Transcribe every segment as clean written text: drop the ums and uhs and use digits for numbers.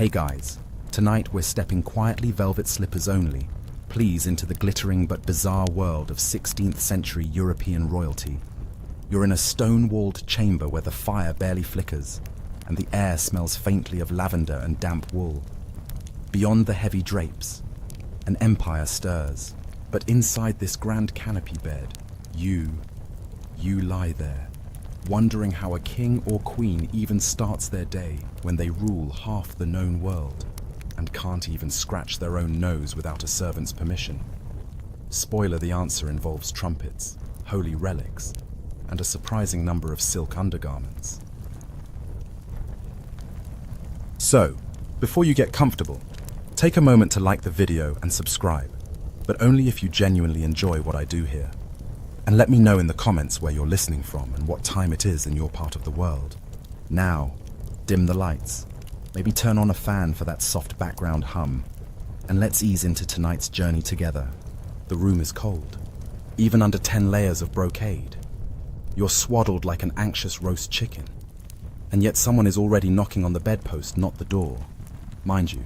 Hey guys, tonight we're stepping quietly velvet slippers only, please, into the glittering but bizarre world of 16th century European royalty. You're in a stone-walled chamber where the fire barely flickers, and the air smells faintly of lavender and damp wool. Beyond the heavy drapes, an empire stirs, but inside this grand canopy bed, you lie there, wondering how a king or queen even starts their day when they rule half the known world and can't even scratch their own nose without a servant's permission. Spoiler, the answer involves trumpets, holy relics, and a surprising number of silk undergarments. So, before you get comfortable, take a moment to like the video and subscribe, but only if you genuinely enjoy what I do here. And let me know in the comments where you're listening from and what time it is in your part of the world. Now, dim the lights, maybe turn on a fan for that soft background hum, and let's ease into tonight's journey together. The room is cold, even under 10 layers of brocade. You're swaddled like an anxious roast chicken, and yet someone is already knocking on the bedpost, not the door. Mind you,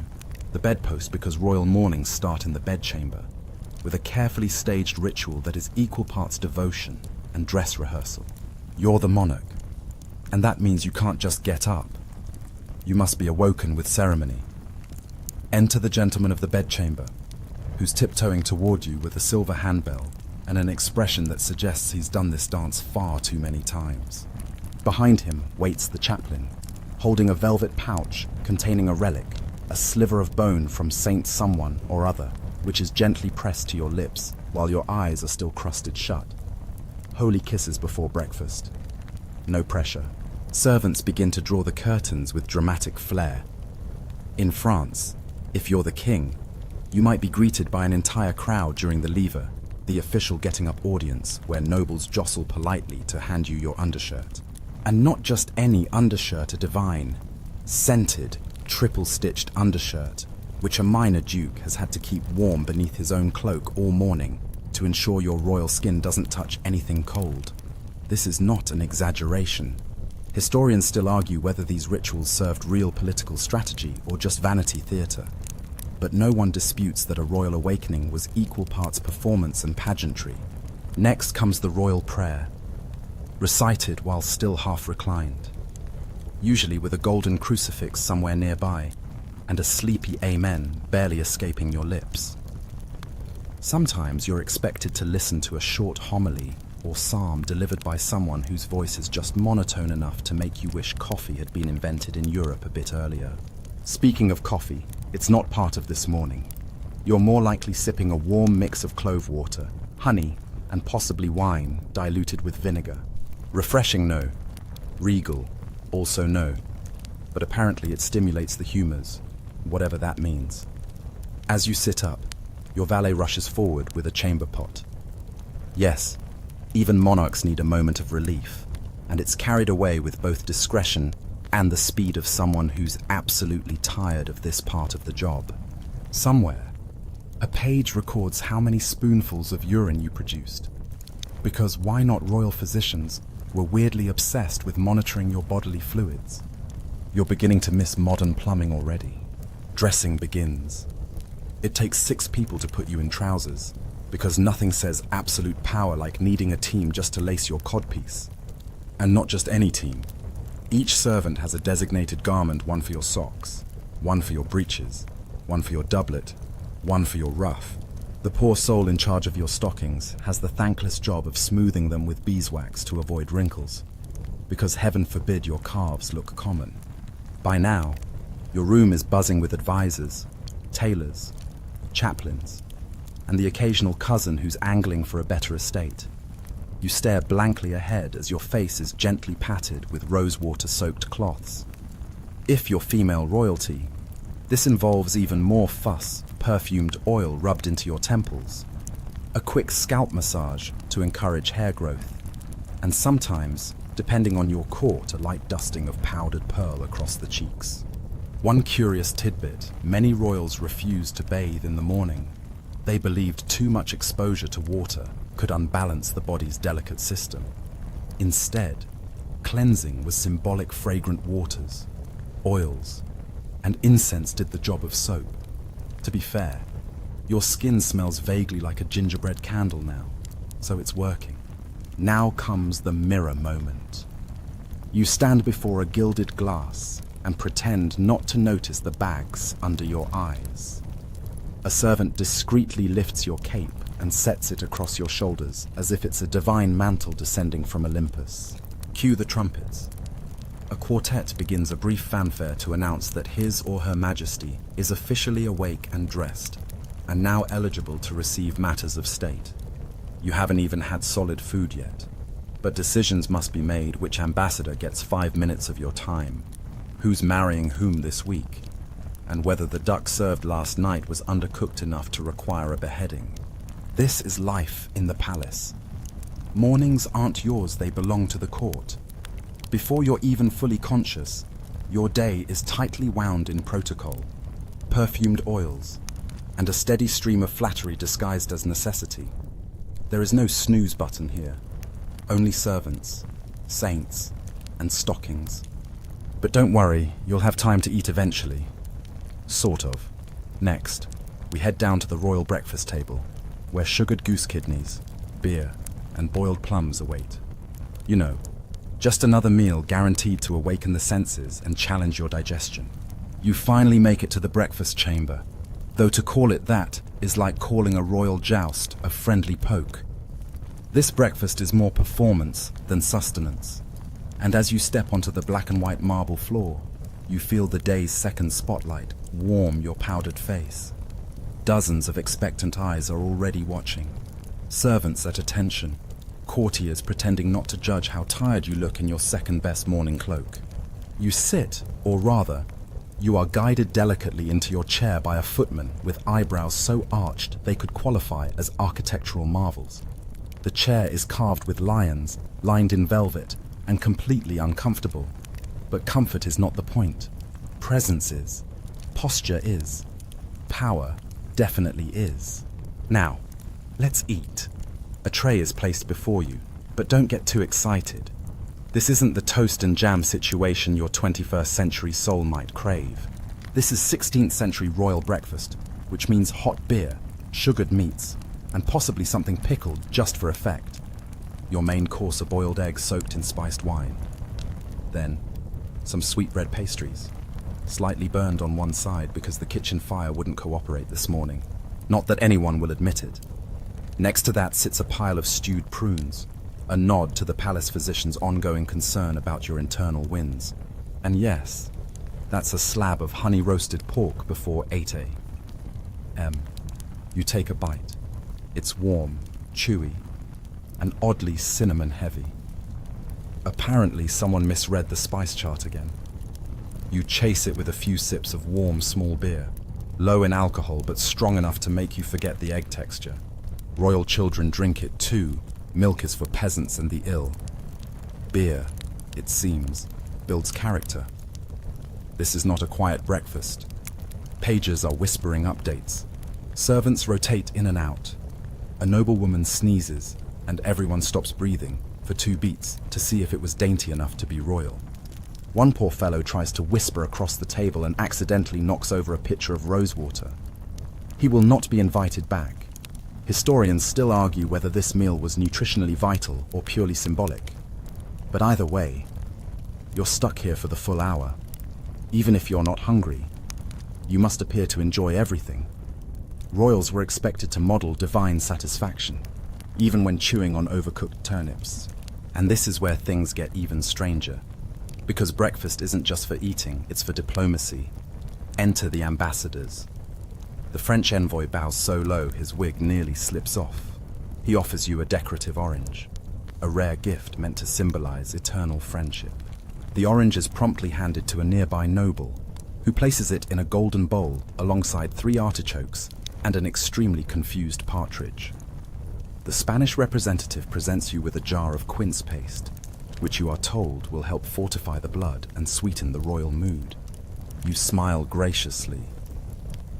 the bedpost, because royal mornings start in the bedchamber, with a carefully staged ritual that is equal parts devotion and dress rehearsal. You're the monarch, and that means you can't just get up. You must be awoken with ceremony. Enter the gentleman of the bedchamber, who's tiptoeing toward you with a silver handbell and an expression that suggests he's done this dance far too many times. Behind him waits the chaplain, holding a velvet pouch containing a relic, a sliver of bone from Saint someone or other, which is gently pressed to your lips while your eyes are still crusted shut. Holy kisses before breakfast. No pressure. Servants begin to draw the curtains with dramatic flair. In France, if you're the king, you might be greeted by an entire crowd during the lever, the official getting up audience where nobles jostle politely to hand you your undershirt. And not just any undershirt, a divine, scented, triple-stitched undershirt, which a minor duke has had to keep warm beneath his own cloak all morning to ensure your royal skin doesn't touch anything cold. This is not an exaggeration. Historians still argue whether these rituals served real political strategy or just vanity theatre. But no one disputes that a royal awakening was equal parts performance and pageantry. Next comes the royal prayer, recited while still half reclined, usually with a golden crucifix somewhere nearby, and a sleepy amen barely escaping your lips. Sometimes you're expected to listen to a short homily or psalm delivered by someone whose voice is just monotone enough to make you wish coffee had been invented in Europe a bit earlier. Speaking of coffee, it's not part of this morning. You're more likely sipping a warm mix of clove water, honey, and possibly wine diluted with vinegar. Refreshing, no. Regal, also no. But apparently it stimulates the humors, whatever that means. As you sit up, your valet rushes forward with a chamber pot. Yes, even monarchs need a moment of relief, and it's carried away with both discretion and the speed of someone who's absolutely tired of this part of the job. Somewhere, a page records how many spoonfuls of urine you produced. Because why not royal physicians were weirdly obsessed with monitoring your bodily fluids? You're beginning to miss modern plumbing already. Dressing begins. It takes 6 people to put you in trousers, because nothing says absolute power like needing a team just to lace your codpiece. And not just any team. Each servant has a designated garment, one for your socks, one for your breeches, one for your doublet, one for your ruff. The poor soul in charge of your stockings has the thankless job of smoothing them with beeswax to avoid wrinkles, because heaven forbid your calves look common. By now, your room is buzzing with advisors, tailors, chaplains, and the occasional cousin who's angling for a better estate. You stare blankly ahead as your face is gently patted with rosewater-soaked cloths. If you're female royalty, this involves even more fuss, perfumed oil rubbed into your temples, a quick scalp massage to encourage hair growth, and sometimes, depending on your court, a light dusting of powdered pearl across the cheeks. One curious tidbit: many royals refused to bathe in the morning. They believed too much exposure to water could unbalance the body's delicate system. Instead, cleansing was symbolic fragrant waters, oils, and incense did the job of soap. To be fair, your skin smells vaguely like a gingerbread candle now, so it's working. Now comes the mirror moment. You stand before a gilded glass and pretend not to notice the bags under your eyes. A servant discreetly lifts your cape and sets it across your shoulders as if it's a divine mantle descending from Olympus. Cue the trumpets. A quartet begins a brief fanfare to announce that His or Her Majesty is officially awake and dressed, and now eligible to receive matters of state. You haven't even had solid food yet, but decisions must be made which ambassador gets 5 minutes of your time, who's marrying whom this week, and whether the duck served last night was undercooked enough to require a beheading. This is life in the palace. Mornings aren't yours, they belong to the court. Before you're even fully conscious, your day is tightly wound in protocol, perfumed oils, and a steady stream of flattery disguised as necessity. There is no snooze button here, only servants, saints, and stockings. But don't worry, you'll have time to eat eventually. Sort of. Next, we head down to the royal breakfast table, where sugared goose kidneys, beer, and boiled plums await. You know, just another meal guaranteed to awaken the senses and challenge your digestion. You finally make it to the breakfast chamber, though to call it that is like calling a royal joust a friendly poke. This breakfast is more performance than sustenance, and as you step onto the black and white marble floor, you feel the day's second spotlight warm your powdered face. Dozens of expectant eyes are already watching, servants at attention, courtiers pretending not to judge how tired you look in your second-best morning cloak. You sit, or rather, you are guided delicately into your chair by a footman with eyebrows so arched they could qualify as architectural marvels. The chair is carved with lions, lined in velvet, and completely uncomfortable. But comfort is not the point. Presence is. Posture is. Power definitely is. Now, let's eat. A tray is placed before you, but don't get too excited. This isn't the toast and jam situation your 21st century soul might crave. This is 16th century royal breakfast, which means hot beer, sugared meats, and possibly something pickled just for effect. Your main course are boiled eggs soaked in spiced wine. Then, some sweetbread pastries, slightly burned on one side because the kitchen fire wouldn't cooperate this morning. Not that anyone will admit it. Next to that sits a pile of stewed prunes, a nod to the palace physician's ongoing concern about your internal winds. And yes, that's a slab of honey-roasted pork before 8 a.m. You take a bite. It's warm, chewy, and oddly cinnamon-heavy. Apparently, someone misread the spice chart again. You chase it with a few sips of warm, small beer, low in alcohol but strong enough to make you forget the egg texture. Royal children drink it too. Milk is for peasants and the ill. Beer, it seems, builds character. This is not a quiet breakfast. Pages are whispering updates. Servants rotate in and out. A noblewoman sneezes, and everyone stops breathing for 2 beats to see if it was dainty enough to be royal. One poor fellow tries to whisper across the table and accidentally knocks over a pitcher of rosewater. He will not be invited back. Historians still argue whether this meal was nutritionally vital or purely symbolic. But either way, you're stuck here for the full hour. Even if you're not hungry, you must appear to enjoy everything. Royals were expected to model divine satisfaction, even when chewing on overcooked turnips. And this is where things get even stranger. Because breakfast isn't just for eating, it's for diplomacy. Enter the ambassadors. The French envoy bows so low his wig nearly slips off. He offers you a decorative orange, a rare gift meant to symbolize eternal friendship. The orange is promptly handed to a nearby noble, who places it in a golden bowl alongside 3 artichokes and an extremely confused partridge. The Spanish representative presents you with a jar of quince paste, which you are told will help fortify the blood and sweeten the royal mood. You smile graciously.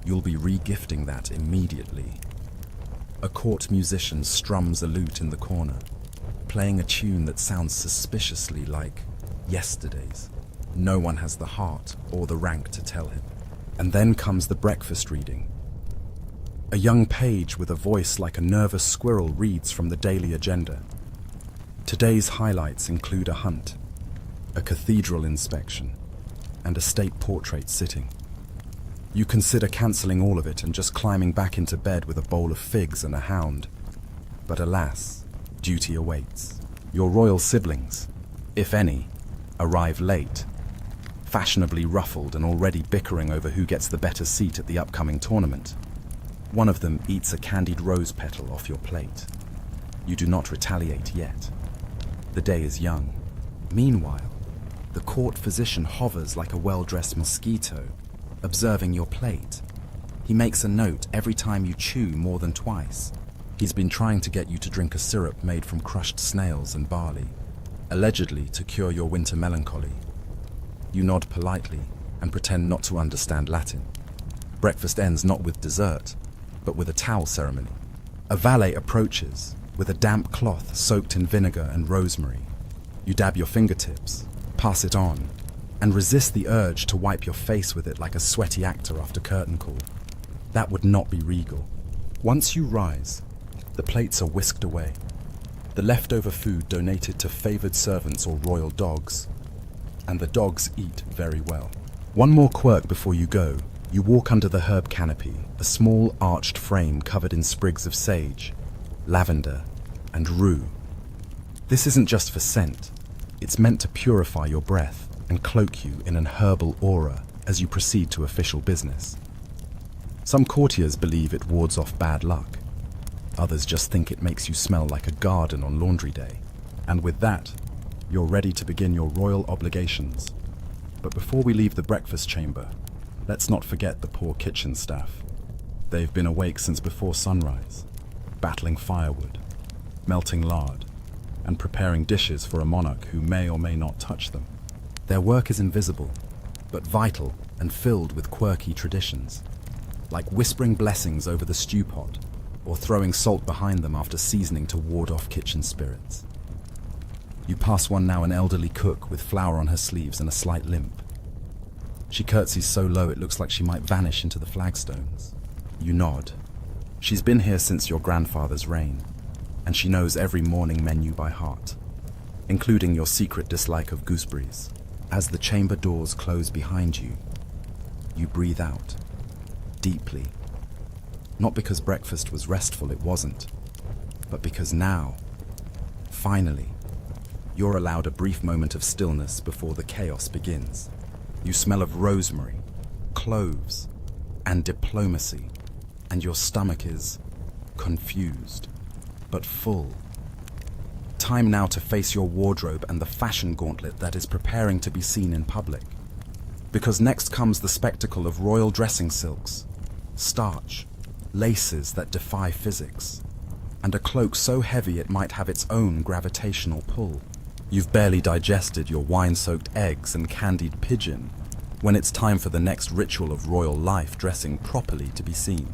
You'll be re-gifting that immediately. A court musician strums a lute in the corner, playing a tune that sounds suspiciously like yesterday's. No one has the heart or the rank to tell him. And then comes the breakfast reading. A young page with a voice like a nervous squirrel reads from the daily agenda. Today's highlights include a hunt, a cathedral inspection, and a state portrait sitting. You consider cancelling all of it and just climbing back into bed with a bowl of figs and a hound. But alas, duty awaits. Your royal siblings, if any, arrive late, fashionably ruffled and already bickering over who gets the better seat at the upcoming tournament. One of them eats a candied rose petal off your plate. You do not retaliate yet. The day is young. Meanwhile, the court physician hovers like a well-dressed mosquito, observing your plate. He makes a note every time you chew more than twice. He's been trying to get you to drink a syrup made from crushed snails and barley, allegedly to cure your winter melancholy. You nod politely and pretend not to understand Latin. Breakfast ends not with dessert, but with a towel ceremony. A valet approaches with a damp cloth soaked in vinegar and rosemary. You dab your fingertips, pass it on, and resist the urge to wipe your face with it like a sweaty actor after curtain call. That would not be regal. Once you rise, the plates are whisked away. The leftover food donated to favored servants or royal dogs, and the dogs eat very well. One more quirk before you go. You walk under the herb canopy, a small arched frame covered in sprigs of sage, lavender, and rue. This isn't just for scent. It's meant to purify your breath and cloak you in an herbal aura as you proceed to official business. Some courtiers believe it wards off bad luck. Others just think it makes you smell like a garden on laundry day. And with that, you're ready to begin your royal obligations. But before we leave the breakfast chamber, let's not forget the poor kitchen staff. They've been awake since before sunrise, battling firewood, melting lard, and preparing dishes for a monarch who may or may not touch them. Their work is invisible, but vital and filled with quirky traditions, like whispering blessings over the stew pot, or throwing salt behind them after seasoning to ward off kitchen spirits. You pass one now, an elderly cook with flour on her sleeves and a slight limp. She curtsies so low it looks like she might vanish into the flagstones. You nod. She's been here since your grandfather's reign, and she knows every morning menu by heart, including your secret dislike of gooseberries. As the chamber doors close behind you, you breathe out, deeply. Not because breakfast was restful, it wasn't, but because now, finally, you're allowed a brief moment of stillness before the chaos begins. You smell of rosemary, cloves, and diplomacy, and your stomach is confused, but full. Time now to face your wardrobe and the fashion gauntlet that is preparing to be seen in public. Because next comes the spectacle of royal dressing silks, starch, laces that defy physics, and a cloak so heavy it might have its own gravitational pull. You've barely digested your wine-soaked eggs and candied pigeon when it's time for the next ritual of royal life dressing properly to be seen.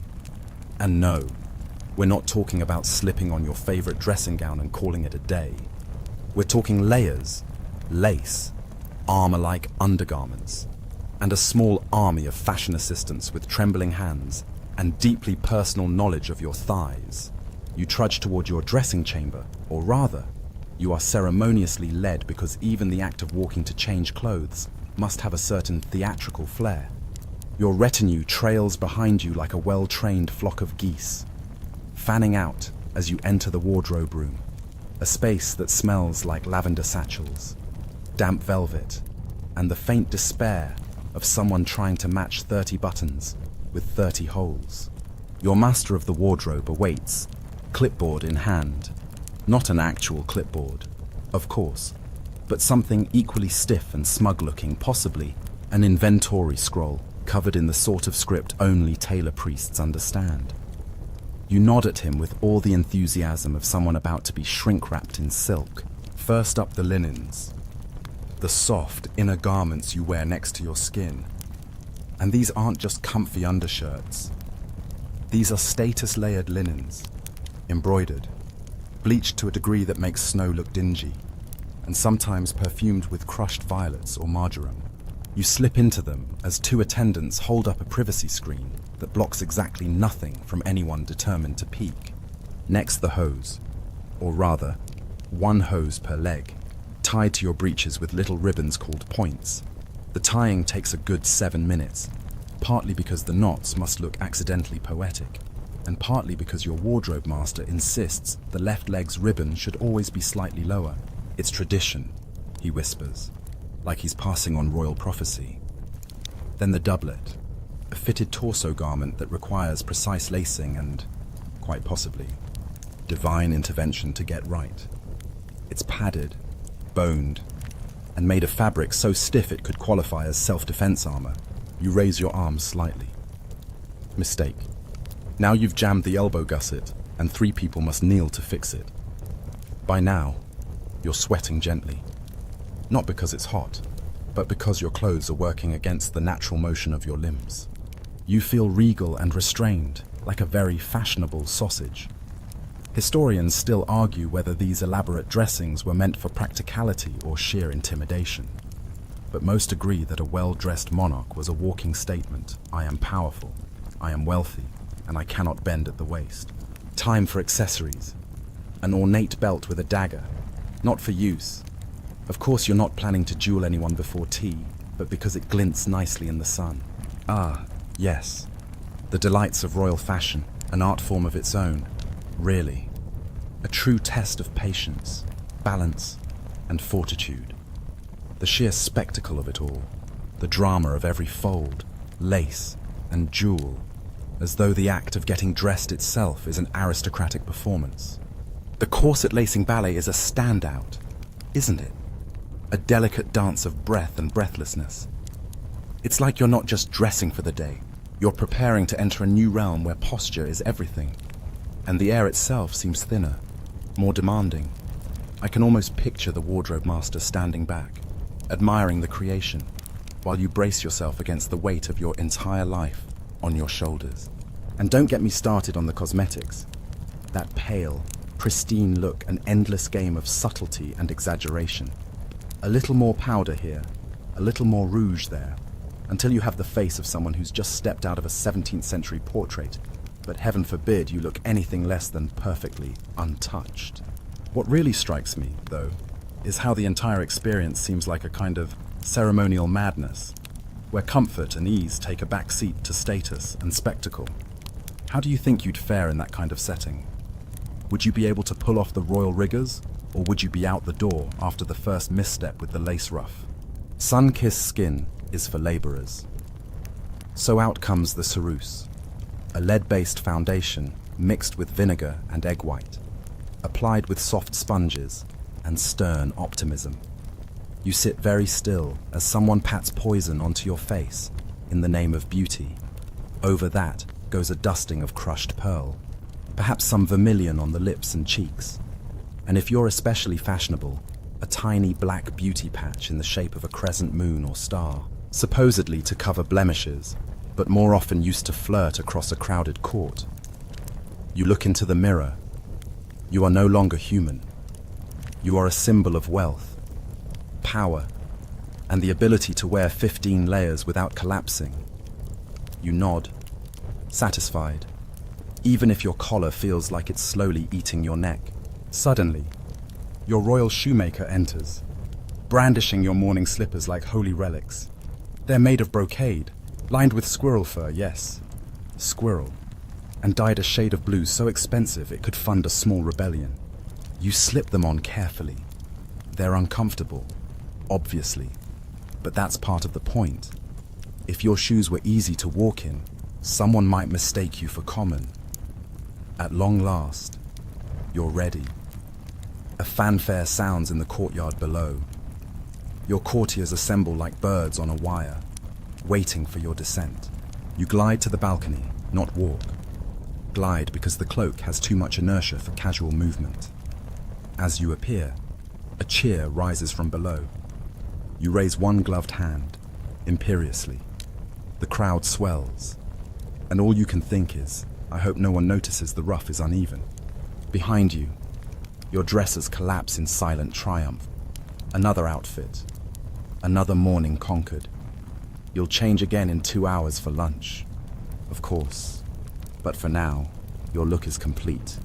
And no, we're not talking about slipping on your favorite dressing gown and calling it a day. We're talking layers, lace, armor-like undergarments, and a small army of fashion assistants with trembling hands and deeply personal knowledge of your thighs. You trudge toward your dressing chamber, or rather, you are ceremoniously led because even the act of walking to change clothes must have a certain theatrical flair. Your retinue trails behind you like a well-trained flock of geese, fanning out as you enter the wardrobe room, a space that smells like lavender satchels, damp velvet, and the faint despair of someone trying to match 30 buttons with 30 holes. Your master of the wardrobe awaits, clipboard in hand. Not an actual clipboard, of course, but something equally stiff and smug-looking, possibly an inventory scroll covered in the sort of script only tailor priests understand. You nod at him with all the enthusiasm of someone about to be shrink-wrapped in silk. First up, the linens, the soft inner garments you wear next to your skin. And these aren't just comfy undershirts. These are status-layered linens, embroidered, bleached to a degree that makes snow look dingy, and sometimes perfumed with crushed violets or marjoram. You slip into them as two attendants hold up a privacy screen that blocks exactly nothing from anyone determined to peek. Next, the hose, or rather, one hose per leg, tied to your breeches with little ribbons called points. The tying takes a good 7 minutes, partly because the knots must look accidentally poetic, and partly because your wardrobe master insists the left leg's ribbon should always be slightly lower. It's tradition, he whispers, like he's passing on royal prophecy. Then the doublet, a fitted torso garment that requires precise lacing and, quite possibly, divine intervention to get right. It's padded, boned, and made of fabric so stiff it could qualify as self-defense armor. You raise your arms slightly. Mistake. Now you've jammed the elbow gusset, and 3 people must kneel to fix it. By now, you're sweating gently. Not because it's hot, but because your clothes are working against the natural motion of your limbs. You feel regal and restrained, like a very fashionable sausage. Historians still argue whether these elaborate dressings were meant for practicality or sheer intimidation. But most agree that a well-dressed monarch was a walking statement: I am powerful, I am wealthy, and I cannot bend at the waist. Time for accessories. An ornate belt with a dagger, not for use. Of course you're not planning to duel anyone before tea, but because it glints nicely in the sun. Ah, yes. The delights of royal fashion, an art form of its own. Really. A true test of patience, balance, and fortitude. The sheer spectacle of it all, the drama of every fold, lace, and jewel, as though the act of getting dressed itself is an aristocratic performance. The corset-lacing ballet is a standout, isn't it? A delicate dance of breath and breathlessness. It's like you're not just dressing for the day, you're preparing to enter a new realm where posture is everything. And the air itself seems thinner, more demanding. I can almost picture the wardrobe master standing back, admiring the creation, while you brace yourself against the weight of your entire life on your shoulders. And don't get me started on the cosmetics. That pale, pristine look, an endless game of subtlety and exaggeration. A little more powder here, a little more rouge there, until you have the face of someone who's just stepped out of a 17th century portrait, but heaven forbid you look anything less than perfectly untouched. What really strikes me, though, is how the entire experience seems like a kind of ceremonial madness, where comfort and ease take a back seat to status and spectacle. How do you think you'd fare in that kind of setting? Would you be able to pull off the royal rigors, or would you be out the door after the first misstep with the lace ruff? Sun-kissed skin is for laborers. So out comes the ceruse, a lead-based foundation mixed with vinegar and egg white, applied with soft sponges and stern optimism. You sit very still as someone pats poison onto your face in the name of beauty. Over that goes a dusting of crushed pearl, perhaps some vermilion on the lips and cheeks, and if you're especially fashionable, a tiny black beauty patch in the shape of a crescent moon or star, supposedly to cover blemishes, but more often used to flirt across a crowded court. You look into the mirror. You are no longer human. You are a symbol of wealth, power, and the ability to wear 15 layers without collapsing. You nod, satisfied, even if your collar feels like it's slowly eating your neck. Suddenly, your royal shoemaker enters, brandishing your mourning slippers like holy relics. They're made of brocade, lined with squirrel fur, yes, squirrel, and dyed a shade of blue so expensive it could fund a small rebellion. You slip them on carefully. They're uncomfortable, obviously, but that's part of the point. If your shoes were easy to walk in, someone might mistake you for common. At long last, you're ready. A fanfare sounds in the courtyard below. Your courtiers assemble like birds on a wire, waiting for your descent. You glide to the balcony, not walk. Glide because the cloak has too much inertia for casual movement. As you appear, a cheer rises from below. You raise one gloved hand, imperiously. The crowd swells, and all you can think is, I hope no one notices the ruff is uneven. Behind you, your dresses collapse in silent triumph. Another outfit, another morning conquered. You'll change again in 2 hours for lunch. Of course. But for now, your look is complete.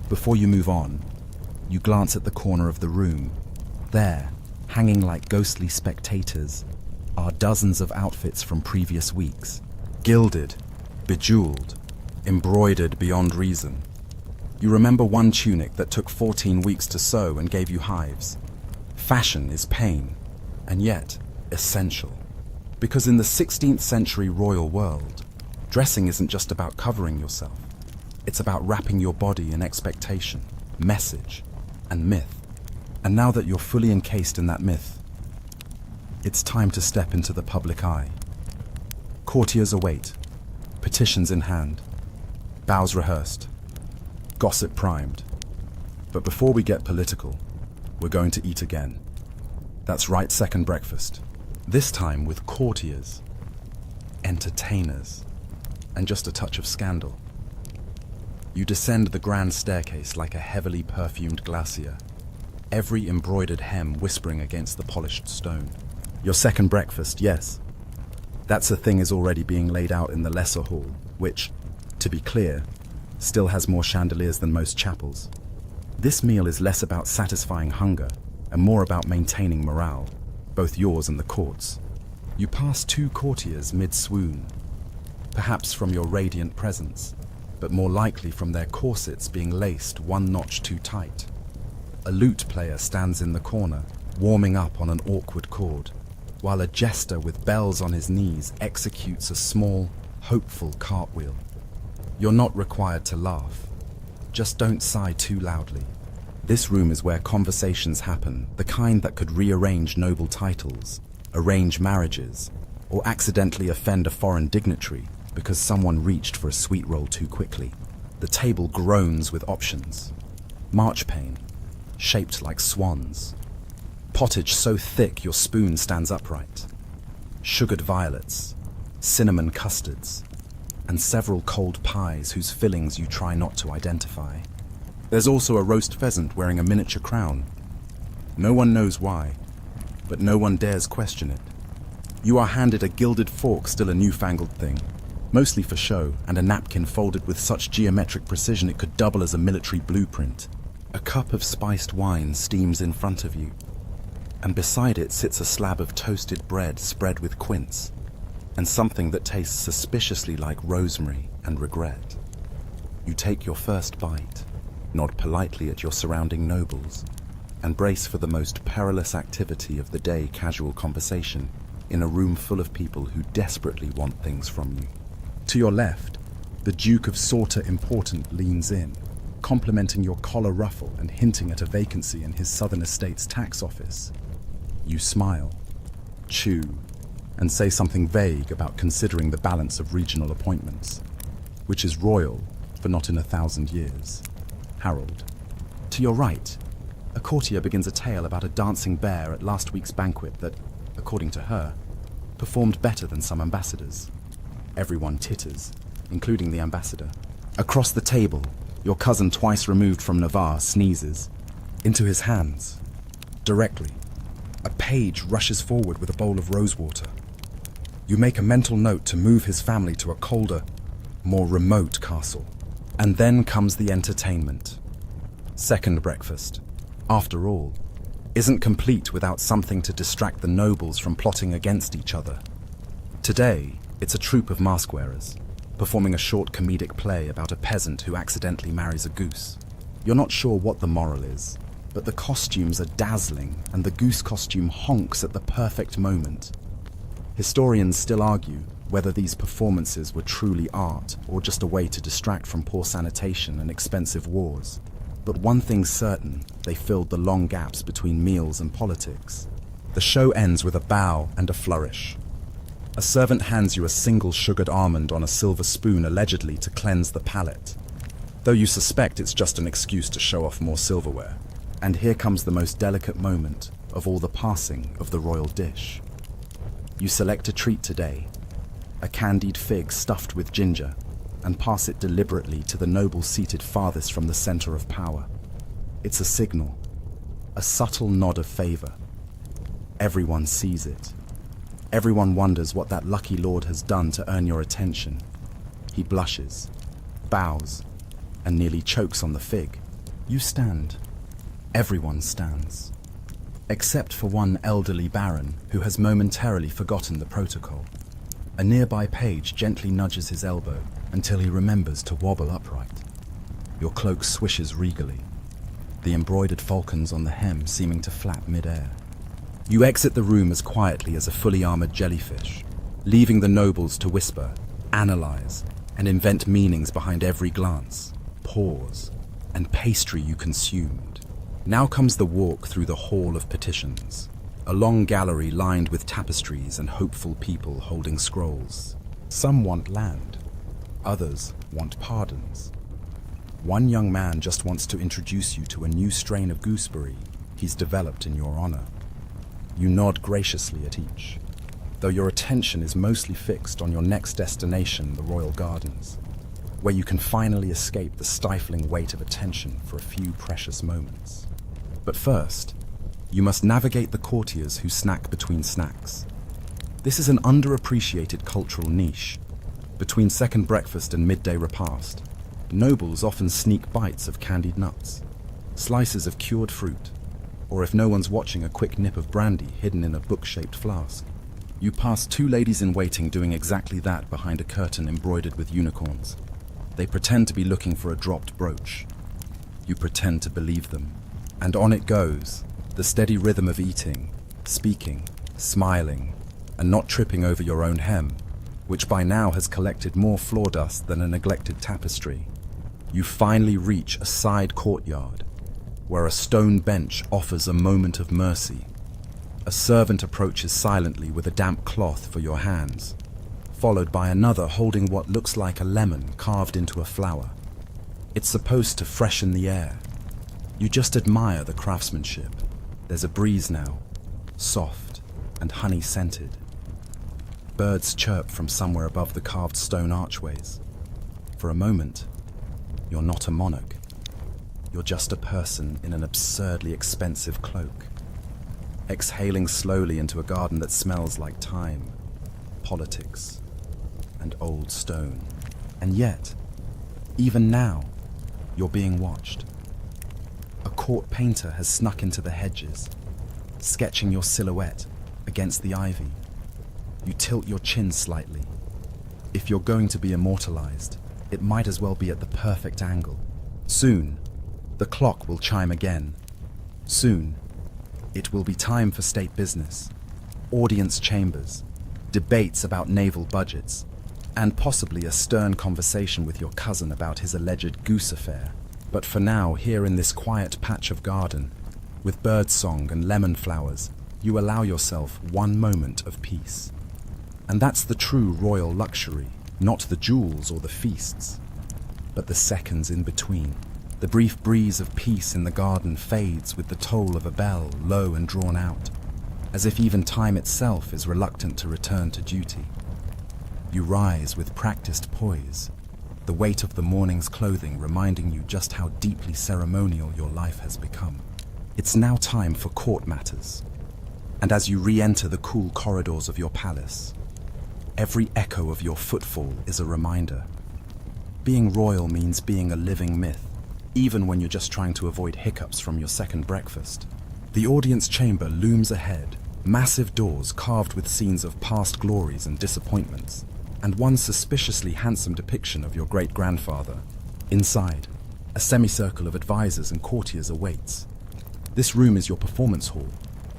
Before you move on, you glance at the corner of the room. There, hanging like ghostly spectators, are dozens of outfits from previous weeks. Gilded, bejeweled, embroidered beyond reason. You remember one tunic that took 14 weeks to sew and gave you hives. Fashion is pain, and yet essential. Because in the 16th century royal world, dressing isn't just about covering yourself. It's about wrapping your body in expectation, message, and myth. And now that you're fully encased in that myth, it's time to step into the public eye. Courtiers await, petitions in hand, bows rehearsed, gossip primed. But before we get political, we're going to eat again. That's right, second breakfast. This time with courtiers, entertainers, and just a touch of scandal. You descend the grand staircase like a heavily perfumed glacier, every embroidered hem whispering against the polished stone. Your second breakfast, yes. That's a thing is already being laid out in the lesser hall, which, to be clear, still has more chandeliers than most chapels. This meal is less about satisfying hunger and more about maintaining morale, both yours and the court's. You pass 2 courtiers mid-swoon, perhaps from your radiant presence, but more likely from their corsets being laced 1 notch too tight. A lute player stands in the corner, warming up on an awkward chord, while a jester with bells on his knees executes a small, hopeful cartwheel. You're not required to laugh. Just don't sigh too loudly. This room is where conversations happen, the kind that could rearrange noble titles, arrange marriages, or accidentally offend a foreign dignitary because someone reached for a sweet roll too quickly. The table groans with options. Marchpane, shaped like swans. Pottage so thick your spoon stands upright. Sugared violets, cinnamon custards, and several cold pies whose fillings you try not to identify. There's also a roast pheasant wearing a miniature crown. No one knows why, but no one dares question it. You are handed a gilded fork, still a newfangled thing, mostly for show, and a napkin folded with such geometric precision it could double as a military blueprint. A cup of spiced wine steams in front of you, and beside it sits a slab of toasted bread spread with quince, and something that tastes suspiciously like rosemary and regret. You take your first bite, nod politely at your surrounding nobles, and brace for the most perilous activity of the day, casual conversation, in a room full of people who desperately want things from you. To your left, the Duke of Sorta Important leans in, complimenting your collar ruffle and hinting at a vacancy in his Southern Estates tax office. You smile, chew, and say something vague about considering the balance of regional appointments, which is royal, but not in 1,000 years. Harold. To your right, a courtier begins a tale about a dancing bear at last week's banquet that, according to her, performed better than some ambassadors. Everyone titters, including the ambassador. Across the table, your cousin twice removed from Navarre sneezes. Into his hands, directly, a page rushes forward with a bowl of rosewater. You make a mental note to move his family to a colder, more remote castle. And then comes the entertainment. Second breakfast, after all, isn't complete without something to distract the nobles from plotting against each other. Today, it's a troupe of mask wearers, performing a short comedic play about a peasant who accidentally marries a goose. You're not sure what the moral is, but the costumes are dazzling and the goose costume honks at the perfect moment. Historians still argue whether these performances were truly art or just a way to distract from poor sanitation and expensive wars. But one thing's certain, they filled the long gaps between meals and politics. The show ends with a bow and a flourish. A servant hands you a single sugared almond on a silver spoon, allegedly to cleanse the palate, though you suspect it's just an excuse to show off more silverware. And here comes the most delicate moment of all the passing of the royal dish. You select a treat today, a candied fig stuffed with ginger, and pass it deliberately to the noble seated farthest from the center of power. It's a signal, a subtle nod of favor. Everyone sees it. Everyone wonders what that lucky lord has done to earn your attention. He blushes, bows, and nearly chokes on the fig. You stand. Everyone stands. Except for one elderly baron who has momentarily forgotten the protocol. A nearby page gently nudges his elbow until he remembers to wobble upright. Your cloak swishes regally, the embroidered falcons on the hem seeming to flap mid-air. You exit the room as quietly as a fully armored jellyfish, leaving the nobles to whisper, analyze, and invent meanings behind every glance, pause, and pastry you consumed. Now comes the walk through the Hall of Petitions, a long gallery lined with tapestries and hopeful people holding scrolls. Some want land, others want pardons. One young man just wants to introduce you to a new strain of gooseberry he's developed in your honor. You nod graciously at each, though your attention is mostly fixed on your next destination, the Royal Gardens, where you can finally escape the stifling weight of attention for a few precious moments. But first, you must navigate the courtiers who snack between snacks. This is an underappreciated cultural niche. Between second breakfast and midday repast, nobles often sneak bites of candied nuts, slices of cured fruit, or if no one's watching, a quick nip of brandy hidden in a book-shaped flask. You pass two ladies-in-waiting doing exactly that behind a curtain embroidered with unicorns. They pretend to be looking for a dropped brooch. You pretend to believe them. And on it goes, the steady rhythm of eating, speaking, smiling, and not tripping over your own hem, which by now has collected more floor dust than a neglected tapestry. You finally reach a side courtyard, where a stone bench offers a moment of mercy. A servant approaches silently with a damp cloth for your hands, followed by another holding what looks like a lemon carved into a flower. It's supposed to freshen the air. You just admire the craftsmanship. There's a breeze now, soft and honey-scented. Birds chirp from somewhere above the carved stone archways. For a moment, you're not a monarch. You're just a person in an absurdly expensive cloak, exhaling slowly into a garden that smells like time, politics, and old stone. And yet, even now, you're being watched. A court painter has snuck into the hedges, sketching your silhouette against the ivy. You tilt your chin slightly. If you're going to be immortalized, it might as well be at the perfect angle. Soon, the clock will chime again. Soon, it will be time for state business, audience chambers, debates about naval budgets, and possibly a stern conversation with your cousin about his alleged goose affair. But for now, here in this quiet patch of garden, with birdsong and lemon flowers, you allow yourself one moment of peace. And that's the true royal luxury, not the jewels or the feasts, but the seconds in between. The brief breeze of peace in the garden fades with the toll of a bell, low and drawn out, as if even time itself is reluctant to return to duty. You rise with practiced poise, the weight of the morning's clothing reminding you just how deeply ceremonial your life has become. It's now time for court matters, and as you re-enter the cool corridors of your palace, every echo of your footfall is a reminder. Being royal means being a living myth, even when you're just trying to avoid hiccups from your second breakfast. The audience chamber looms ahead, massive doors carved with scenes of past glories and disappointments, and one suspiciously handsome depiction of your great-grandfather. Inside, a semicircle of advisors and courtiers awaits. This room is your performance hall,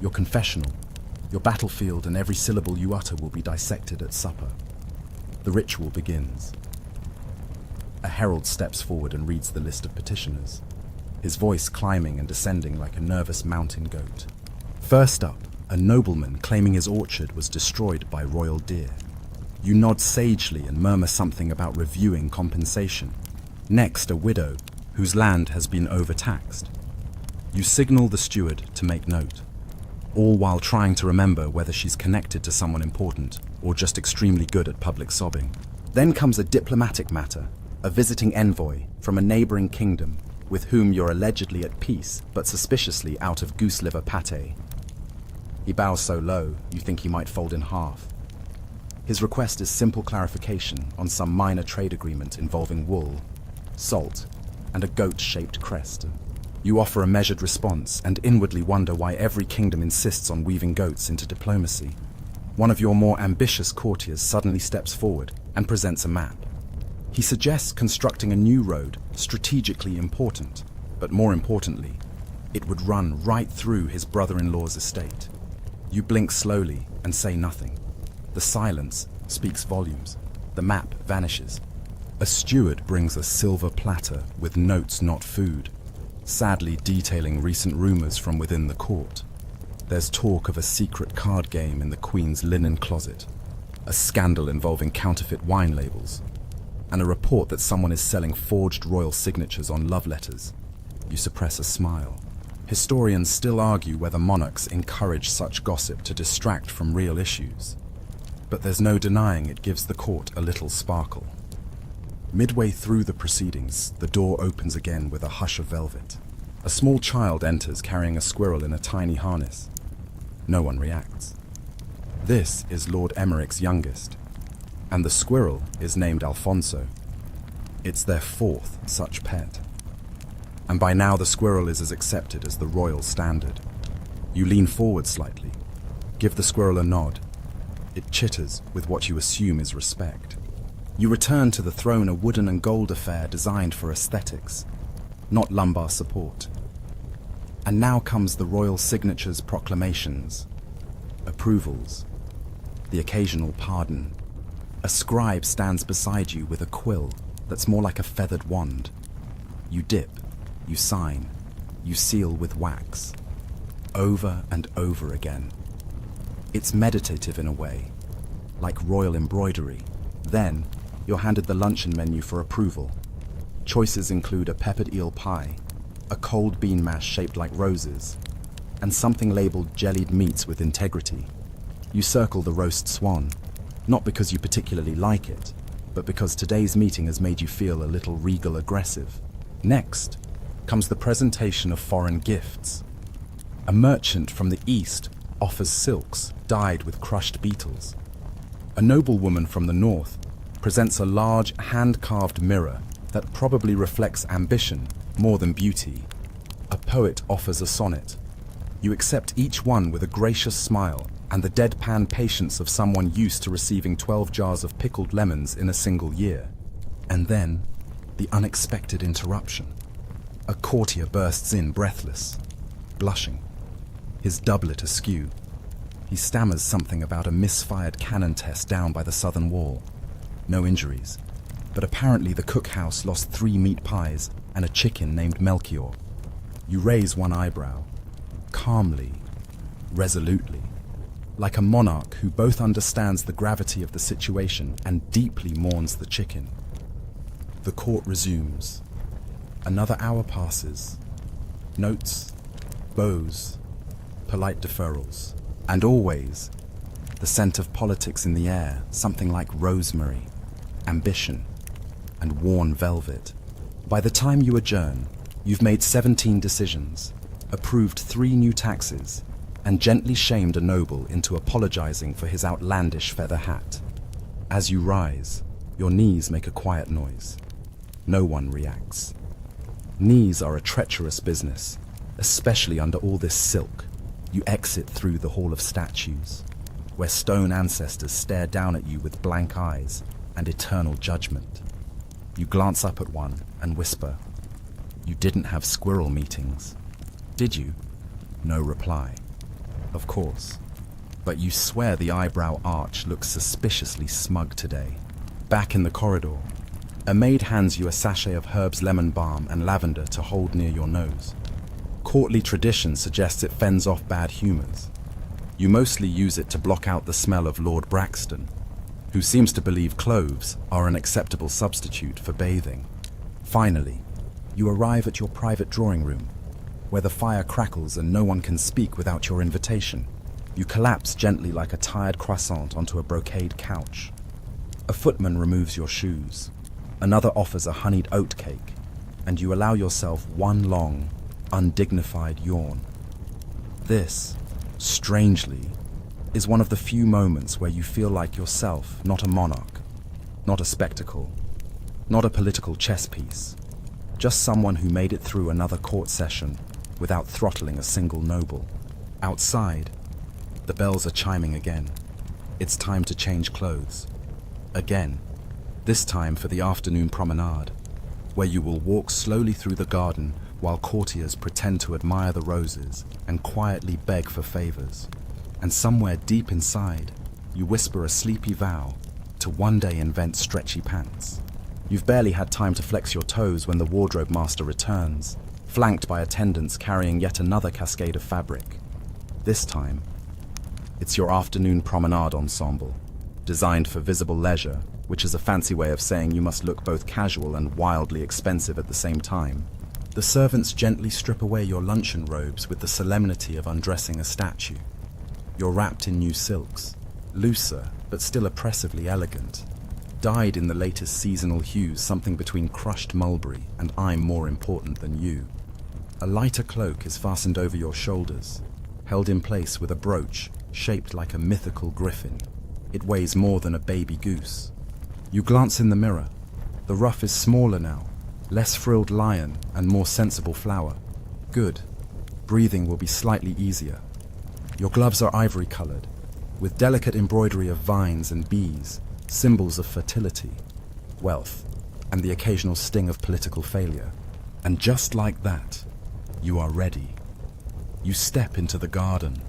your confessional, your battlefield, and every syllable you utter will be dissected at supper. The ritual begins. A herald steps forward and reads the list of petitioners, his voice climbing and descending like a nervous mountain goat. First up, a nobleman claiming his orchard was destroyed by royal deer. You nod sagely and murmur something about reviewing compensation. Next, a widow whose land has been overtaxed. You signal the steward to make note, all while trying to remember whether she's connected to someone important or just extremely good at public sobbing. Then comes a diplomatic matter, a visiting envoy from a neighboring kingdom with whom you're allegedly at peace but suspiciously out of goose liver pate. He bows so low, you think he might fold in half. His request is simple clarification on some minor trade agreement involving wool, salt, and a goat-shaped crest. You offer a measured response and inwardly wonder why every kingdom insists on weaving goats into diplomacy. One of your more ambitious courtiers suddenly steps forward and presents a map. He suggests constructing a new road, strategically important, but more importantly, it would run right through his brother-in-law's estate. You blink slowly and say nothing. The silence speaks volumes. The map vanishes. A steward brings a silver platter with notes not food, sadly detailing recent rumors from within the court. There's talk of a secret card game in the Queen's linen closet, a scandal involving counterfeit wine labels, and a report that someone is selling forged royal signatures on love letters. You suppress a smile. Historians still argue whether monarchs encourage such gossip to distract from real issues. But there's no denying it gives the court a little sparkle. Midway through the proceedings, the door opens again with a hush of velvet. A small child enters carrying a squirrel in a tiny harness. No one reacts. This is Lord Emmerich's youngest, and the squirrel is named Alfonso. It's their fourth such pet. And by now the squirrel is as accepted as the royal standard. You lean forward slightly, give the squirrel a nod. It chitters with what you assume is respect. You return to the throne, a wooden and gold affair designed for aesthetics, not lumbar support. And now comes the royal signatures, proclamations, approvals, the occasional pardon. A scribe stands beside you with a quill that's more like a feathered wand. You dip, you sign, you seal with wax, over and over again. It's meditative in a way, like royal embroidery. Then, you're handed the luncheon menu for approval. Choices include a peppered eel pie, a cold bean mash shaped like roses, and something labeled jellied meats with integrity. You circle the roast swan, not because you particularly like it, but because today's meeting has made you feel a little regal aggressive. Next comes the presentation of foreign gifts. A merchant from the east offers silks dyed with crushed beetles. A noblewoman from the north presents a large hand-carved mirror that probably reflects ambition more than beauty. A poet offers a sonnet. You accept each one with a gracious smile and the deadpan patience of someone used to receiving 12 jars of pickled lemons in a single year. And then, the unexpected interruption. A courtier bursts in, breathless, blushing, his doublet askew. He stammers something about a misfired cannon test down by the southern wall. No injuries, but apparently the cookhouse lost 3 meat pies and a chicken named Melchior. You raise one eyebrow, calmly, resolutely, like a monarch who both understands the gravity of the situation and deeply mourns the chicken. The court resumes. Another hour passes. Notes, bows, polite deferrals, and always the scent of politics in the air, something like rosemary, ambition, and worn velvet. By the time you adjourn, you've made 17 decisions, approved 3 new taxes, and gently shamed a noble into apologizing for his outlandish feather hat. As you rise, your knees make a quiet noise. No one reacts. Knees are a treacherous business, especially under all this silk. You exit through the Hall of Statues, where stone ancestors stare down at you with blank eyes and eternal judgment. You glance up at one and whisper, "You didn't have squirrel meetings, did you?" No reply. Of course. But you swear the eyebrow arch looks suspiciously smug today. Back in the corridor, a maid hands you a sachet of herbs, lemon balm, and lavender to hold near your nose. Courtly tradition suggests it fends off bad humors. You mostly use it to block out the smell of Lord Braxton, who seems to believe cloves are an acceptable substitute for bathing. Finally, you arrive at your private drawing room, where the fire crackles and no one can speak without your invitation. You collapse gently like a tired croissant onto a brocade couch. A footman removes your shoes. Another offers a honeyed oat cake, and you allow yourself one long, undignified yawn. This strangely, is one of the few moments where you feel like yourself, not a monarch, not a spectacle, not a political chess piece, just someone who made it through another court session without throttling a single noble. Outside, the bells are chiming again. It's time to change clothes. Again, this time for the afternoon promenade, where you will walk slowly through the garden while courtiers pretend to admire the roses and quietly beg for favors. And somewhere deep inside, you whisper a sleepy vow to one day invent stretchy pants. You've barely had time to flex your toes when the wardrobe master returns, flanked by attendants carrying yet another cascade of fabric. This time, it's your afternoon promenade ensemble, designed for visible leisure, which is a fancy way of saying you must look both casual and wildly expensive at the same time. The servants gently strip away your luncheon robes with the solemnity of undressing a statue. You're wrapped in new silks, looser but still oppressively elegant, dyed in the latest seasonal hues, something between crushed mulberry and I'm more important than you. A lighter cloak is fastened over your shoulders, held in place with a brooch shaped like a mythical griffin. It weighs more than a baby goose. You glance in the mirror. The ruff is smaller now, less frilled lion and more sensible flower. Good. Breathing will be slightly easier. Your gloves are ivory-colored, with delicate embroidery of vines and bees, symbols of fertility, wealth, and the occasional sting of political failure. And just like that, you are ready. You step into the garden,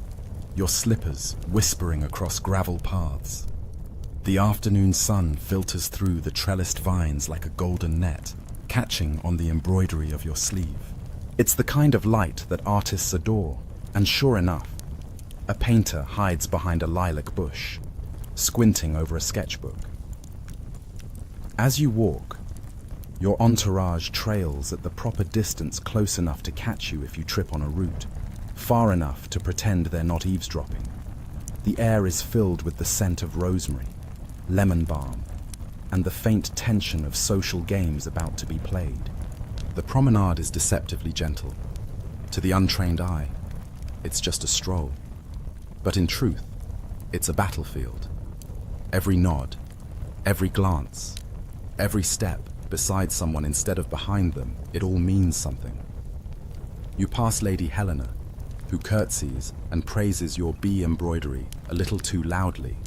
your slippers whispering across gravel paths. The afternoon sun filters through the trellised vines like a golden net, catching on the embroidery of your sleeve. It's the kind of light that artists adore, and sure enough, a painter hides behind a lilac bush, squinting over a sketchbook. As you walk, your entourage trails at the proper distance, close enough to catch you if you trip on a root, far enough to pretend they're not eavesdropping. The air is filled with the scent of rosemary, lemon balm, and the faint tension of social games about to be played. The promenade is deceptively gentle. To the untrained eye, it's just a stroll. But in truth, it's a battlefield. Every nod, every glance, every step beside someone instead of behind them, it all means something. You pass Lady Helena, who curtsies and praises your bee embroidery a little too loudly.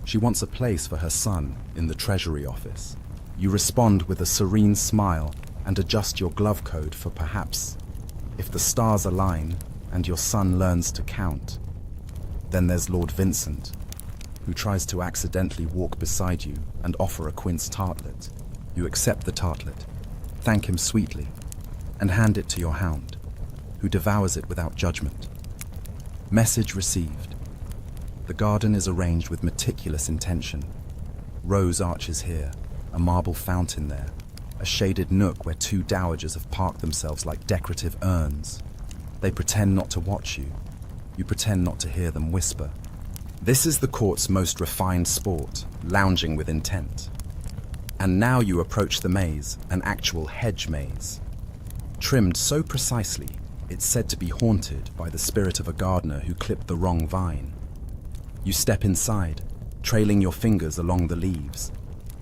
She wants a place for her son in the Treasury office. You respond with a serene smile and adjust your glove code for perhaps, if the stars align and your son learns to count. Then there's Lord Vincent, who tries to accidentally walk beside you and offer a quince tartlet. You accept the tartlet, thank him sweetly, and hand it to your hound, who devours it without judgment. Message received. The garden is arranged with meticulous intention. Rose arches here, a marble fountain there, a shaded nook where two dowagers have parked themselves like decorative urns. They pretend not to watch you. You pretend not to hear them whisper. This is the court's most refined sport, lounging with intent. And now you approach the maze, an actual hedge maze. Trimmed so precisely, it's said to be haunted by the spirit of a gardener who clipped the wrong vine. You step inside, trailing your fingers along the leaves,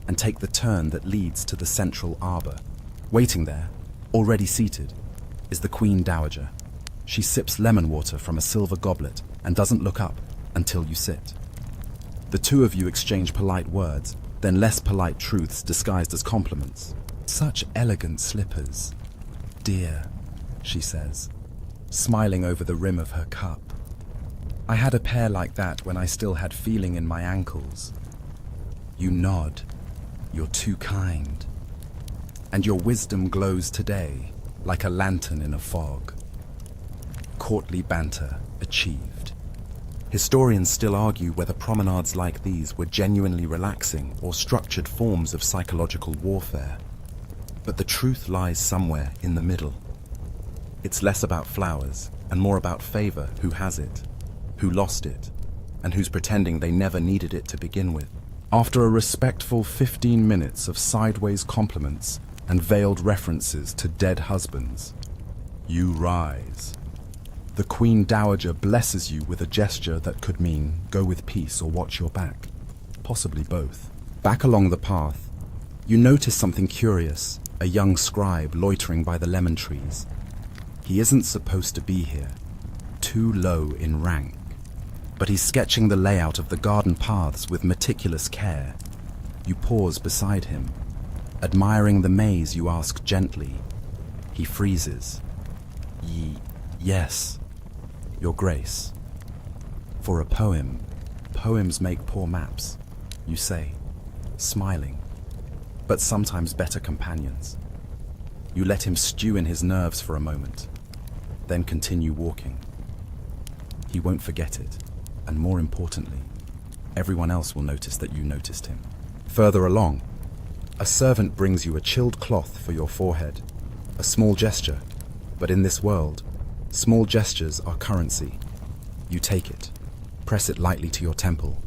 and take the turn that leads to the central arbor. Waiting there, already seated, is the Queen Dowager. She sips lemon water from a silver goblet and doesn't look up until you sit. The two of you exchange polite words, then less polite truths disguised as compliments. Such elegant slippers. Dear, she says, smiling over the rim of her cup. I had a pair like that when I still had feeling in my ankles. You nod. You're too kind. And your wisdom glows today like a lantern in a fog. Courtly banter achieved. Historians still argue whether promenades like these were genuinely relaxing or structured forms of psychological warfare. But the truth lies somewhere in the middle. It's less about flowers and more about favor, who has it, who lost it, and who's pretending they never needed it to begin with. After a respectful 15 minutes of sideways compliments and veiled references to dead husbands, you rise. The Queen Dowager blesses you with a gesture that could mean go with peace or watch your back. Possibly both. Back along the path, you notice something curious, a young scribe loitering by the lemon trees. He isn't supposed to be here, too low in rank, but he's sketching the layout of the garden paths with meticulous care. You pause beside him, admiring the maze. You ask gently. He freezes. Yes, Your Grace. For a poem, poems make poor maps, you say, smiling, but sometimes better companions. You let him stew in his nerves for a moment, then continue walking. He won't forget it, and more importantly, everyone else will notice that you noticed him. Further along, a servant brings you a chilled cloth for your forehead, a small gesture, but in this world, small gestures are currency. You take it, press it lightly to your temple,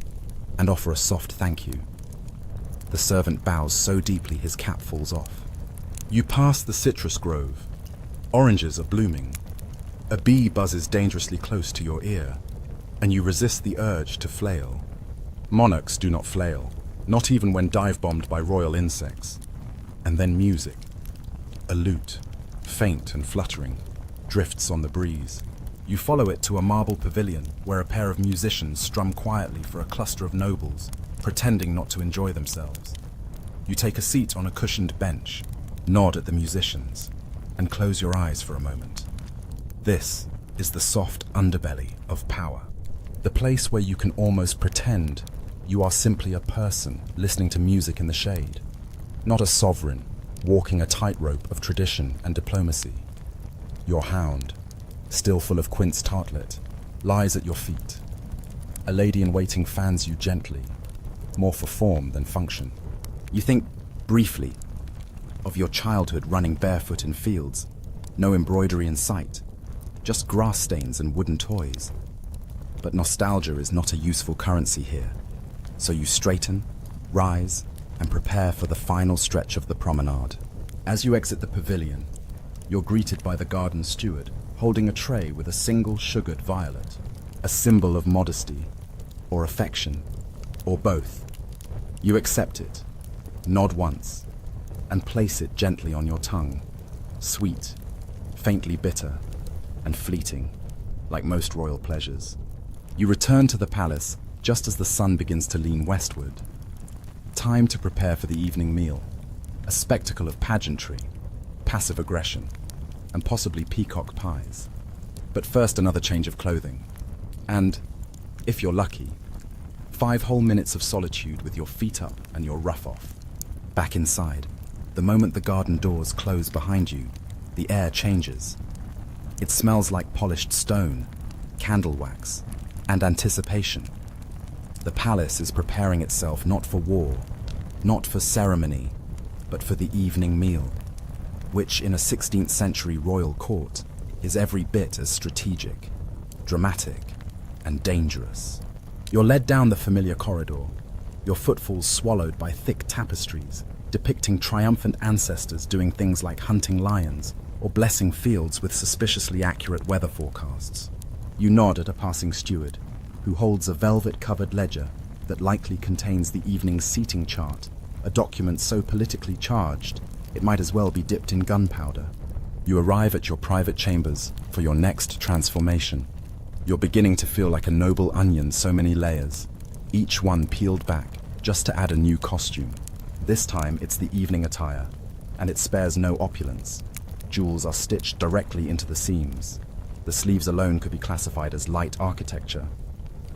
and offer a soft thank you. The servant bows so deeply his cap falls off. You pass the citrus grove. Oranges are blooming. A bee buzzes dangerously close to your ear, and you resist the urge to flail. Monarchs do not flail, not even when dive-bombed by royal insects. And then music. A lute, faint and fluttering, drifts on the breeze. You follow it to a marble pavilion where a pair of musicians strum quietly for a cluster of nobles, pretending not to enjoy themselves. You take a seat on a cushioned bench, nod at the musicians, and close your eyes for a moment. This is the soft underbelly of power. The place where you can almost pretend you are simply a person listening to music in the shade, not a sovereign walking a tightrope of tradition and diplomacy. Your hound, still full of quince tartlet, lies at your feet. A lady in waiting fans you gently, more for form than function. You think briefly of your childhood running barefoot in fields, no embroidery in sight, just grass stains and wooden toys. But nostalgia is not a useful currency here, so you straighten, rise, and prepare for the final stretch of the promenade. As you exit the pavilion, you're greeted by the garden steward, holding a tray with a single sugared violet, a symbol of modesty, or affection, or both. You accept it, nod once, and place it gently on your tongue, sweet, faintly bitter, and fleeting, like most royal pleasures. You return to the palace just as the sun begins to lean westward. Time to prepare for the evening meal, a spectacle of pageantry, passive aggression, and possibly peacock pies. But first, another change of clothing. And, if you're lucky, 5 whole minutes of solitude with your feet up and your ruff off. Back inside, the moment the garden doors close behind you, the air changes. It smells like polished stone, candle wax, and anticipation. The palace is preparing itself not for war, not for ceremony, but for the evening meal, which in a 16th century royal court is every bit as strategic, dramatic, and dangerous. You're led down the familiar corridor, your footfalls swallowed by thick tapestries depicting triumphant ancestors doing things like hunting lions or blessing fields with suspiciously accurate weather forecasts. You nod at a passing steward, who holds a velvet-covered ledger that likely contains the evening's seating chart, a document so politically charged it might as well be dipped in gunpowder. You arrive at your private chambers for your next transformation. You're beginning to feel like a noble onion, so many layers, each one peeled back just to add a new costume. This time it's the evening attire, and it spares no opulence. Jewels are stitched directly into the seams. The sleeves alone could be classified as light architecture.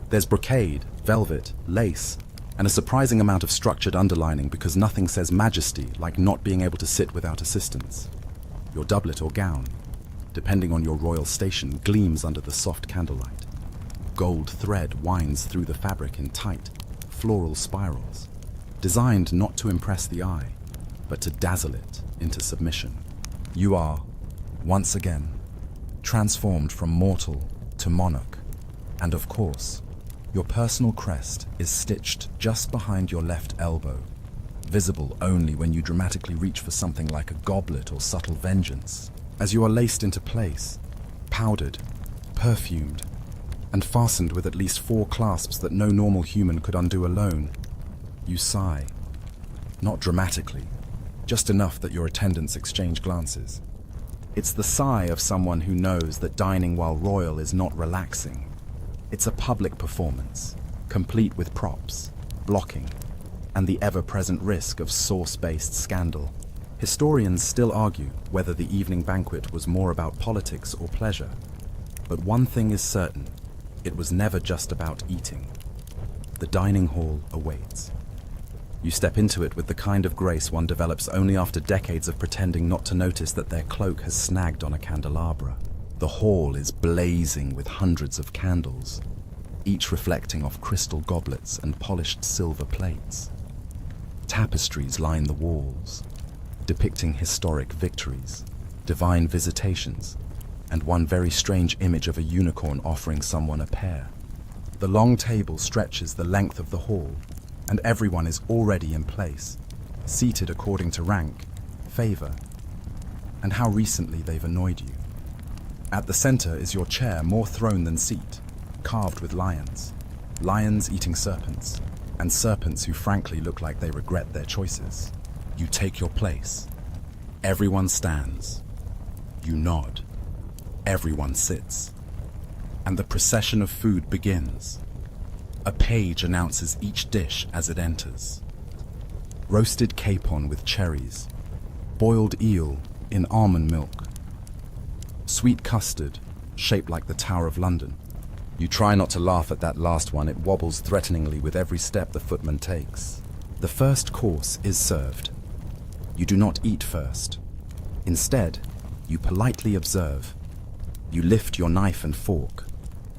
There's brocade, velvet, lace, and a surprising amount of structured underlining because nothing says majesty like not being able to sit without assistance. Your doublet or gown, depending on your royal station, gleams under the soft candlelight. Gold thread winds through the fabric in tight, floral spirals, designed not to impress the eye, but to dazzle it into submission. You are, once again, transformed from mortal to monarch, and of course, your personal crest is stitched just behind your left elbow, visible only when you dramatically reach for something like a goblet or subtle vengeance. As you are laced into place, powdered, perfumed, and fastened with at least 4 clasps that no normal human could undo alone. You sigh. Not dramatically, just enough that your attendants exchange glances. It's the sigh of someone who knows that dining while royal is not relaxing. It's a public performance, complete with props, blocking, and the ever-present risk of sauce-based scandal. Historians still argue whether the evening banquet was more about politics or pleasure. But one thing is certain, it was never just about eating. The dining hall awaits. You step into it with the kind of grace one develops only after decades of pretending not to notice that their cloak has snagged on a candelabra. The hall is blazing with hundreds of candles, each reflecting off crystal goblets and polished silver plates. Tapestries line the walls, depicting historic victories, divine visitations, and one very strange image of a unicorn offering someone a pear. The long table stretches the length of the hall, and everyone is already in place, seated according to rank, favor, and how recently they've annoyed you. At the center is your chair, more throne than seat, carved with lions. Lions eating serpents, and serpents who frankly look like they regret their choices. You take your place. Everyone stands. You nod. Everyone sits. And the procession of food begins. A page announces each dish as it enters. Roasted capon with cherries, boiled eel in almond milk, sweet custard shaped like the Tower of London. You try not to laugh at that last one, it wobbles threateningly with every step the footman takes. The first course is served. You do not eat first. Instead, you politely observe. You lift your knife and fork,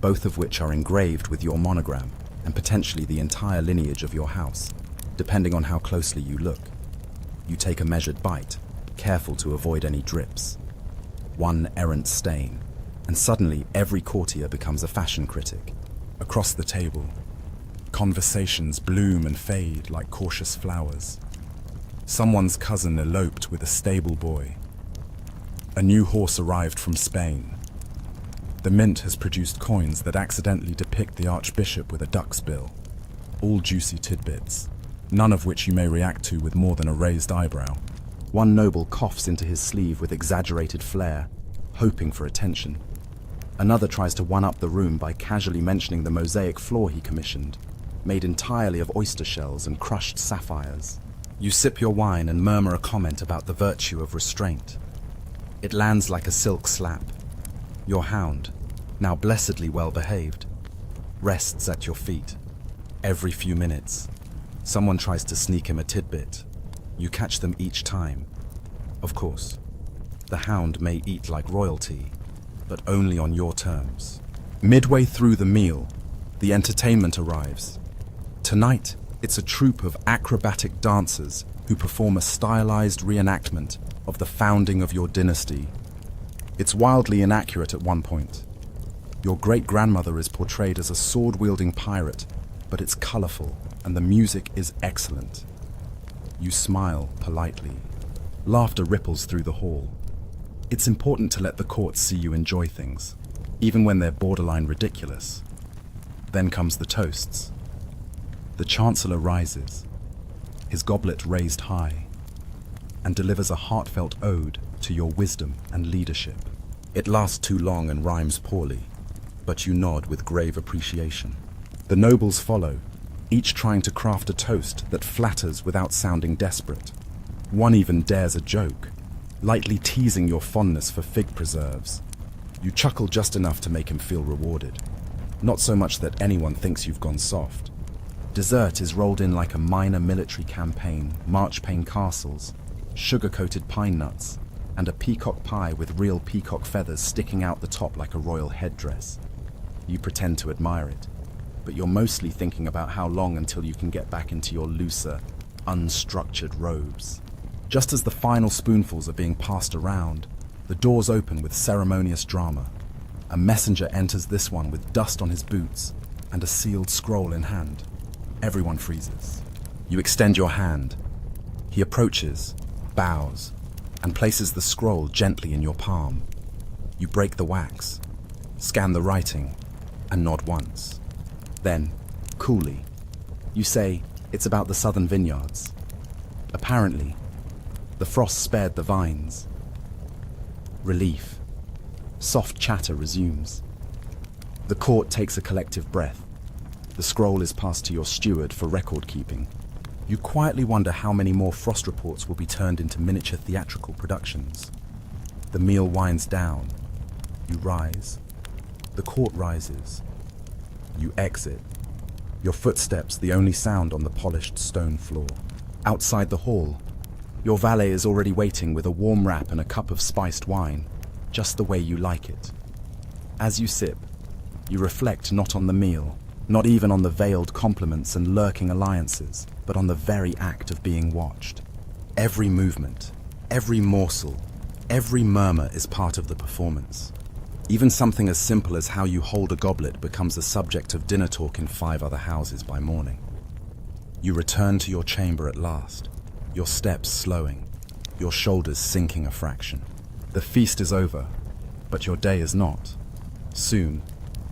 both of which are engraved with your monogram and potentially the entire lineage of your house, depending on how closely you look. You take a measured bite, careful to avoid any drips. One errant stain, and suddenly every courtier becomes a fashion critic. Across the table, conversations bloom and fade like cautious flowers. Someone's cousin eloped with a stable boy. A new horse arrived from Spain. The mint has produced coins that accidentally depict the archbishop with a duck's bill. All juicy tidbits, none of which you may react to with more than a raised eyebrow. One noble coughs into his sleeve with exaggerated flair, hoping for attention. Another tries to one-up the room by casually mentioning the mosaic floor he commissioned, made entirely of oyster shells and crushed sapphires. You sip your wine and murmur a comment about the virtue of restraint. It lands like a silk slap. Your hound, now blessedly well-behaved, rests at your feet. Every few minutes, someone tries to sneak him a tidbit. You catch them each time. Of course, the hound may eat like royalty, but only on your terms. Midway through the meal, the entertainment arrives. Tonight, it's a troupe of acrobatic dancers who perform a stylized reenactment of the founding of your dynasty. It's wildly inaccurate at one point. Your great-grandmother is portrayed as a sword-wielding pirate, but it's colorful and the music is excellent. You smile politely. Laughter ripples through the hall. It's important to let the court see you enjoy things, even when they're borderline ridiculous. Then comes the toasts. The Chancellor rises, his goblet raised high, and delivers a heartfelt ode to your wisdom and leadership. It lasts too long and rhymes poorly, but you nod with grave appreciation. The nobles follow, each trying to craft a toast that flatters without sounding desperate. One even dares a joke, lightly teasing your fondness for fig preserves. You chuckle just enough to make him feel rewarded, not so much that anyone thinks you've gone soft. Dessert is rolled in like a minor military campaign, marchpane castles, sugar-coated pine nuts, and a peacock pie with real peacock feathers sticking out the top like a royal headdress. You pretend to admire it, but you're mostly thinking about how long until you can get back into your looser, unstructured robes. Just as the final spoonfuls are being passed around, the doors open with ceremonious drama. A messenger enters this one with dust on his boots and a sealed scroll in hand. Everyone freezes. You extend your hand. He approaches, bows, and places the scroll gently in your palm. You break the wax. scan the writing, and nod once. Then, coolly, you say it's about the southern vineyards. Apparently, the frost spared the vines. Relief. Soft chatter resumes. The court takes a collective breath. The scroll is passed to your steward for record keeping. You quietly wonder how many more frost reports will be turned into miniature theatrical productions. The meal winds down. You rise. The court rises. You exit. Your footsteps the only sound on the polished stone floor. Outside the hall, your valet is already waiting with a warm wrap and a cup of spiced wine, just the way you like it. As you sip, you reflect not on the meal, not even on the veiled compliments and lurking alliances, but on the very act of being watched. Every movement, every morsel, every murmur is part of the performance. Even something as simple as how you hold a goblet becomes the subject of dinner talk in 5 other houses by morning. You return to your chamber at last, your steps slowing, your shoulders sinking a fraction. The feast is over, but your day is not. Soon,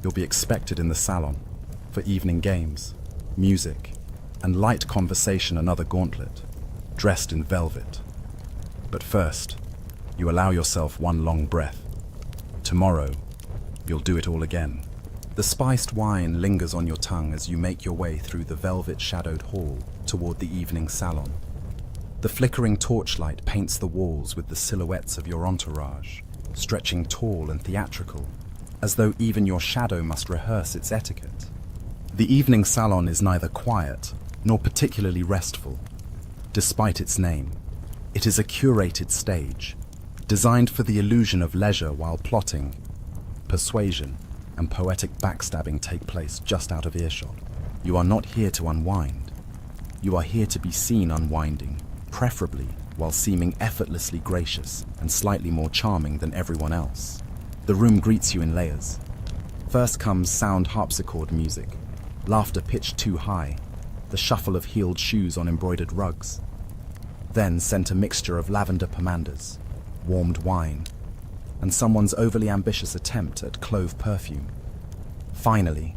you'll be expected in the salon for evening games, music, and light conversation, another gauntlet, dressed in velvet. But first, you allow yourself one long breath. Tomorrow, you'll do it all again. The spiced wine lingers on your tongue as you make your way through the velvet-shadowed hall toward the evening salon. The flickering torchlight paints the walls with the silhouettes of your entourage, stretching tall and theatrical, as though even your shadow must rehearse its etiquette. The evening salon is neither quiet nor particularly restful. Despite its name, it is a curated stage, designed for the illusion of leisure while plotting, persuasion, and poetic backstabbing take place just out of earshot. You are not here to unwind. You are here to be seen unwinding, preferably while seeming effortlessly gracious and slightly more charming than everyone else. The room greets you in layers. First comes sound harpsichord music, laughter pitched too high, the shuffle of heeled shoes on embroidered rugs. Then scent a mixture of lavender pomanders, warmed wine, and someone's overly ambitious attempt at clove perfume. Finally,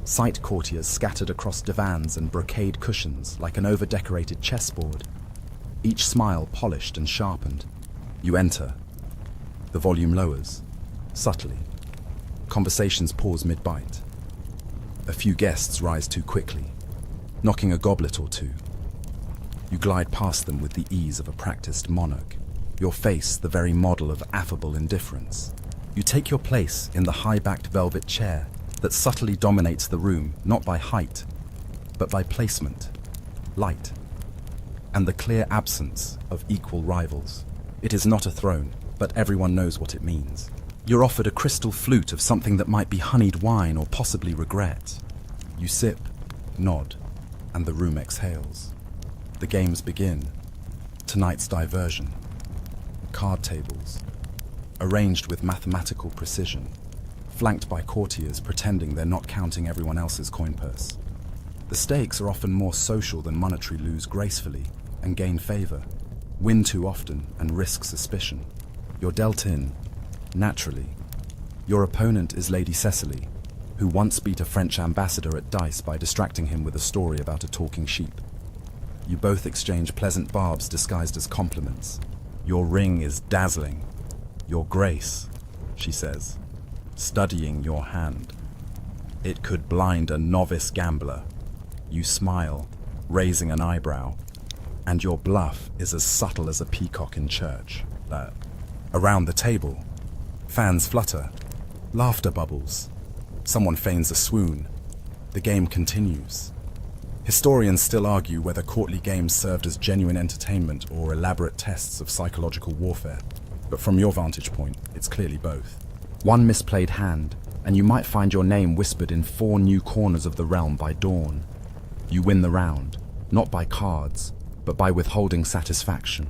sight courtiers scattered across divans and brocade cushions like an over-decorated chessboard, each smile polished and sharpened. You enter. The volume lowers, subtly. Conversations pause mid-bite. A few guests rise too quickly, knocking a goblet or two. You glide past them with the ease of a practiced monarch, your face the very model of affable indifference. You take your place in the high-backed velvet chair that subtly dominates the room, not by height, but by placement, light, and the clear absence of equal rivals. It is not a throne, but everyone knows what it means. You're offered a crystal flute of something that might be honeyed wine or possibly regret. You sip, nod, and the room exhales. The games begin. Tonight's diversion. Card tables, arranged with mathematical precision, flanked by courtiers pretending they're not counting everyone else's coin purse. The stakes are often more social than monetary. Lose gracefully and gain favor, win too often and risk suspicion. You're dealt in, naturally. Your opponent is Lady Cecily, who once beat a French ambassador at dice by distracting him with a story about a talking sheep. You both exchange pleasant barbs disguised as compliments. Your ring is dazzling. Your grace, she says, studying your hand. It could blind a novice gambler. You smile, raising an eyebrow, and your bluff is as subtle as a peacock in church. Around the table, fans flutter, laughter bubbles. Someone feigns a swoon. The game continues. Historians still argue whether courtly games served as genuine entertainment or elaborate tests of psychological warfare. But from your vantage point, it's clearly both. One misplayed hand, and you might find your name whispered in 4 new corners of the realm by dawn. You win the round, not by cards, but by withholding satisfaction.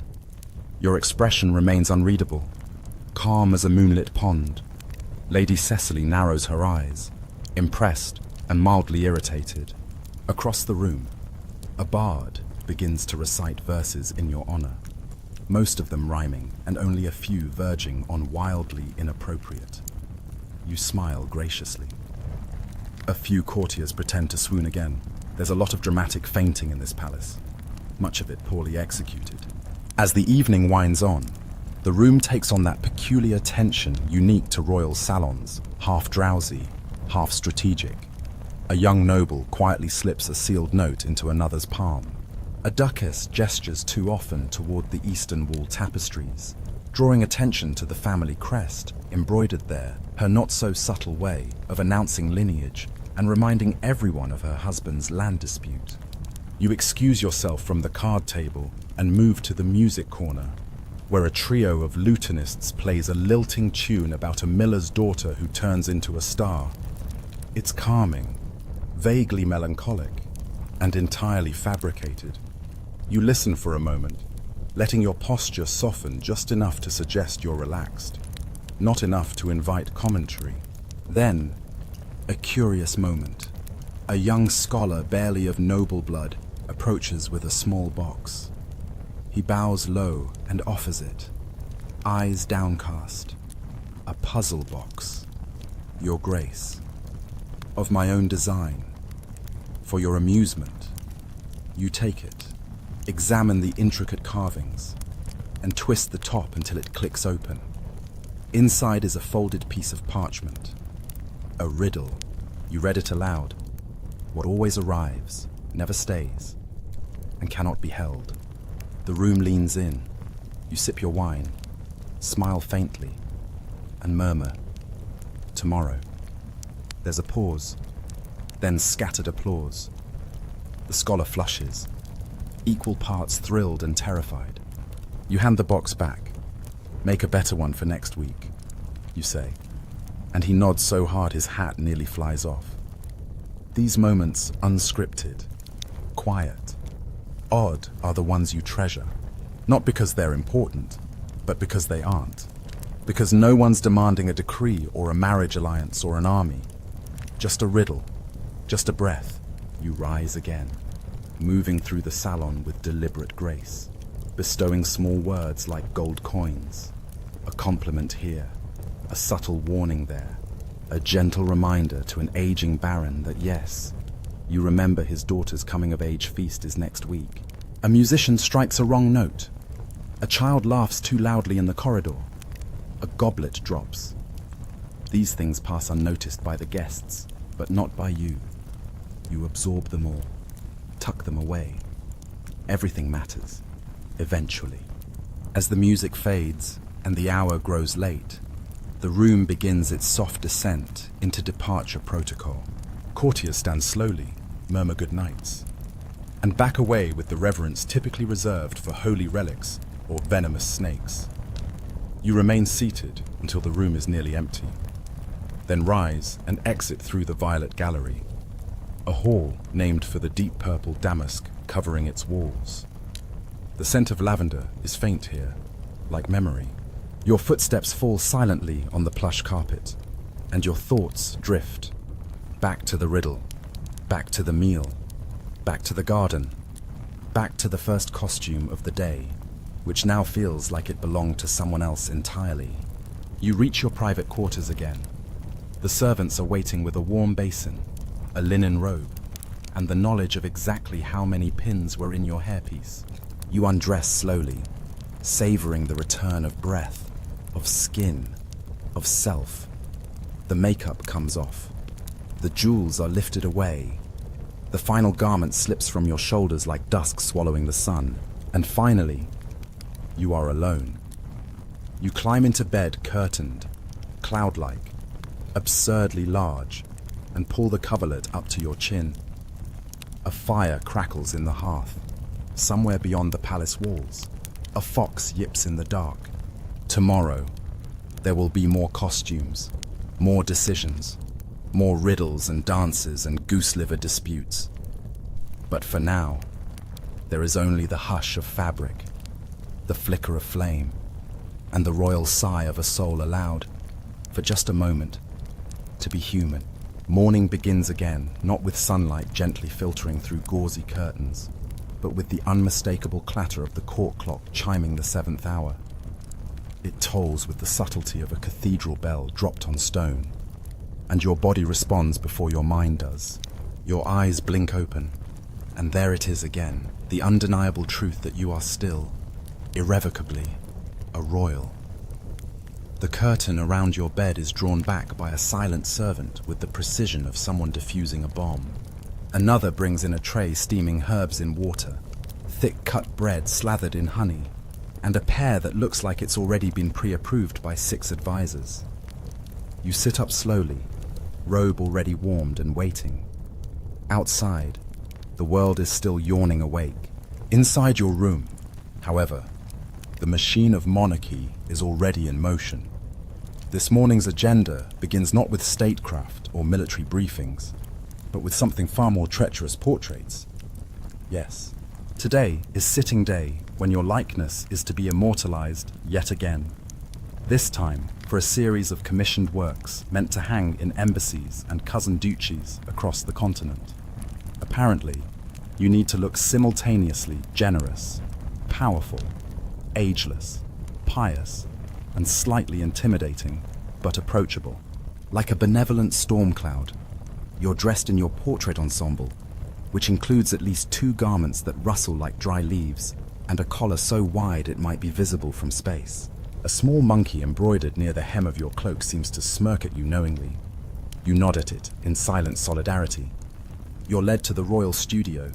Your expression remains unreadable, calm as a moonlit pond. Lady Cecily narrows her eyes, impressed and mildly irritated. Across the room, a bard begins to recite verses in your honor, most of them rhyming and only a few verging on wildly inappropriate. you smile graciously. A few courtiers pretend to swoon again. There's a lot of dramatic fainting in this palace, much of it poorly executed. As the evening winds on, the room takes on that peculiar tension unique to royal salons, half drowsy, half strategic. A young noble quietly slips a sealed note into another's palm. A duchess gestures too often toward the eastern wall tapestries, drawing attention to the family crest embroidered there, her not-so-subtle way of announcing lineage and reminding everyone of her husband's land dispute. You excuse yourself from the card table and move to the music corner, where a trio of lutanists plays a lilting tune about a miller's daughter who turns into a star. It's calming, vaguely melancholic, and entirely fabricated. You listen for a moment, letting your posture soften just enough to suggest you're relaxed, not enough to invite commentary. Then, a curious moment. A young scholar, barely of noble blood, approaches with a small box. He bows low and offers it, eyes downcast. A puzzle box, Your Grace, of my own design. For your amusement, you take it, examine the intricate carvings, and twist the top until it clicks open. Inside is a folded piece of parchment. A riddle. You read it aloud. What always arrives, never stays, and cannot be held. The room leans in. You sip your wine, smile faintly, and murmur, "Tomorrow." There's a pause, then scattered applause. The scholar flushes, equal parts thrilled and terrified. You hand the box back. "Make a better one for next week," you say, and he nods so hard his hat nearly flies off. These moments, unscripted, quiet, odd, are the ones you treasure. Not because they're important, but because they aren't. Because no one's demanding a decree or a marriage alliance or an army. Just a riddle, just a breath. You rise again, moving through the salon with deliberate grace, bestowing small words like gold coins. A compliment here, a subtle warning there, a gentle reminder to an aging baron that yes, you remember his daughter's coming-of-age feast is next week. A musician strikes a wrong note. A child laughs too loudly in the corridor. A goblet drops. These things pass unnoticed by the guests, but not by you. You absorb them all, tuck them away. Everything matters, eventually. As the music fades and the hour grows late, the room begins its soft descent into departure protocol. Courtiers stand slowly, murmur good nights, and back away with the reverence typically reserved for holy relics or venomous snakes. You remain seated until the room is nearly empty, then rise and exit through the violet gallery, a hall named for the deep purple damask covering its walls. The scent of lavender is faint here, like memory. Your footsteps fall silently on the plush carpet, and your thoughts drift back to the riddle, back to the meal, back to the garden, back to the first costume of the day, which now feels like it belonged to someone else entirely. You reach your private quarters again. The servants are waiting with a warm basin, a linen robe, and the knowledge of exactly how many pins were in your hairpiece. You undress slowly, savoring the return of breath, of skin, of self. The makeup comes off. The jewels are lifted away. The final garment slips from your shoulders like dusk swallowing the sun. And finally, you are alone. You climb into bed curtained, cloud-like, absurdly large, and pull the coverlet up to your chin. A fire crackles in the hearth. Somewhere beyond the palace walls, a fox yips in the dark. Tomorrow, there will be more costumes, more decisions, more riddles and dances and goose-liver disputes. But for now, there is only the hush of fabric, the flicker of flame, and the royal sigh of a soul allowed, for just a moment, to be human. Morning begins again, not with sunlight gently filtering through gauzy curtains, but with the unmistakable clatter of the court clock chiming the 7th hour. It tolls with the subtlety of a cathedral bell dropped on stone, and your body responds before your mind does. Your eyes blink open, and there it is again, the undeniable truth that you are still, irrevocably, a royal. The curtain around your bed is drawn back by a silent servant with the precision of someone defusing a bomb. Another brings in a tray steaming herbs in water, thick-cut bread slathered in honey, and a pear that looks like it's already been pre-approved by 6 advisors. You sit up slowly, robe already warmed and waiting. Outside, the world is still yawning awake. Inside your room, however, the machine of monarchy is already in motion. This morning's agenda begins not with statecraft or military briefings, but with something far more treacherous: portraits. Yes, today is sitting day when your likeness is to be immortalized yet again. This time for a series of commissioned works meant to hang in embassies and cousin duchies across the continent. Apparently, you need to look simultaneously generous, powerful, ageless, pious, and slightly intimidating, but approachable. Like a benevolent storm cloud, you're dressed in your portrait ensemble, which includes at least 2 garments that rustle like dry leaves, and a collar so wide it might be visible from space. A small monkey embroidered near the hem of your cloak seems to smirk at you knowingly. You nod at it in silent solidarity. You're led to the royal studio,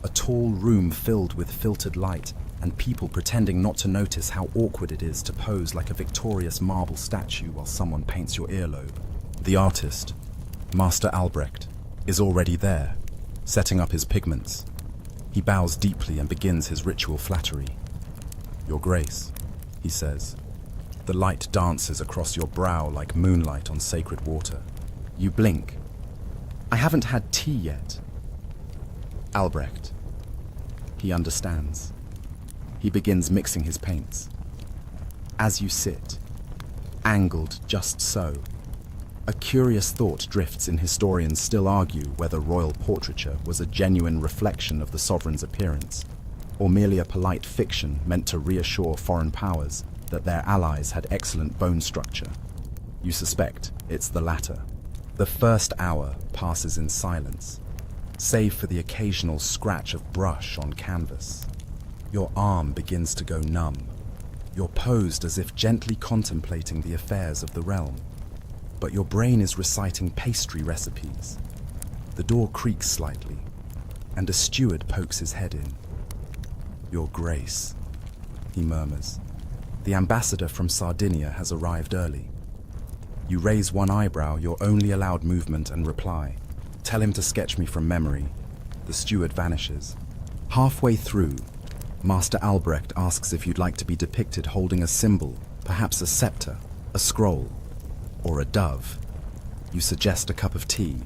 a tall room filled with filtered light and people pretending not to notice how awkward it is to pose like a victorious marble statue while someone paints your earlobe. The artist, Master Albrecht, is already there, setting up his pigments. He bows deeply and begins his ritual flattery. "Your Grace," he says. The light dances across your brow like moonlight on sacred water. You blink. "I haven't had tea yet." Albrecht. He understands. He begins mixing his paints. As you sit, angled just so, a curious thought drifts in. Historians still argue whether royal portraiture was a genuine reflection of the sovereign's appearance, or merely a polite fiction meant to reassure foreign powers that their allies had excellent bone structure. You suspect it's the latter. The first hour passes in silence, save for the occasional scratch of brush on canvas. Your arm begins to go numb. You're posed as if gently contemplating the affairs of the realm, but your brain is reciting pastry recipes. The door creaks slightly, and a steward pokes his head in. "Your Grace," he murmurs. The ambassador from Sardinia has arrived early. You raise one eyebrow, your only allowed movement, and reply, "Tell him to sketch me from memory." The steward vanishes. Halfway through, Master Albrecht asks if you'd like to be depicted holding a symbol, perhaps a scepter, a scroll, or a dove. You suggest a cup of tea.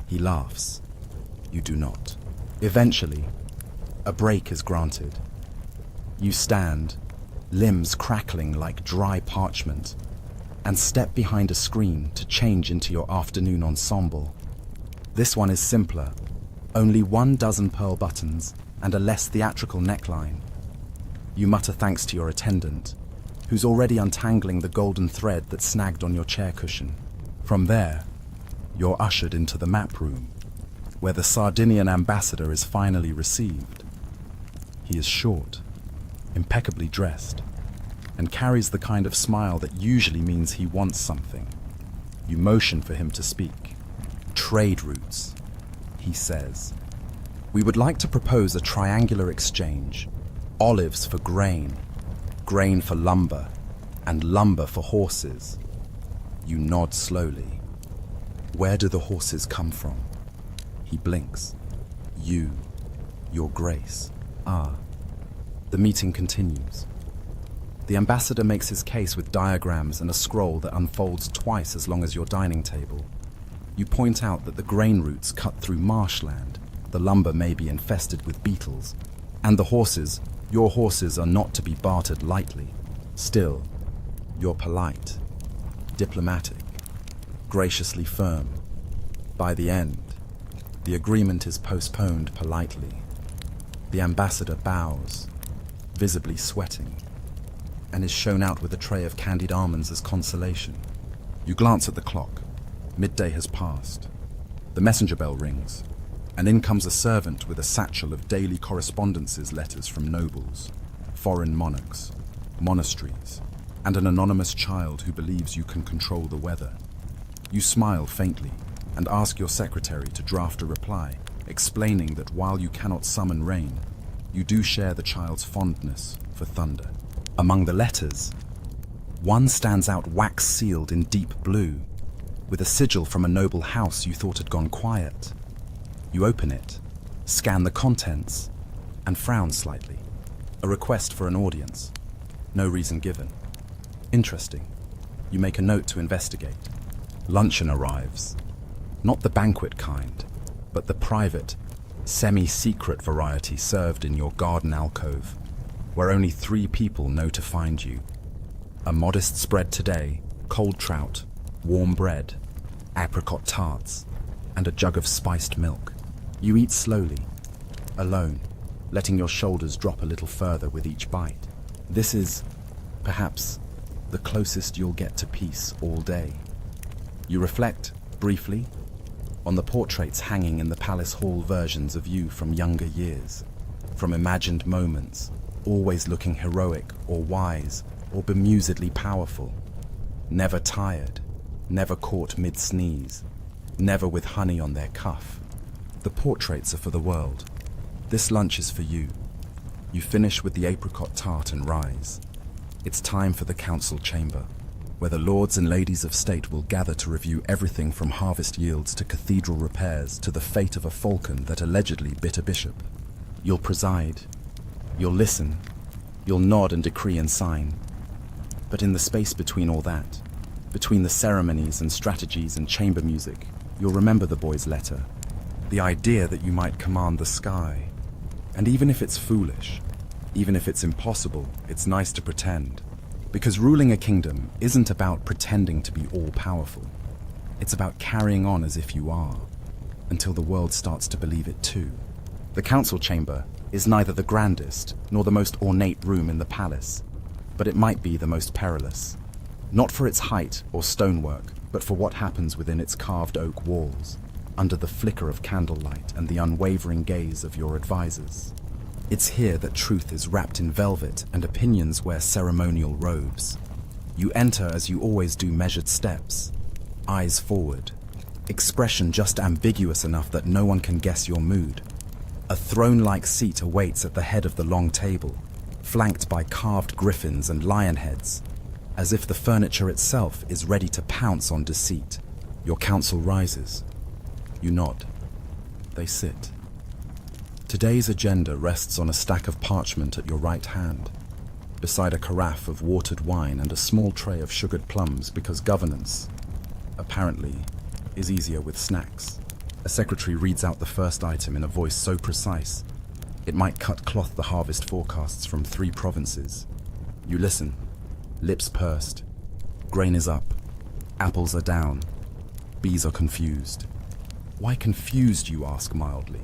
He laughs. You do not. Eventually, a break is granted. You stand, limbs crackling like dry parchment, and step behind a screen to change into your afternoon ensemble. This one is simpler, only 12 pearl buttons and a less theatrical neckline. You mutter thanks to your attendant, who's already untangling the golden thread that snagged on your chair cushion. From there, you're ushered into the map room, where the Sardinian ambassador is finally received. He is short, impeccably dressed, and carries the kind of smile that usually means he wants something. You motion for him to speak. "Trade routes," he says. "We would like to propose a triangular exchange. Olives for grain, grain for lumber, and lumber for horses." You nod slowly. "Where do the horses come from?" He blinks. "You, Your Grace." "Ah." The meeting continues. The ambassador makes his case with diagrams and a scroll that unfolds twice as long as your dining table. You point out that the grain routes cut through marshland, the lumber may be infested with beetles, and the horses, your horses, are not to be bartered lightly. Still, you're polite, diplomatic, graciously firm. By the end, the agreement is postponed politely. The ambassador bows, visibly sweating, and is shown out with a tray of candied almonds as consolation. You glance at the clock. Midday has passed. The messenger bell rings, and in comes a servant with a satchel of daily correspondences letters from nobles, foreign monarchs, monasteries, and an anonymous child who believes you can control the weather. You smile faintly and ask your secretary to draft a reply, explaining that while you cannot summon rain, you do share the child's fondness for thunder. Among the letters, one stands out wax-sealed in deep blue, with a sigil from a noble house you thought had gone quiet. You open it, scan the contents, and frown slightly. A request for an audience. No reason given. Interesting. You make a note to investigate. Luncheon arrives. Not the banquet kind, but the private, semi-secret variety served in your garden alcove, where only 3 people know to find you. A modest spread today, cold trout, warm bread, apricot tarts, and a jug of spiced milk. You eat slowly, alone, letting your shoulders drop a little further with each bite. This is, perhaps, the closest you'll get to peace all day. You reflect, briefly, on the portraits hanging in the palace hall versions of you from younger years, from imagined moments, always looking heroic or wise or bemusedly powerful, never tired, never caught mid-sneeze, never with honey on their cuff. The portraits are for the world. This lunch is for you. You finish with the apricot tart and rise. It's time for the council chamber, where the lords and ladies of state will gather to review everything from harvest yields to cathedral repairs to the fate of a falcon that allegedly bit a bishop. You'll preside. You'll listen. You'll nod and decree and sign. But in the space between all that, between the ceremonies and strategies and chamber music, you'll remember the boy's letter. The idea that you might command the sky. And even if it's foolish, even if it's impossible, it's nice to pretend. Because ruling a kingdom isn't about pretending to be all-powerful. It's about carrying on as if you are, until the world starts to believe it too. The council chamber is neither the grandest nor the most ornate room in the palace, but it might be the most perilous. Not for its height or stonework, but for what happens within its carved oak walls, under the flicker of candlelight and the unwavering gaze of your advisors. It's here that truth is wrapped in velvet and opinions wear ceremonial robes. You enter as you always do, measured steps, eyes forward, expression just ambiguous enough that no one can guess your mood. A throne-like seat awaits at the head of the long table, flanked by carved griffins and lion heads, as if the furniture itself is ready to pounce on deceit. Your council rises. You nod. They sit. Today's agenda rests on a stack of parchment at your right hand, beside a carafe of watered wine and a small tray of sugared plums, because governance, apparently, is easier with snacks. A secretary reads out the first item in a voice so precise, it might cut cloth the harvest forecasts from 3 provinces. You listen, lips pursed. Grain is up, apples are down, bees are confused. Why confused, you ask mildly?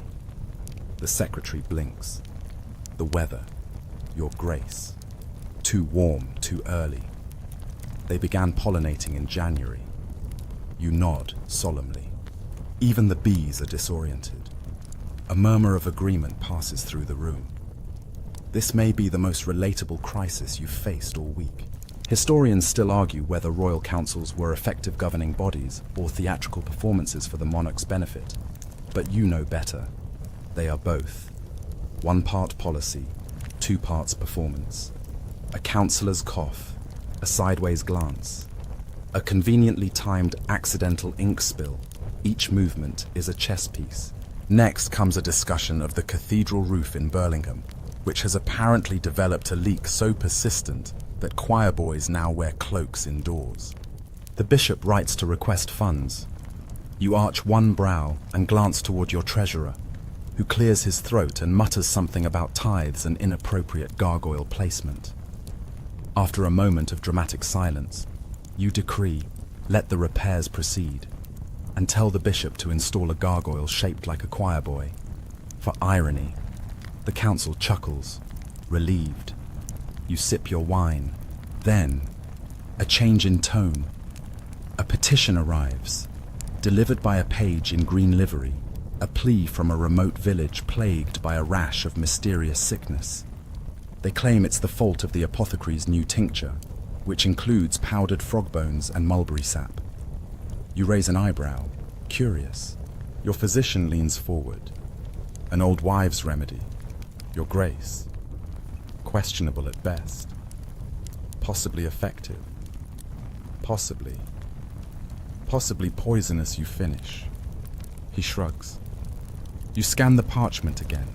The secretary blinks. The weather, your grace. Too warm, too early. They began pollinating in January. You nod solemnly. Even the bees are disoriented. A murmur of agreement passes through the room. This may be the most relatable crisis you've faced all week. Historians still argue whether royal councils were effective governing bodies or theatrical performances for the monarch's benefit. But you know better. They are both. 1 part policy, 2 parts performance. A councillor's cough, a sideways glance, a conveniently timed accidental ink spill. Each movement is a chess piece. Next comes a discussion of the cathedral roof in Birmingham, which has apparently developed a leak so persistent that choir boys now wear cloaks indoors. The bishop writes to request funds. You arch one brow and glance toward your treasurer, who clears his throat and mutters something about tithes and inappropriate gargoyle placement. After a moment of dramatic silence, you decree, let the repairs proceed, and tell the bishop to install a gargoyle shaped like a choir boy. For irony, the council chuckles, relieved. You sip your wine. Then, a change in tone. A petition arrives. Delivered by a page in green livery, a plea from a remote village plagued by a rash of mysterious sickness. They claim it's the fault of the apothecary's new tincture, which includes powdered frog bones and mulberry sap. You raise an eyebrow, curious. Your physician leans forward. An old wives' remedy, your grace. Questionable at best. Possibly effective. Possibly poisonous, you finish. He shrugs. You scan the parchment again,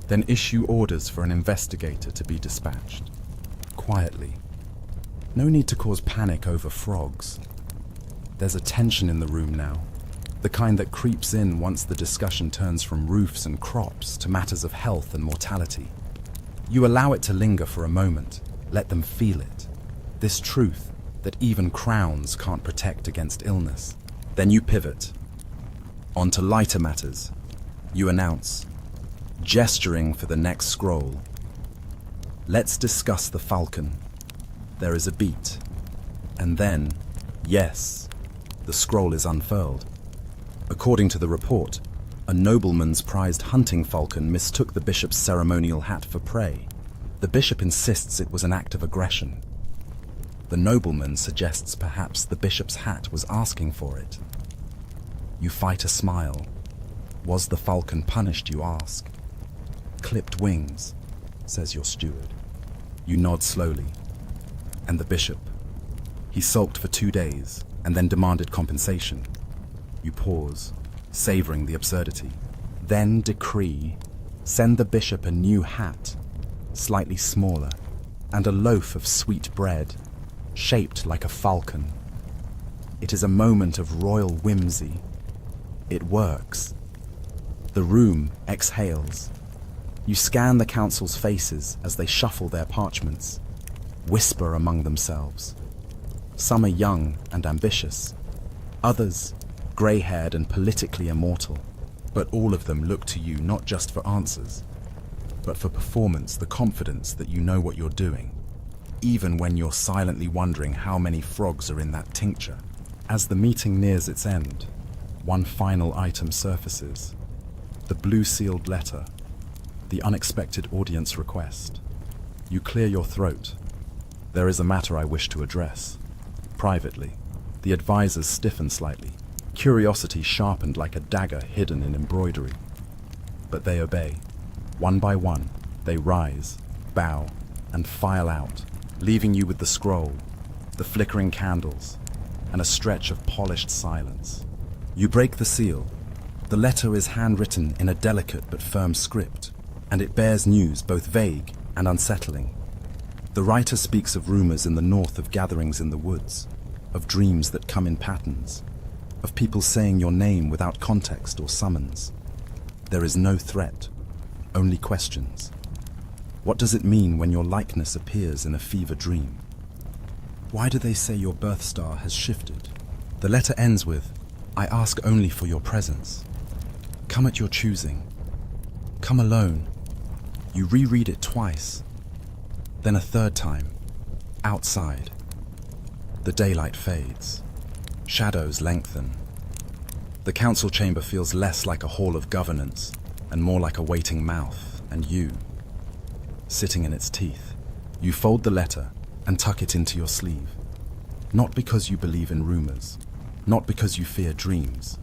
then issue orders for an investigator to be dispatched. Quietly. No need to cause panic over frogs. There's a tension in the room now, the kind that creeps in once the discussion turns from roofs and crops to matters of health and mortality. You allow it to linger for a moment, let them feel it. This truth that even crowns can't protect against illness. Then you pivot. On to lighter matters. You announce, gesturing for the next scroll. Let's discuss the falcon. There is a beat. And then, yes, the scroll is unfurled. According to the report, a nobleman's prized hunting falcon mistook the bishop's ceremonial hat for prey. The bishop insists it was an act of aggression. The nobleman suggests perhaps the bishop's hat was asking for it. You fight a smile. Was the falcon punished, you ask? Clipped wings, says your steward. You nod slowly. And the bishop? He sulked for 2 days and then demanded compensation. You pause, savoring the absurdity. Then decree, send the bishop a new hat, slightly smaller, and a loaf of sweet bread, shaped like a falcon. It is a moment of royal whimsy. It works. The room exhales. You scan the council's faces as they shuffle their parchments, whisper among themselves. Some are young and ambitious, others grey-haired and politically immortal, but all of them look to you not just for answers, but for performance, the confidence that you know what you're doing, even when you're silently wondering how many frogs are in that tincture. As the meeting nears its end, one final item surfaces. The blue-sealed letter, the unexpected audience request. You clear your throat. There is a matter I wish to address. Privately. The advisors stiffen slightly, curiosity sharpened like a dagger hidden in embroidery. But they obey. One by one, they rise, bow, and file out, leaving you with the scroll, the flickering candles, and a stretch of polished silence. You break the seal. The letter is handwritten in a delicate but firm script, and it bears news both vague and unsettling. The writer speaks of rumors in the north of gatherings in the woods, of dreams that come in patterns, of people saying your name without context or summons. There is no threat, only questions. What does it mean when your likeness appears in a fever dream? Why do they say your birth star has shifted? The letter ends with, I ask only for your presence. Come at your choosing. Come alone. You reread it twice, then a third time, outside. The daylight fades. Shadows lengthen. The council chamber feels less like a hall of governance and more like a waiting mouth, and you, sitting in its teeth. You fold the letter and tuck it into your sleeve. Not because you believe in rumors, not because you fear dreams,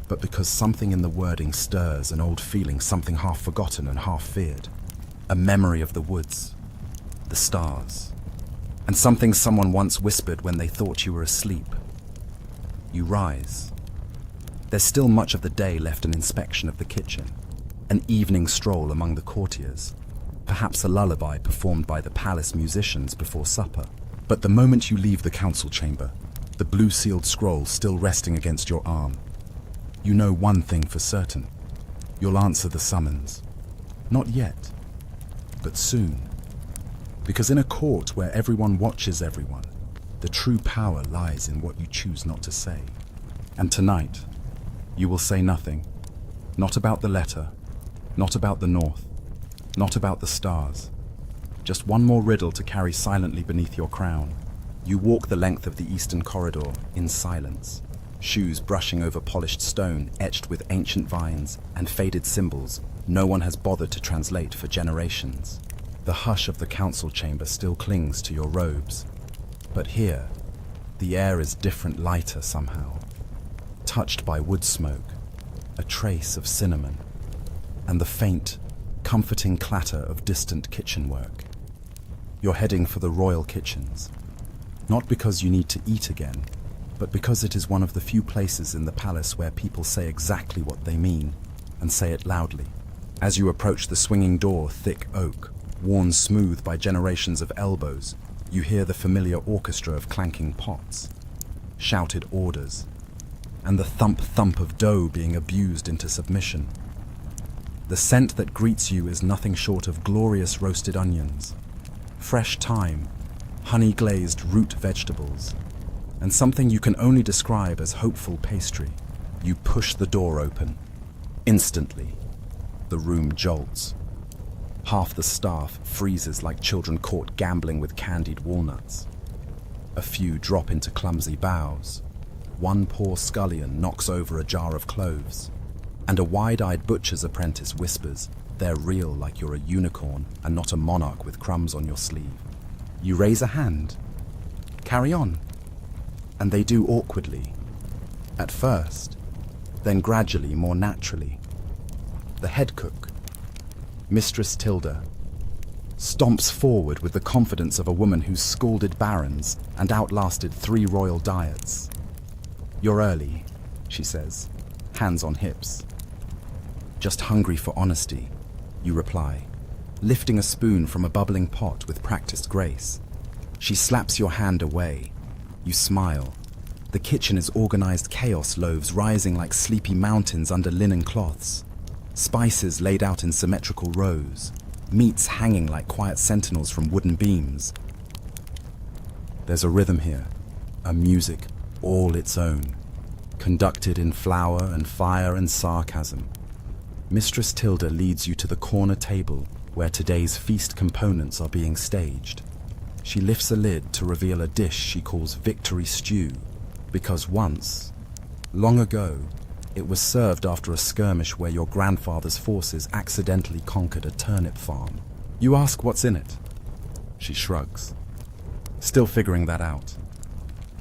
but because something in the wording stirs an old feeling, something half forgotten and half feared. A memory of the woods, the stars, and something someone once whispered when they thought you were asleep. You rise. There's still much of the day left, an inspection of the kitchen, an evening stroll among the courtiers, perhaps a lullaby performed by the palace musicians before supper. But the moment you leave the council chamber, the blue-sealed scroll still resting against your arm, you know one thing for certain. You'll answer the summons. Not yet, but soon. Because in a court where everyone watches everyone, the true power lies in what you choose not to say. And tonight, you will say nothing. Not about the letter, not about the north, not about the stars. Just one more riddle to carry silently beneath your crown. You walk the length of the eastern corridor in silence. shoes brushing over polished stone etched with ancient vines and faded symbols no one has bothered to translate for generations. The hush of the council chamber still clings to your robes, but here, the air is different, lighter somehow, touched by wood smoke, a trace of cinnamon, and the faint, comforting clatter of distant kitchen work. You're heading for the royal kitchens, not because you need to eat again, but because it is one of the few places in the palace where people say exactly what they mean and say it loudly. As you approach the swinging door, thick oak, worn smooth by generations of elbows, you hear the familiar orchestra of clanking pots, shouted orders, and the thump-thump of dough being abused into submission. The scent that greets you is nothing short of glorious roasted onions, fresh thyme, honey-glazed root vegetables, and something you can only describe as hopeful pastry. You push the door open. Instantly, the room jolts. Half the staff freezes like children caught gambling with candied walnuts. A few drop into clumsy bows. One poor scullion knocks over a jar of cloves, and a wide-eyed butcher's apprentice whispers, "They're real," like you're a unicorn and not a monarch with crumbs on your sleeve. You raise a hand. "Carry on." And they do awkwardly. At first, then gradually, more naturally. The head cook, Mistress Tilda, stomps forward with the confidence of a woman who's scalded barons and outlasted 3 royal diets. "You're early," she says, hands on hips. "Just hungry for honesty," you reply, lifting a spoon from a bubbling pot with practiced grace. She slaps your hand away. You smile. The kitchen is organized chaos, loaves rising like sleepy mountains under linen cloths, spices laid out in symmetrical rows, meats hanging like quiet sentinels from wooden beams. There's a rhythm here, a music all its own, conducted in flour and fire and sarcasm. Mistress Tilda leads you to the corner table where today's feast components are being staged. She lifts a lid to reveal a dish she calls Victory Stew, because once, long ago, it was served after a skirmish where your grandfather's forces accidentally conquered a turnip farm. You ask what's in it. She shrugs, still figuring that out.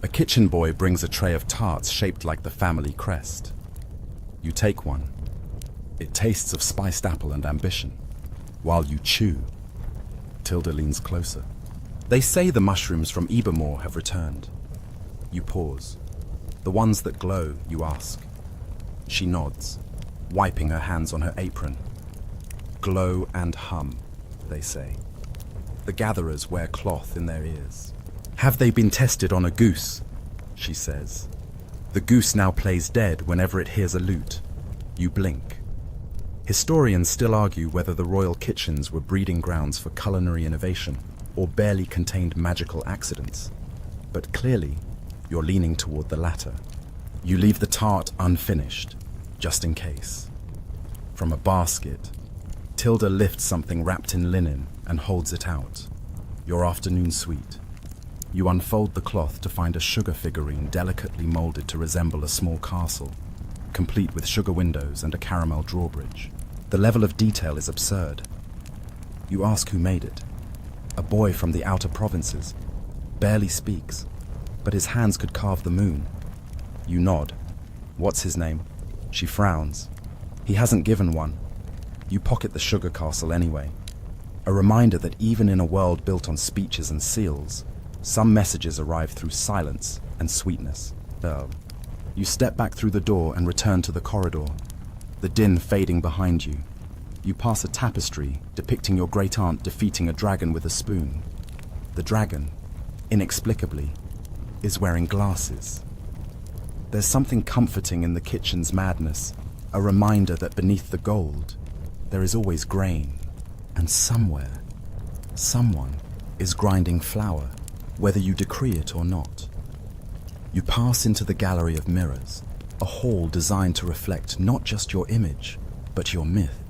A kitchen boy brings a tray of tarts shaped like the family crest. You take one. It tastes of spiced apple and ambition. While you chew, Tilda leans closer. "They say the mushrooms from Ebermoor have returned." You pause. "The ones that glow," you ask. She nods, wiping her hands on her apron. "Glow and hum," they say. The gatherers wear cloth in their ears. "Have they been tested on a goose?" she says. The goose now plays dead whenever it hears a lute. You blink. Historians still argue whether the royal kitchens were breeding grounds for culinary innovation or barely contained magical accidents. But clearly, you're leaning toward the latter. You leave the tart unfinished, just in case. From a basket, Tilda lifts something wrapped in linen and holds it out. Your afternoon sweet. You unfold the cloth to find a sugar figurine delicately molded to resemble a small castle, complete with sugar windows and a caramel drawbridge. The level of detail is absurd. You ask who made it. A boy from the outer provinces. Barely speaks, but his hands could carve the moon. You nod. What's his name? She frowns. He hasn't given one. You pocket the sugar castle anyway. A reminder that even in a world built on speeches and seals, some messages arrive through silence and sweetness. You step back through the door and return to the corridor, the din fading behind you. You pass a tapestry depicting your great-aunt defeating a dragon with a spoon. The dragon, inexplicably, is wearing glasses. There's something comforting in the kitchen's madness, a reminder that beneath the gold, there is always grain, and somewhere, someone is grinding flour, whether you decree it or not. You pass into the gallery of mirrors, a hall designed to reflect not just your image, but your myth.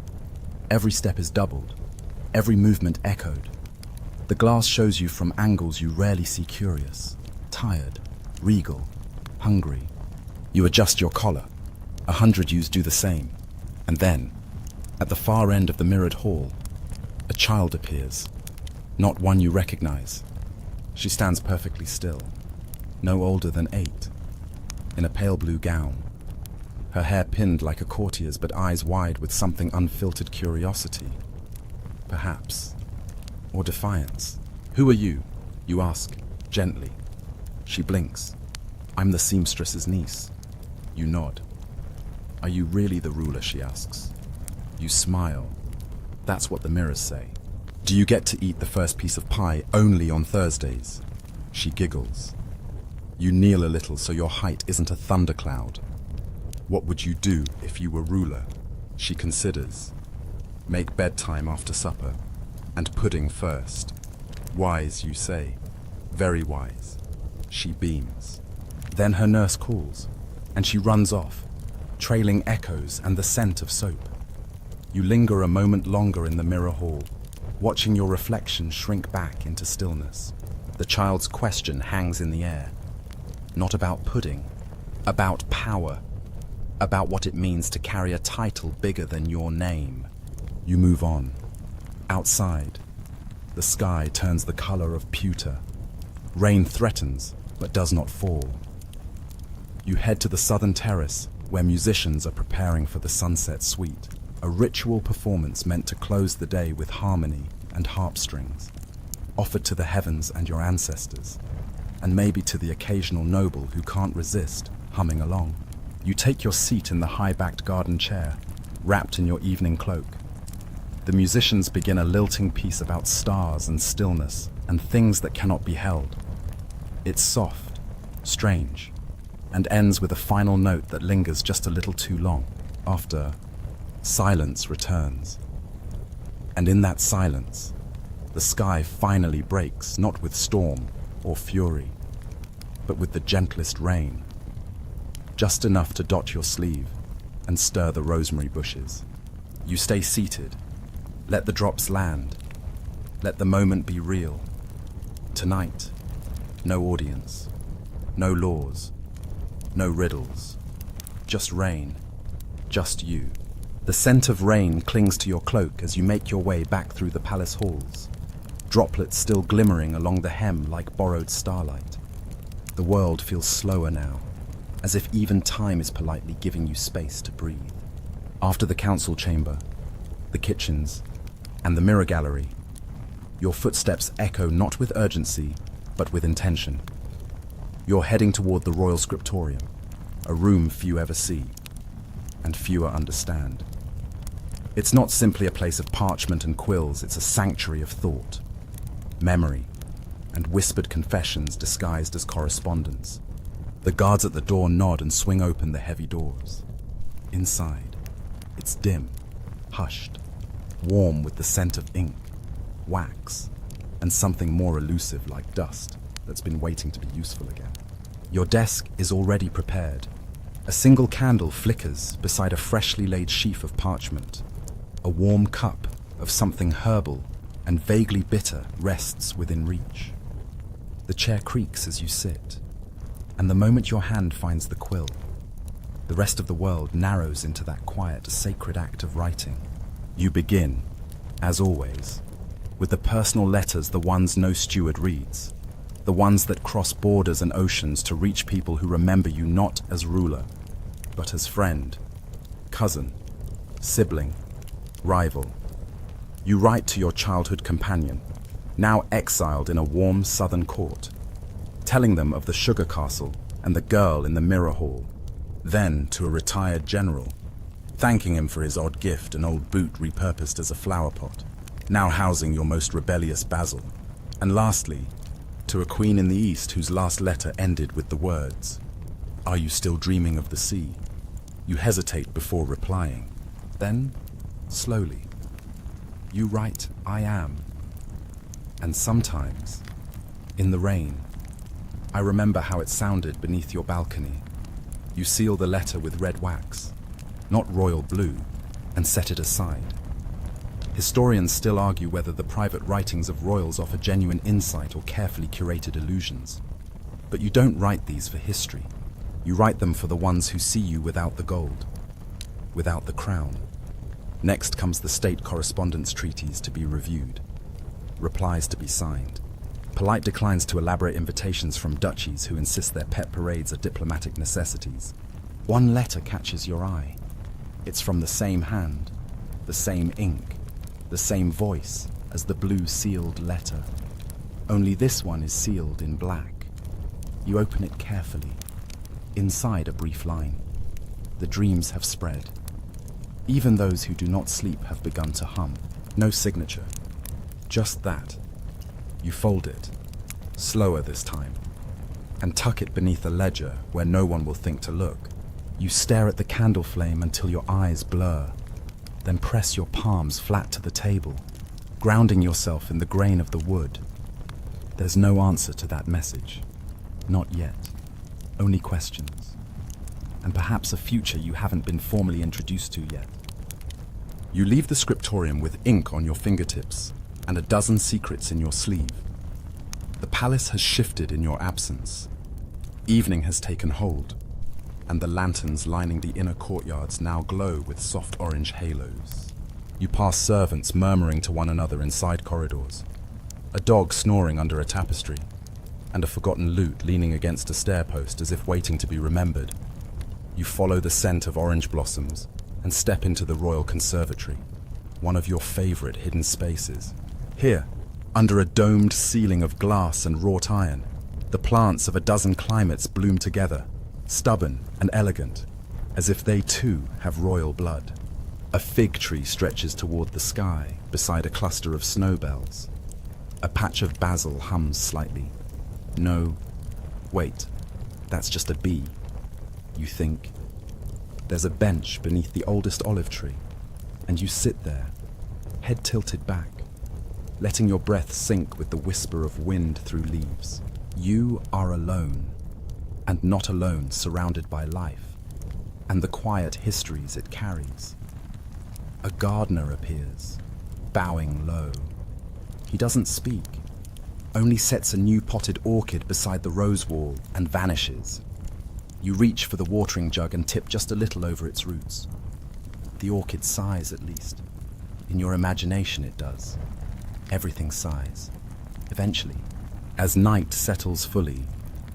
Every step is doubled, every movement echoed. The glass shows you from angles you rarely see: curious, tired, regal, hungry. You adjust your collar. 100 yous do the same. And then, at the far end of the mirrored hall, a child appears. Not one you recognize. She stands perfectly still, no older than 8, in a pale blue gown. Her hair pinned like a courtier's, but eyes wide with something unfiltered curiosity. Perhaps. Or defiance. "Who are you?" you ask, gently. She blinks. "I'm the seamstress's niece." You nod. "Are you really the ruler?" she asks. You smile. That's what the mirrors say. "Do you get to eat the first piece of pie only on Thursdays?" She giggles. You kneel a little so your height isn't a thundercloud. "What would you do if you were ruler?" She considers. "Make bedtime after supper, and pudding first." Wise, you say. Very wise. She beams. Then her nurse calls, and she runs off, trailing echoes and the scent of soap. You linger a moment longer in the mirror hall, watching your reflection shrink back into stillness. The child's question hangs in the air. Not about pudding, about power, about what it means to carry a title bigger than your name. You move on. Outside, the sky turns the color of pewter. Rain threatens, but does not fall. You head to the southern terrace, where musicians are preparing for the sunset suite, a ritual performance meant to close the day with harmony and harp strings, offered to the heavens and your ancestors, and maybe to the occasional noble who can't resist humming along. You take your seat in the high-backed garden chair, wrapped in your evening cloak. The musicians begin a lilting piece about stars and stillness and things that cannot be held. It's soft, strange, and ends with a final note that lingers just a little too long. After, silence returns. And in that silence, the sky finally breaks, not with storm or fury, but with the gentlest rain, just enough to dot your sleeve and stir the rosemary bushes. You stay seated. Let the drops land. Let the moment be real. Tonight, no audience, no laws, no riddles, just rain, just you. The scent of rain clings to your cloak as you make your way back through the palace halls, droplets still glimmering along the hem like borrowed starlight. The world feels slower now, as if even time is politely giving you space to breathe. After the council chamber, the kitchens, and the mirror gallery, your footsteps echo not with urgency, but with intention. You're heading toward the royal scriptorium, a room few ever see, and fewer understand. It's not simply a place of parchment and quills, it's a sanctuary of thought, memory, and whispered confessions disguised as correspondence. The guards at the door nod and swing open the heavy doors. Inside, it's dim, hushed, warm with the scent of ink, wax, and something more elusive like dust that's been waiting to be useful again. Your desk is already prepared. A single candle flickers beside a freshly laid sheaf of parchment. A warm cup of something herbal and vaguely bitter rests within reach. The chair creaks as you sit, and the moment your hand finds the quill, the rest of the world narrows into that quiet, sacred act of writing. You begin, as always, with the personal letters, the ones no steward reads, the ones that cross borders and oceans to reach people who remember you not as ruler, but as friend, cousin, sibling, rival. You write to your childhood companion, now exiled in a warm southern court, telling them of the sugar castle and the girl in the mirror hall, then to a retired general, thanking him for his odd gift, an old boot repurposed as a flower pot, now housing your most rebellious basil, and lastly, to a queen in the east whose last letter ended with the words, "Are you still dreaming of the sea?" You hesitate before replying. Then, slowly, you write, "I am." And sometimes, in the rain, I remember how it sounded beneath your balcony. You seal the letter with red wax, not royal blue, and set it aside. Historians still argue whether the private writings of royals offer genuine insight or carefully curated illusions. But you don't write these for history. You write them for the ones who see you without the gold, without the crown. Next comes the state correspondence treaties to be reviewed, replies to be signed, polite declines to elaborate invitations from duchies who insist their pet parades are diplomatic necessities. One letter catches your eye. It's from the same hand, the same ink, the same voice as the blue sealed letter. Only this one is sealed in black. You open it carefully. Inside a brief line. The dreams have spread. Even those who do not sleep have begun to hum. No signature. Just that. You fold it, slower this time, and tuck it beneath a ledger where no one will think to look. You stare at the candle flame until your eyes blur, then press your palms flat to the table, grounding yourself in the grain of the wood. There's no answer to that message. Not yet. Only questions. And perhaps a future you haven't been formally introduced to yet. You leave the scriptorium with ink on your fingertips and a dozen secrets in your sleeve. The palace has shifted in your absence. Evening has taken hold, and the lanterns lining the inner courtyards now glow with soft orange halos. You pass servants murmuring to one another in side corridors, a dog snoring under a tapestry, and a forgotten lute leaning against a stair post as if waiting to be remembered. You follow the scent of orange blossoms and step into the royal conservatory, one of your favorite hidden spaces. Here, under a domed ceiling of glass and wrought iron, the plants of a dozen climates bloom together, stubborn and elegant, as if they too have royal blood. A fig tree stretches toward the sky beside a cluster of snowbells. A patch of basil hums slightly. No, wait, that's just a bee. You think. There's a bench beneath the oldest olive tree, and you sit there, head tilted back, letting your breath sink with the whisper of wind through leaves. You are alone, and not alone surrounded by life, and the quiet histories it carries. A gardener appears, bowing low. He doesn't speak, only sets a new potted orchid beside the rose wall and vanishes. You reach for the watering jug and tip just a little over its roots. The orchid sighs, at least. In your imagination it does. Everything sighs. Eventually, as night settles fully,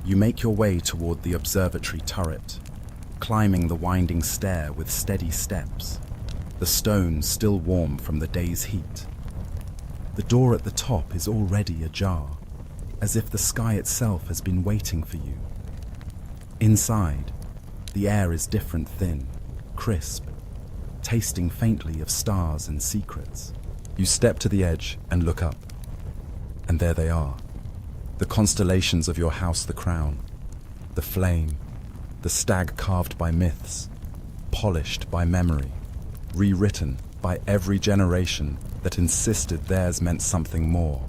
you make your way toward the observatory turret, climbing the winding stair with steady steps, the stones still warm from the day's heat. The door at the top is already ajar, as if the sky itself has been waiting for you. Inside, the air is different, thin, crisp, tasting faintly of stars and secrets. You step to the edge and look up, and there they are, the constellations of your house, the crown, the flame, the stag carved by myths, polished by memory, rewritten by every generation that insisted theirs meant something more.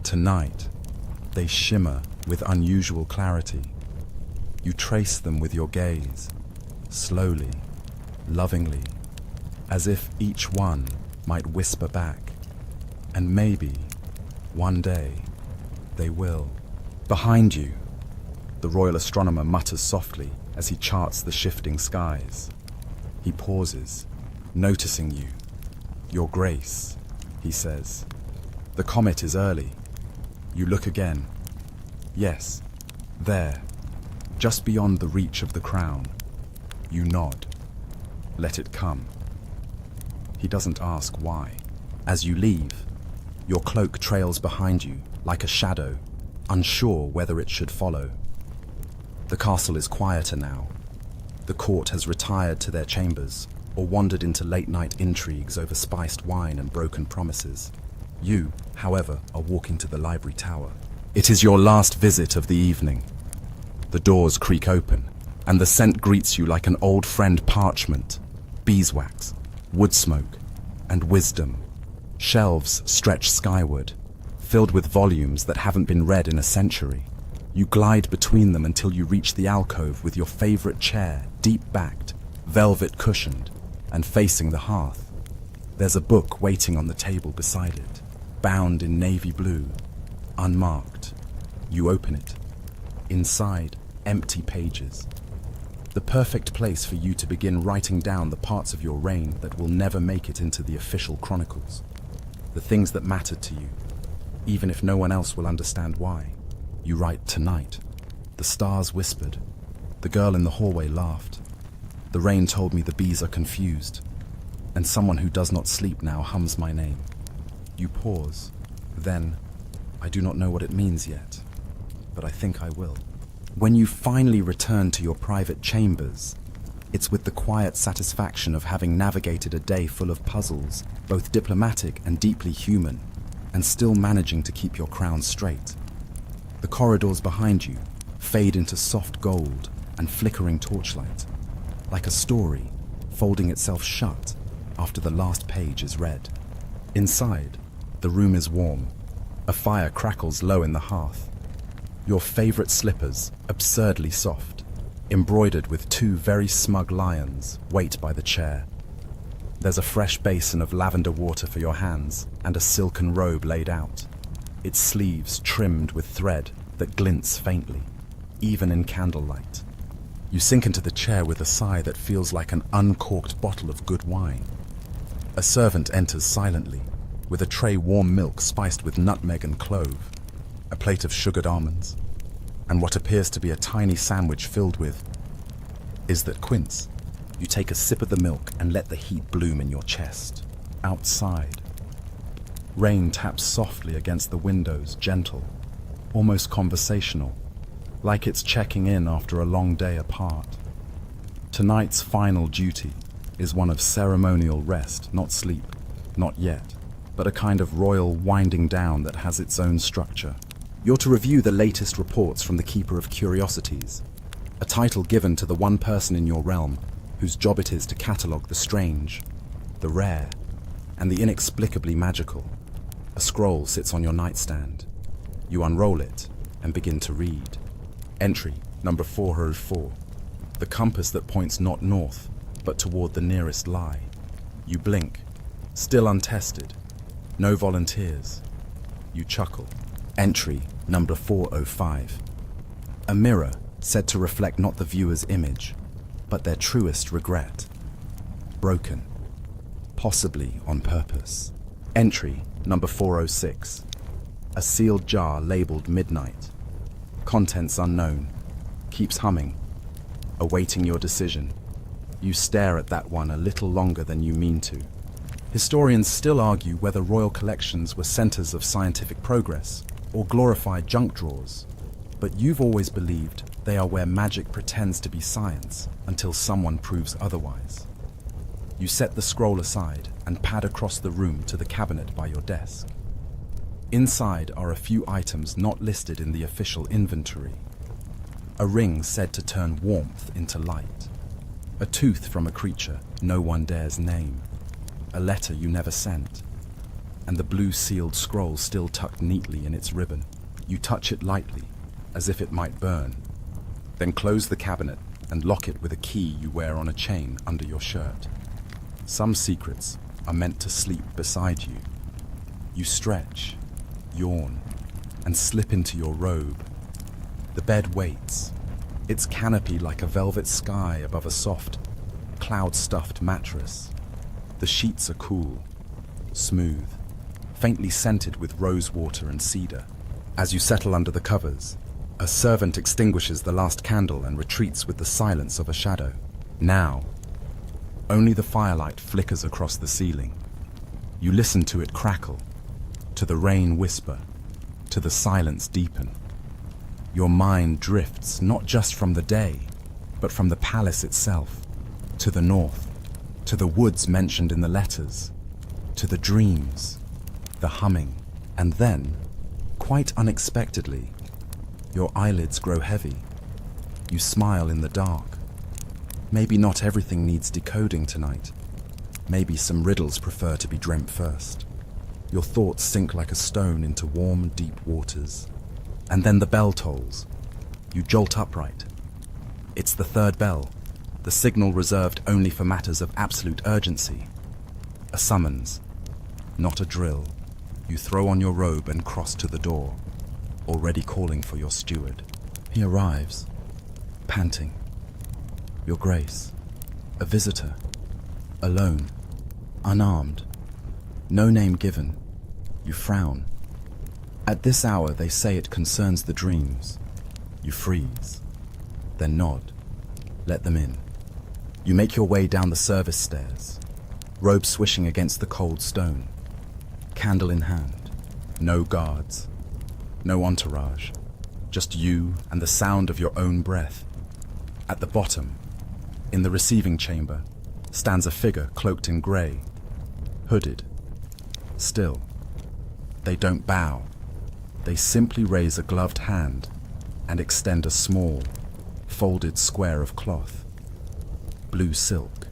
Tonight, they shimmer with unusual clarity. You trace them with your gaze, slowly, lovingly, as if each one might whisper back, and maybe, one day, they will. Behind you, the royal astronomer mutters softly as he charts the shifting skies. He pauses, noticing you. Your Grace, he says. The comet is early. You look again. Yes, there, just beyond the reach of the crown. You nod. Let it come. He doesn't ask why. As you leave, your cloak trails behind you like a shadow, unsure whether it should follow. The castle is quieter now. The court has retired to their chambers or wandered into late-night intrigues over spiced wine and broken promises. You, however, are walking to the library tower. It is your last visit of the evening. The doors creak open, and the scent greets you like an old friend: parchment, beeswax, wood smoke, and wisdom. Shelves stretch skyward, filled with volumes that haven't been read in a century. You glide between them until you reach the alcove with your favorite chair, deep-backed, velvet-cushioned, and facing the hearth. There's a book waiting on the table beside it, bound in navy blue, unmarked. You open it. Inside, empty pages. The perfect place for you to begin writing down the parts of your reign that will never make it into the official chronicles. The things that mattered to you, even if no one else will understand why. You write tonight. The stars whispered. The girl in the hallway laughed. The rain told me the bees are confused. And someone who does not sleep now hums my name. You pause. Then, I do not know what it means yet, but I think I will. When you finally return to your private chambers, it's with the quiet satisfaction of having navigated a day full of puzzles, both diplomatic and deeply human, and still managing to keep your crown straight. The corridors behind you fade into soft gold and flickering torchlight, like a story folding itself shut after the last page is read. Inside, the room is warm. A fire crackles low in the hearth. Your favorite slippers, absurdly soft, embroidered with two very smug lions, wait by the chair. There's a fresh basin of lavender water for your hands and a silken robe laid out, its sleeves trimmed with thread that glints faintly, even in candlelight. You sink into the chair with a sigh that feels like an uncorked bottle of good wine. A servant enters silently, with a tray warm milk spiced with nutmeg and clove, a plate of sugared almonds, and what appears to be a tiny sandwich filled with is that quince. You take a sip of the milk and let the heat bloom in your chest. Outside, rain taps softly against the windows, gentle, almost conversational, like it's checking in after a long day apart. Tonight's final duty is one of ceremonial rest, not sleep, not yet, but a kind of royal winding down that has its own structure. You're to review the latest reports from the Keeper of Curiosities, a title given to the one person in your realm whose job it is to catalogue the strange, the rare, and the inexplicably magical. A scroll sits on your nightstand. You unroll it and begin to read. Entry number 404. The compass that points not north, but toward the nearest lie. You blink. Still untested. No volunteers. You chuckle. Entry number 405. A mirror said to reflect not the viewer's image, but their truest regret. Broken. Possibly on purpose. Entry number 406. A sealed jar labeled midnight. Contents unknown. Keeps humming. Awaiting your decision. You stare at that one a little longer than you mean to. Historians still argue whether royal collections were centers of scientific progress or glorified junk drawers, but you've always believed they are where magic pretends to be science until someone proves otherwise. You set the scroll aside and pad across the room to the cabinet by your desk. Inside are a few items not listed in the official inventory. A ring said to turn warmth into light. A tooth from a creature no one dares name. A letter you never sent. And the blue sealed scroll still tucked neatly in its ribbon. You touch it lightly, as if it might burn. Then close the cabinet and lock it with a key you wear on a chain under your shirt. Some secrets are meant to sleep beside you. You stretch, yawn, and slip into your robe. The bed waits, its canopy like a velvet sky above a soft, cloud-stuffed mattress. The sheets are cool, smooth, faintly scented with rose water and cedar. As you settle under the covers, a servant extinguishes the last candle and retreats with the silence of a shadow. Now, only the firelight flickers across the ceiling. You listen to it crackle, to the rain whisper, to the silence deepen. Your mind drifts not just from the day, but from the palace itself, to the north, to the woods mentioned in the letters, to the dreams, the humming, and then, quite unexpectedly, your eyelids grow heavy. You smile in the dark. Maybe not everything needs decoding tonight. Maybe some riddles prefer to be dreamt first. Your thoughts sink like a stone into warm, deep waters. And then the bell tolls. You jolt upright. It's the third bell, the signal reserved only for matters of absolute urgency. A summons, not a drill. You throw on your robe and cross to the door, already calling for your steward. He arrives, panting. Your Grace, a visitor, alone, unarmed, no name given. You frown. At this hour they say it concerns the dreams. You freeze, then nod. Let them in. You make your way down the service stairs, robe swishing against the cold stone, candle in hand. No guards, no entourage, just you and the sound of your own breath. At the bottom, in the receiving chamber, stands a figure cloaked in grey, hooded, still. They don't bow. They simply raise a gloved hand and extend a small, folded square of cloth. Blue silk.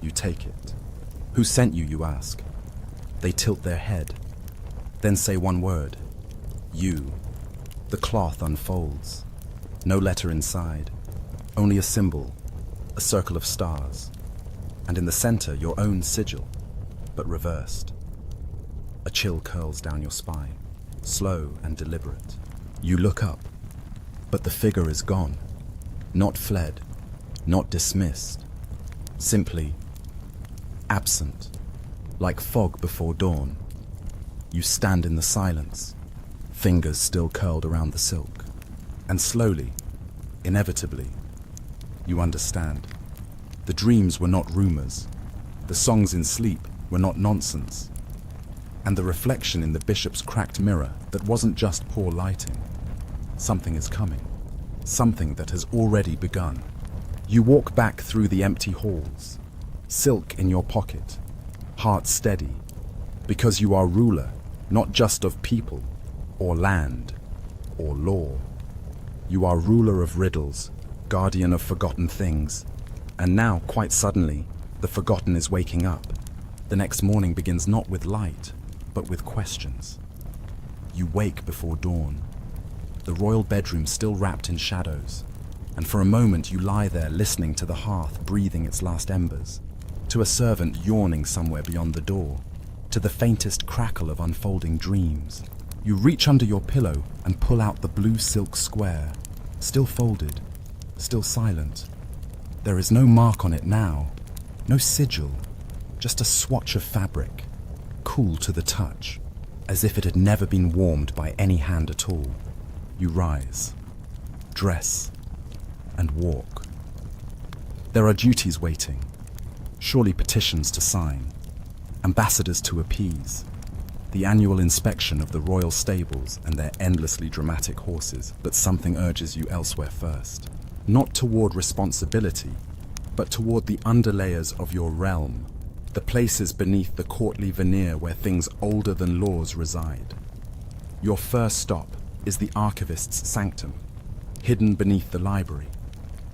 You take it. Who sent you, you ask? They tilt their head, then say one word. You. The cloth unfolds. No letter inside, only a symbol, a circle of stars, and in the center your own sigil, but reversed. A chill curls down your spine, slow and deliberate. You look up, but the figure is gone, not fled, not dismissed, simply absent, like fog before dawn. You stand in the silence, fingers still curled around the silk, and slowly, inevitably, you understand. The dreams were not rumors, the songs in sleep were not nonsense, and the reflection in the bishop's cracked mirror that wasn't just poor lighting. Something is coming, something that has already begun. You walk back through the empty halls, silk in your pocket, heart steady, because you are ruler, not just of people, or land, or law. You are ruler of riddles, guardian of forgotten things, and now, quite suddenly, the forgotten is waking up. The next morning begins not with light, but with questions. You wake before dawn, the royal bedroom still wrapped in shadows, and for a moment you lie there listening to the hearth breathing its last embers, to a servant yawning somewhere beyond the door, to the faintest crackle of unfolding dreams. You reach under your pillow and pull out the blue silk square, still folded, still silent. There is no mark on it now, no sigil, just a swatch of fabric, cool to the touch, as if it had never been warmed by any hand at all. You rise, dress, and walk. There are duties waiting, surely petitions to sign, ambassadors to appease, the annual inspection of the royal stables and their endlessly dramatic horses, but something urges you elsewhere first. Not toward responsibility, but toward the underlayers of your realm, the places beneath the courtly veneer where things older than laws reside. Your first stop is the archivist's sanctum, hidden beneath the library,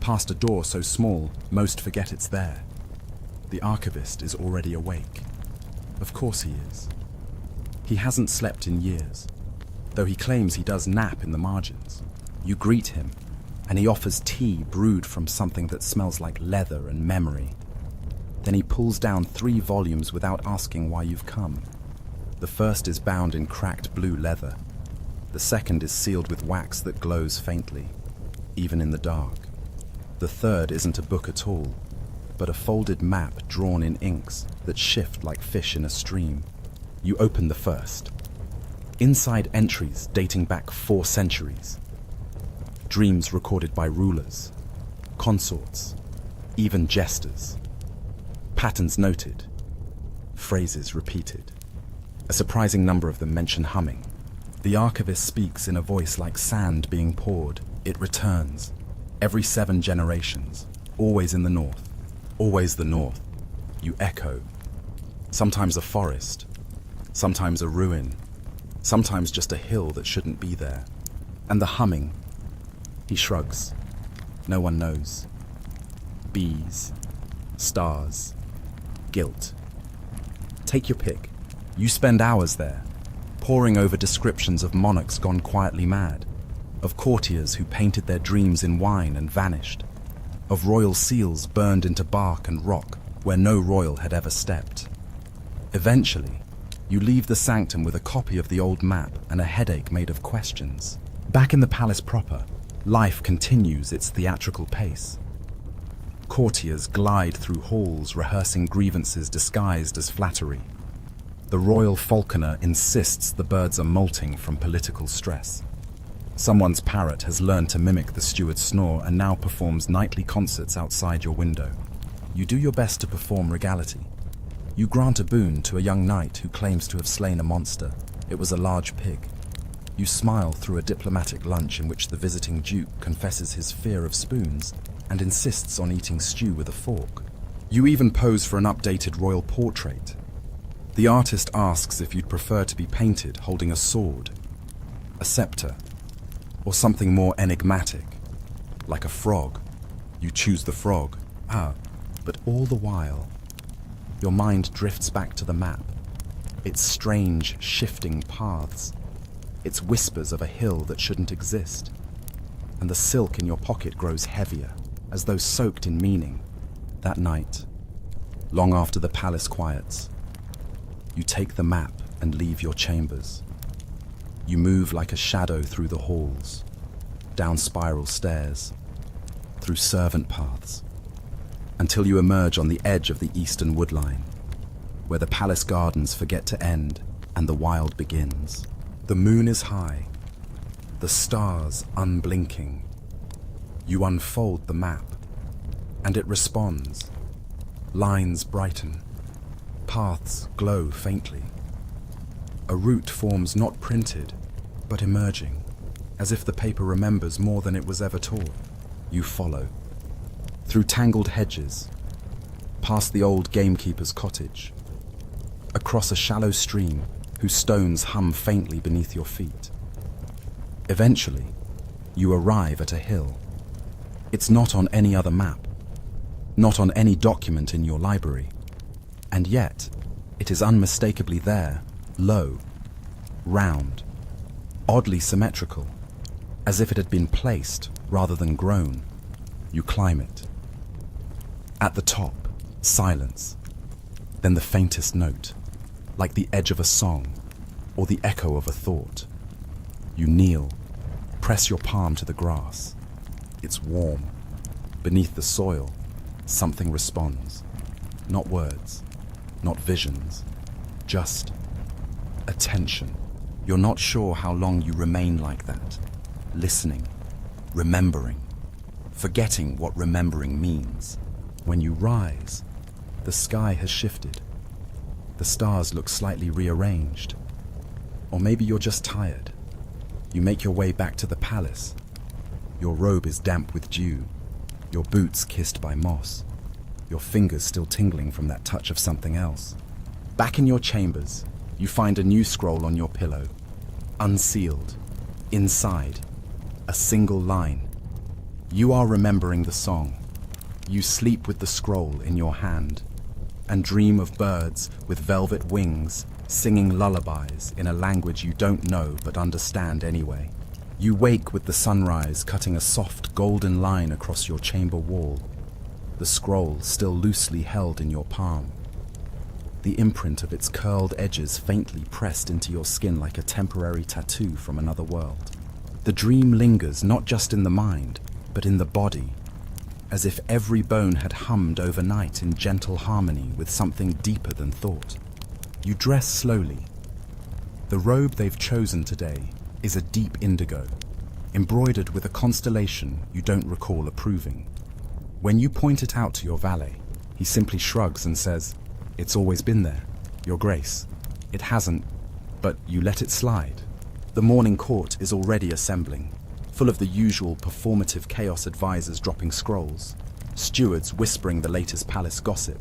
past a door so small most forget it's there. The archivist is already awake. Of course he is. He hasn't slept in years, though he claims he does nap in the margins. You greet him, and he offers tea brewed from something that smells like leather and memory. Then he pulls down 3 volumes without asking why you've come. The first is bound in cracked blue leather. The second is sealed with wax that glows faintly, even in the dark. The third isn't a book at all, but a folded map drawn in inks that shift like fish in a stream. You open the first. Inside entries dating back 4 centuries. Dreams recorded by rulers, consorts, even jesters. Patterns noted, phrases repeated. A surprising number of them mention humming. The archivist speaks in a voice like sand being poured. It returns. Every 7 generations, always in the north, always the north. You echo. Sometimes a forest, sometimes a ruin, sometimes just a hill that shouldn't be there. And the humming. He shrugs. No one knows. Bees, stars, guilt. Take your pick. You spend hours there, poring over descriptions of monarchs gone quietly mad, of courtiers who painted their dreams in wine and vanished, of royal seals burned into bark and rock where no royal had ever stepped. Eventually, you leave the sanctum with a copy of the old map and a headache made of questions. Back in the palace proper, life continues its theatrical pace. Courtiers glide through halls rehearsing grievances disguised as flattery. The royal falconer insists the birds are molting from political stress. Someone's parrot has learned to mimic the steward's snore and now performs nightly concerts outside your window. You do your best to perform regality. You grant a boon to a young knight who claims to have slain a monster. It was a large pig. You smile through a diplomatic lunch in which the visiting duke confesses his fear of spoons and insists on eating stew with a fork. You even pose for an updated royal portrait. The artist asks if you'd prefer to be painted holding a sword, a scepter, or something more enigmatic, like a frog. You choose the frog. But all the while, your mind drifts back to the map, its strange, shifting paths, its whispers of a hill that shouldn't exist, and the silk in your pocket grows heavier, as though soaked in meaning. That night, long after the palace quiets, you take the map and leave your chambers. You move like a shadow through the halls, down spiral stairs, through servant paths, until you emerge on the edge of the eastern woodline, where the palace gardens forget to end and the wild begins. The moon is high, the stars unblinking. You unfold the map, and it responds. Lines brighten, paths glow faintly. A route forms not printed, but emerging, as if the paper remembers more than it was ever taught. You follow, through tangled hedges, past the old gamekeeper's cottage, across a shallow stream whose stones hum faintly beneath your feet. Eventually, you arrive at a hill. It's not on any other map, not on any document in your library, and yet it is unmistakably there, low, round, oddly symmetrical, as if it had been placed rather than grown. You climb it. At the top, silence, then the faintest note, like the edge of a song or the echo of a thought. You kneel, press your palm to the grass. It's warm. Beneath the soil, something responds. Not words, not visions, just attention. You're not sure how long you remain like that, listening, remembering, forgetting what remembering means. When you rise, the sky has shifted. The stars look slightly rearranged. Or maybe you're just tired. You make your way back to the palace. Your robe is damp with dew, your boots kissed by moss, your fingers still tingling from that touch of something else. Back in your chambers, you find a new scroll on your pillow, unsealed. Inside, a single line. You are remembering the song. You sleep with the scroll in your hand and dream of birds with velvet wings singing lullabies in a language you don't know but understand anyway. You wake with the sunrise cutting a soft golden line across your chamber wall, the scroll still loosely held in your palm, the imprint of its curled edges faintly pressed into your skin like a temporary tattoo from another world. The dream lingers not just in the mind, but in the body, as if every bone had hummed overnight in gentle harmony with something deeper than thought. You dress slowly. The robe they've chosen today is a deep indigo, embroidered with a constellation you don't recall approving. When you point it out to your valet, he simply shrugs and says, "It's always been there, Your Grace. It hasn't, but you let it slide." The morning court is already assembling, full of the usual performative chaos advisors dropping scrolls, stewards whispering the latest palace gossip,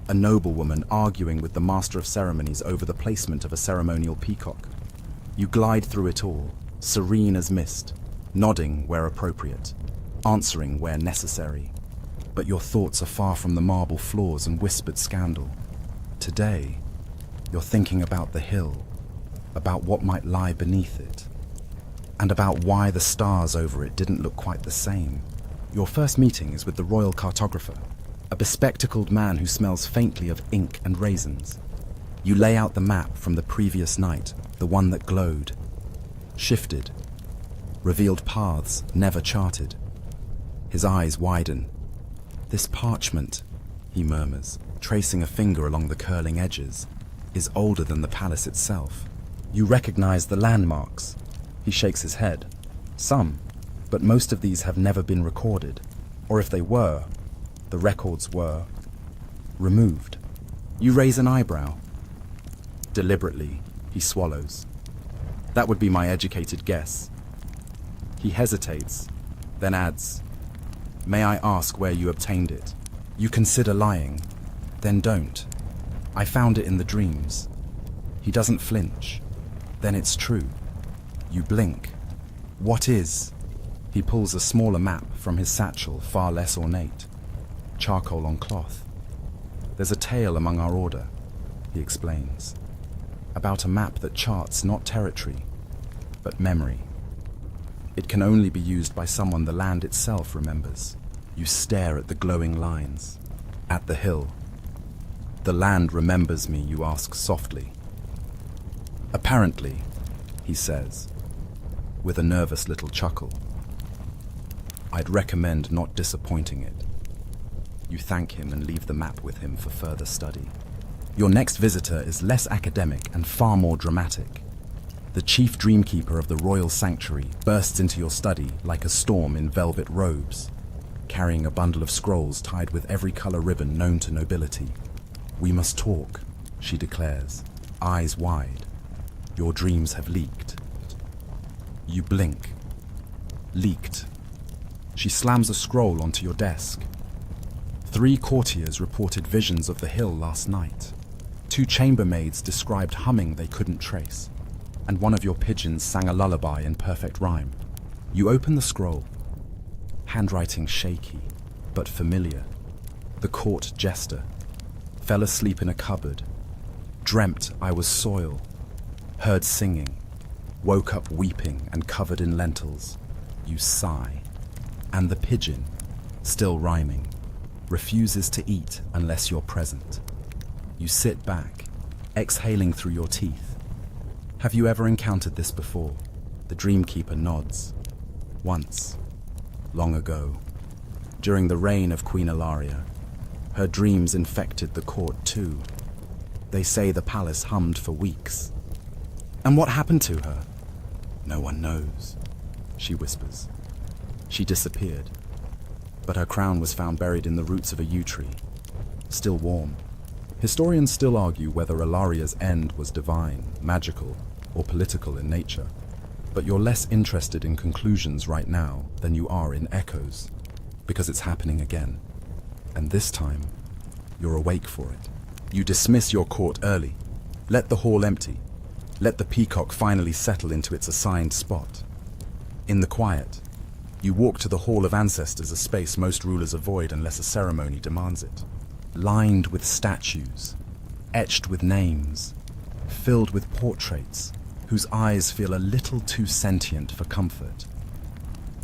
a noblewoman arguing with the master of ceremonies over the placement of a ceremonial peacock. You glide through it all, serene as mist, nodding where appropriate, answering where necessary. But your thoughts are far from the marble floors and whispered scandal. Today, you're thinking about the hill, about what might lie beneath it, and about why the stars over it didn't look quite the same. Your first meeting is with the royal cartographer, a bespectacled man who smells faintly of ink and raisins. You lay out the map from the previous night, the one that glowed, shifted, revealed paths never charted. His eyes widen. This parchment, he murmurs, tracing a finger along the curling edges, is older than the palace itself. You recognize the landmarks. He shakes his head. Some, but most of these have never been recorded. Or if they were, the records were removed. You raise an eyebrow. Deliberately, he swallows. That would be my educated guess. He hesitates, then adds, "May I ask where you obtained it?" You consider lying, then don't. "I found it in the dreams." He doesn't flinch. Then it's true. You blink. What is? He pulls a smaller map from his satchel, far less ornate. Charcoal on cloth. "There's a tale among our order," he explains, "about a map that charts not territory, but memory. It can only be used by someone the land itself remembers." You stare at the glowing lines, at the hill. "The land remembers me," you ask softly. "Apparently," he says, with a nervous little chuckle. "I'd recommend not disappointing it." You thank him and leave the map with him for further study. Your next visitor is less academic and far more dramatic. The chief dreamkeeper of the royal sanctuary bursts into your study like a storm in velvet robes, carrying a bundle of scrolls tied with every color ribbon known to nobility. "We must talk," she declares, eyes wide. "Your dreams have leaked." You blink. Leaked. She slams a scroll onto your desk. 3 courtiers reported visions of the hill last night. 2 chambermaids described humming they couldn't trace. And one of your pigeons sang a lullaby in perfect rhyme. You open the scroll. Handwriting shaky, but familiar. The court jester. Fell asleep in a cupboard. Dreamt I was soil. Heard singing. Woke up weeping and covered in lentils. You sigh. And the pigeon, still rhyming, refuses to eat unless you're present. You sit back, exhaling through your teeth. Have you ever encountered this before? The dreamkeeper nods. Once. Long ago. During the reign of Queen Ilaria. Her dreams infected the court too. They say the palace hummed for weeks. And what happened to her? No one knows, she whispers. She disappeared. But her crown was found buried in the roots of a yew tree, still warm. Historians still argue whether Ilaria's end was divine, magical, or political in nature. But you're less interested in conclusions right now than you are in echoes, because it's happening again. And this time, you're awake for it. You dismiss your court early. Let the hall empty. Let the peacock finally settle into its assigned spot. In the quiet, you walk to the Hall of Ancestors, a space most rulers avoid unless a ceremony demands it. Lined with statues, etched with names, filled with portraits whose eyes feel a little too sentient for comfort.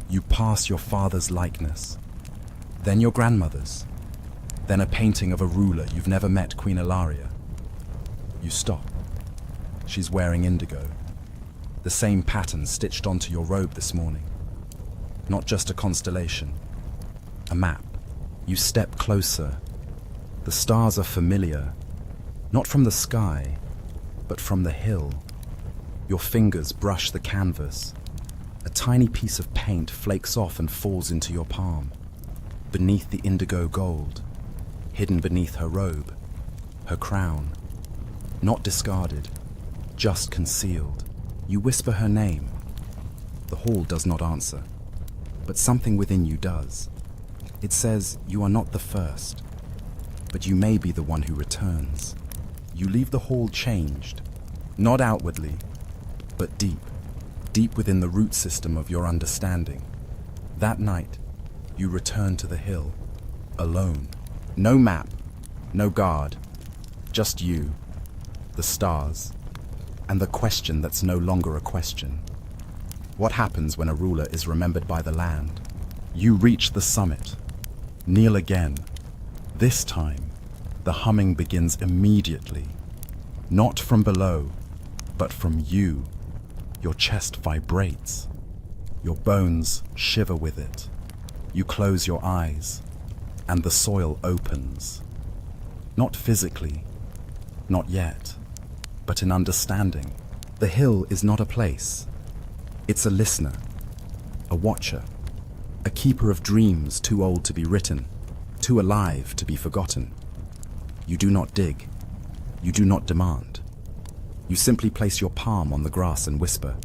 You pass your father's likeness, then your grandmother's, then a painting of a ruler you've never met, Queen Ilaria. You stop. She's wearing indigo, the same pattern stitched onto your robe this morning. Not just a constellation, a map. You step closer. The stars are familiar, not from the sky, but from the hill. Your fingers brush the canvas. A tiny piece of paint flakes off and falls into your palm. Beneath the indigo gold, hidden beneath her robe, her crown. Not discarded, just concealed. You whisper her name. The hall does not answer, but something within you does. It says you are not the first, but you may be the one who returns. You leave the hall changed, not outwardly, but deep within the root system of your understanding. That night, you return to the hill, alone. No map, no guard, just you, the stars, and the question that's no longer a question. What happens when a ruler is remembered by the land? You reach the summit, kneel again. This time, the humming begins immediately. Not from below, but from you. Your chest vibrates. Your bones shiver with it. You close your eyes, and the soil opens. Not physically, not yet, but in understanding. The hill is not a place. It's a listener, a watcher, a keeper of dreams too old to be written, too alive to be forgotten. You do not dig. You do not demand. You simply place your palm on the grass and whisper,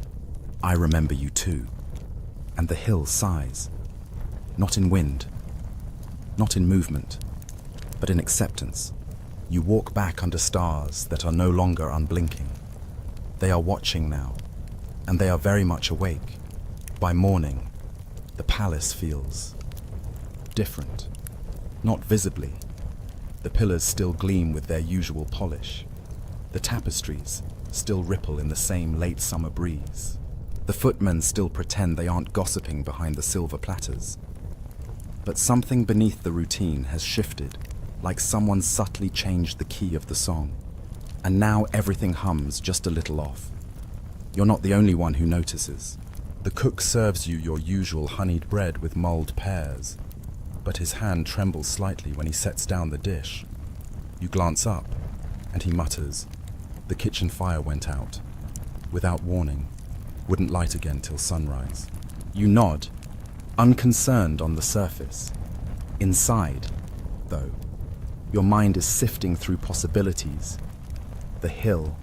"I remember you too." And the hill sighs, not in wind, not in movement, but in acceptance. You walk back under stars that are no longer unblinking. They are watching now, and they are very much awake. By morning, the palace feels different, not visibly. The pillars still gleam with their usual polish. The tapestries still ripple in the same late summer breeze. The footmen still pretend they aren't gossiping behind the silver platters. But something beneath the routine has shifted, like someone subtly changed the key of the song. And now everything hums just a little off. You're not the only one who notices. The cook serves you your usual honeyed bread with mulled pears, but his hand trembles slightly when he sets down the dish. You glance up, and he mutters, "The kitchen fire went out. Without warning. Wouldn't light again till sunrise." You nod, unconcerned on the surface. Inside, though, your mind is sifting through possibilities. The hill,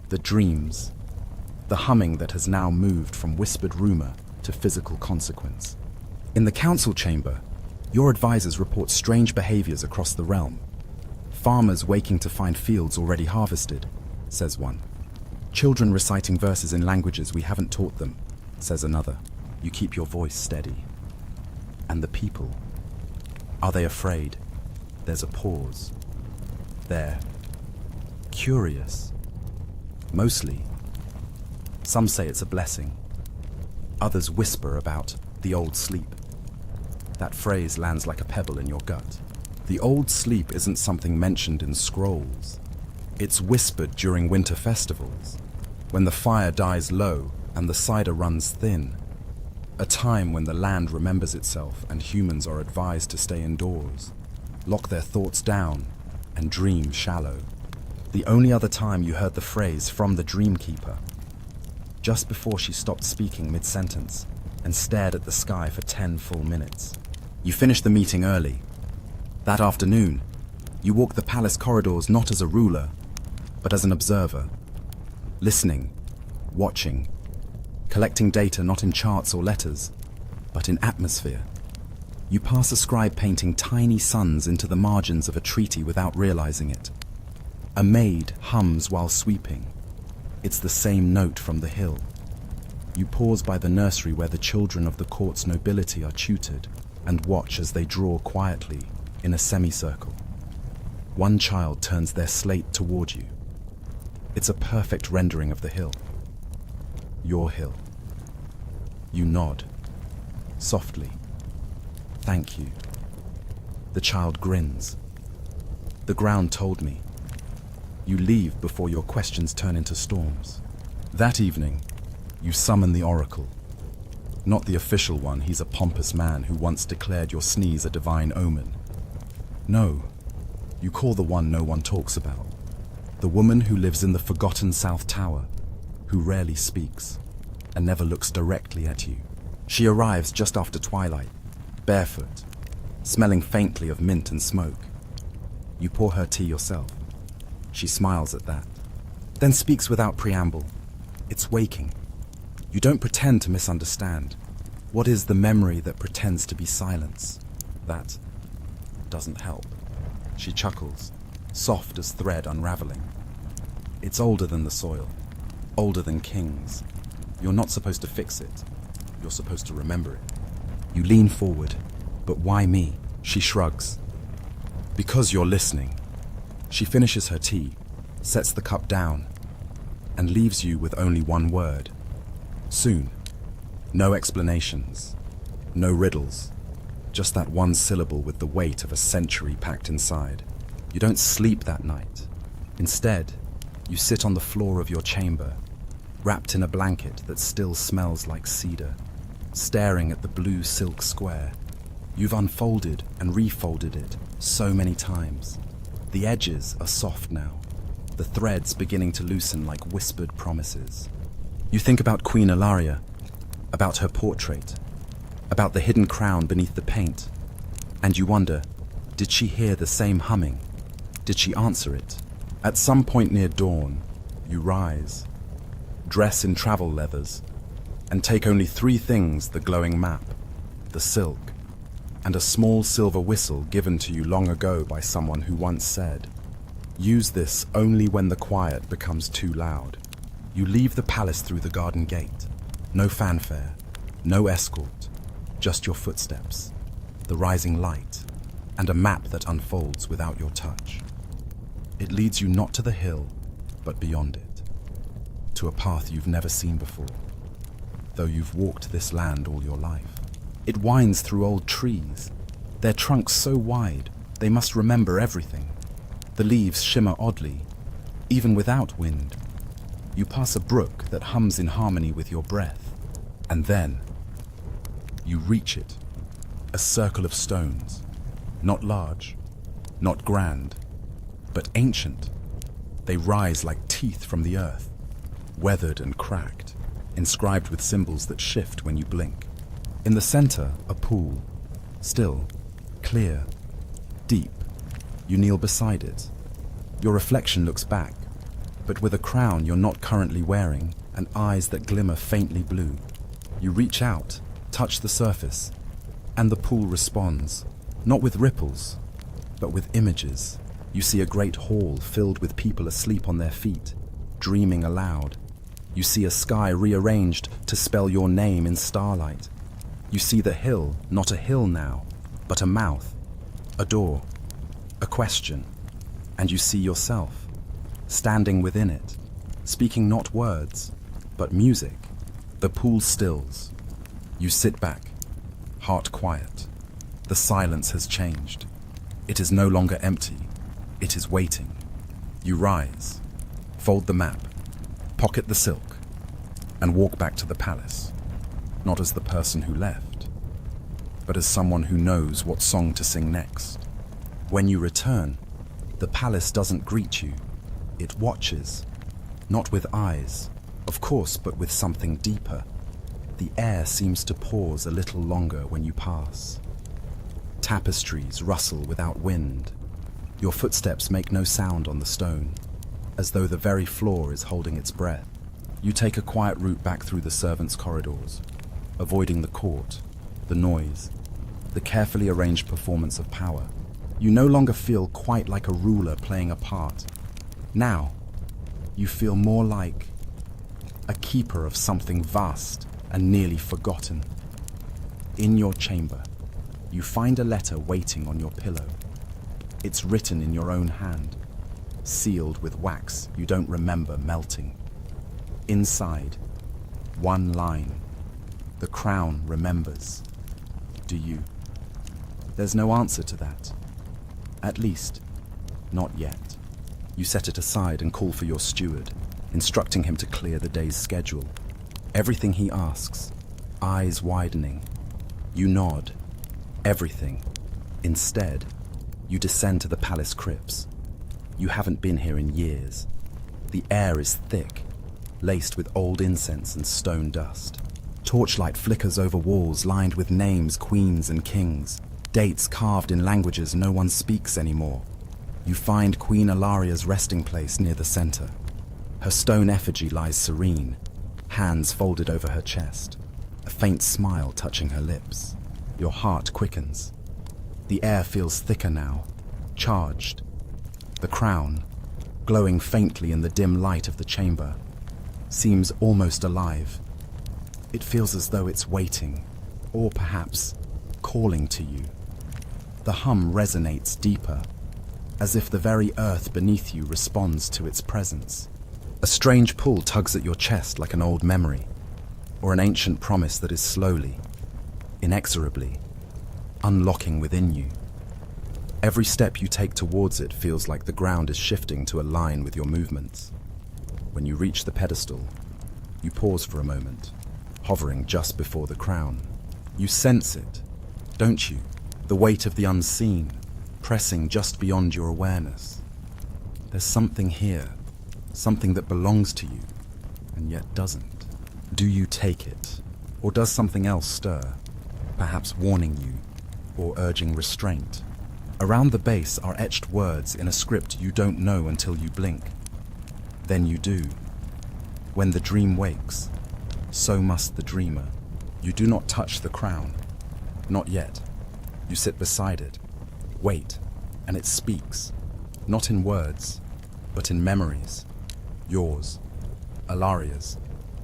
the dreams, the humming that has now moved from whispered rumor to physical consequence. In the council chamber, your advisors report strange behaviors across the realm. "Farmers waking to find fields already harvested," says one. "Children reciting verses in languages we haven't taught them," says another. You keep your voice steady. And the people, are they afraid? There's a pause. They're curious. Mostly. Some say it's a blessing. Others whisper about the old sleep. That phrase lands like a pebble in your gut. The old sleep isn't something mentioned in scrolls. It's whispered during winter festivals, when the fire dies low and the cider runs thin. A time when the land remembers itself and humans are advised to stay indoors, lock their thoughts down, and dream shallow. The only other time you heard the phrase from the dreamkeeper, just before she stopped speaking mid-sentence and stared at the sky for 10 full minutes. You finished the meeting early. That afternoon, you walked the palace corridors not as a ruler, but as an observer, listening, watching, collecting data not in charts or letters, but in atmosphere. You pass a scribe painting tiny suns into the margins of a treaty without realizing it. A maid hums while sweeping. It's the same note from the hill. You pause by the nursery where the children of the court's nobility are tutored and watch as they draw quietly in a semicircle. One child turns their slate toward you. It's a perfect rendering of the hill. Your hill. You nod, softly. "Thank you." The child grins. "The ground told me." You leave before your questions turn into storms. That evening, you summon the oracle. Not the official one, he's a pompous man who once declared your sneeze a divine omen. No, you call the one no one talks about. The woman who lives in the forgotten South Tower, who rarely speaks and never looks directly at you. She arrives just after twilight, barefoot, smelling faintly of mint and smoke. You pour her tea yourself. She smiles at that, then speaks without preamble. It's waking. You don't pretend to misunderstand. What is the memory that pretends to be silence? That doesn't help. She chuckles, soft as thread unraveling. It's older than the soil, older than kings. You're not supposed to fix it. You're supposed to remember it. You lean forward. "But why me?" She shrugs. "Because you're listening." She finishes her tea, sets the cup down, and leaves you with only one word. Soon. No explanations, no riddles, just that one syllable with the weight of a century packed inside. You don't sleep that night. Instead, you sit on the floor of your chamber, wrapped in a blanket that still smells like cedar, staring at the blue silk square. You've unfolded and refolded it so many times. The edges are soft now, the threads beginning to loosen like whispered promises. You think about Queen Ilaria, about her portrait, about the hidden crown beneath the paint, and you wonder, did she hear the same humming? Did she answer it? At some point near dawn, you rise, dress in travel leathers, and take only 3 things: the glowing map, the silk, and a small silver whistle given to you long ago by someone who once said, "Use this only when the quiet becomes too loud." You leave the palace through the garden gate. No fanfare, no escort, just your footsteps, the rising light, and a map that unfolds without your touch. It leads you not to the hill, but beyond it, to a path you've never seen before, though you've walked this land all your life. It winds through old trees, their trunks so wide they must remember everything. The leaves shimmer oddly, even without wind. You pass a brook that hums in harmony with your breath, and then you reach it, a circle of stones, not large, not grand, but ancient. They rise like teeth from the earth, weathered and cracked, inscribed with symbols that shift when you blink. In the center, a pool, still, clear, deep. You kneel beside it. Your reflection looks back, but with a crown you're not currently wearing and eyes that glimmer faintly blue. You reach out, touch the surface, and the pool responds, not with ripples, but with images. You see a great hall filled with people asleep on their feet, dreaming aloud. You see a sky rearranged to spell your name in starlight. You see the hill, not a hill now, but a mouth, a door, a question. And you see yourself, standing within it, speaking not words, but music. The pool stills. You sit back, heart quiet. The silence has changed. It is no longer empty. It is waiting. You rise, fold the map, pocket the silk, and walk back to the palace, not as the person who left, but as someone who knows what song to sing next. When you return, the palace doesn't greet you. It watches, not with eyes, of course, but with something deeper. The air seems to pause a little longer when you pass. Tapestries rustle without wind. Your footsteps make no sound on the stone, as though the very floor is holding its breath. You take a quiet route back through the servants' corridors, avoiding the court, the noise, the carefully arranged performance of power. You no longer feel quite like a ruler playing a part. Now, you feel more like a keeper of something vast and nearly forgotten. In your chamber, you find a letter waiting on your pillow. It's written in your own hand, sealed with wax you don't remember melting. Inside, one line: the crown remembers. Do you? There's no answer to that. At least, not yet. You set it aside and call for your steward, instructing him to clear the day's schedule. Everything he asks, eyes widening. You nod. Everything. Instead, you descend to the palace crypts. You haven't been here in years. The air is thick, laced with old incense and stone dust. Torchlight flickers over walls lined with names, queens and kings, dates carved in languages no one speaks anymore. You find Queen Ilaria's resting place near the center. Her stone effigy lies serene, hands folded over her chest, a faint smile touching her lips. Your heart quickens. The air feels thicker now, charged. The crown, glowing faintly in the dim light of the chamber, seems almost alive. It feels as though it's waiting, or perhaps calling to you. The hum resonates deeper, as if the very earth beneath you responds to its presence. A strange pull tugs at your chest like an old memory, or an ancient promise that is slowly, inexorably, unlocking within you. Every step you take towards it feels like the ground is shifting to align with your movements. When you reach the pedestal, you pause for a moment, hovering just before the crown. You sense it, don't you? The weight of the unseen, pressing just beyond your awareness. There's something here, something that belongs to you, and yet doesn't. Do you take it, or does something else stir, perhaps warning you, or urging restraint? Around the base are etched words in a script you don't know until you blink. Then you do. When the dream wakes, so must the dreamer. You do not touch the crown. Not yet. You sit beside it, wait, and it speaks, not in words, but in memories. Yours, Alaria's,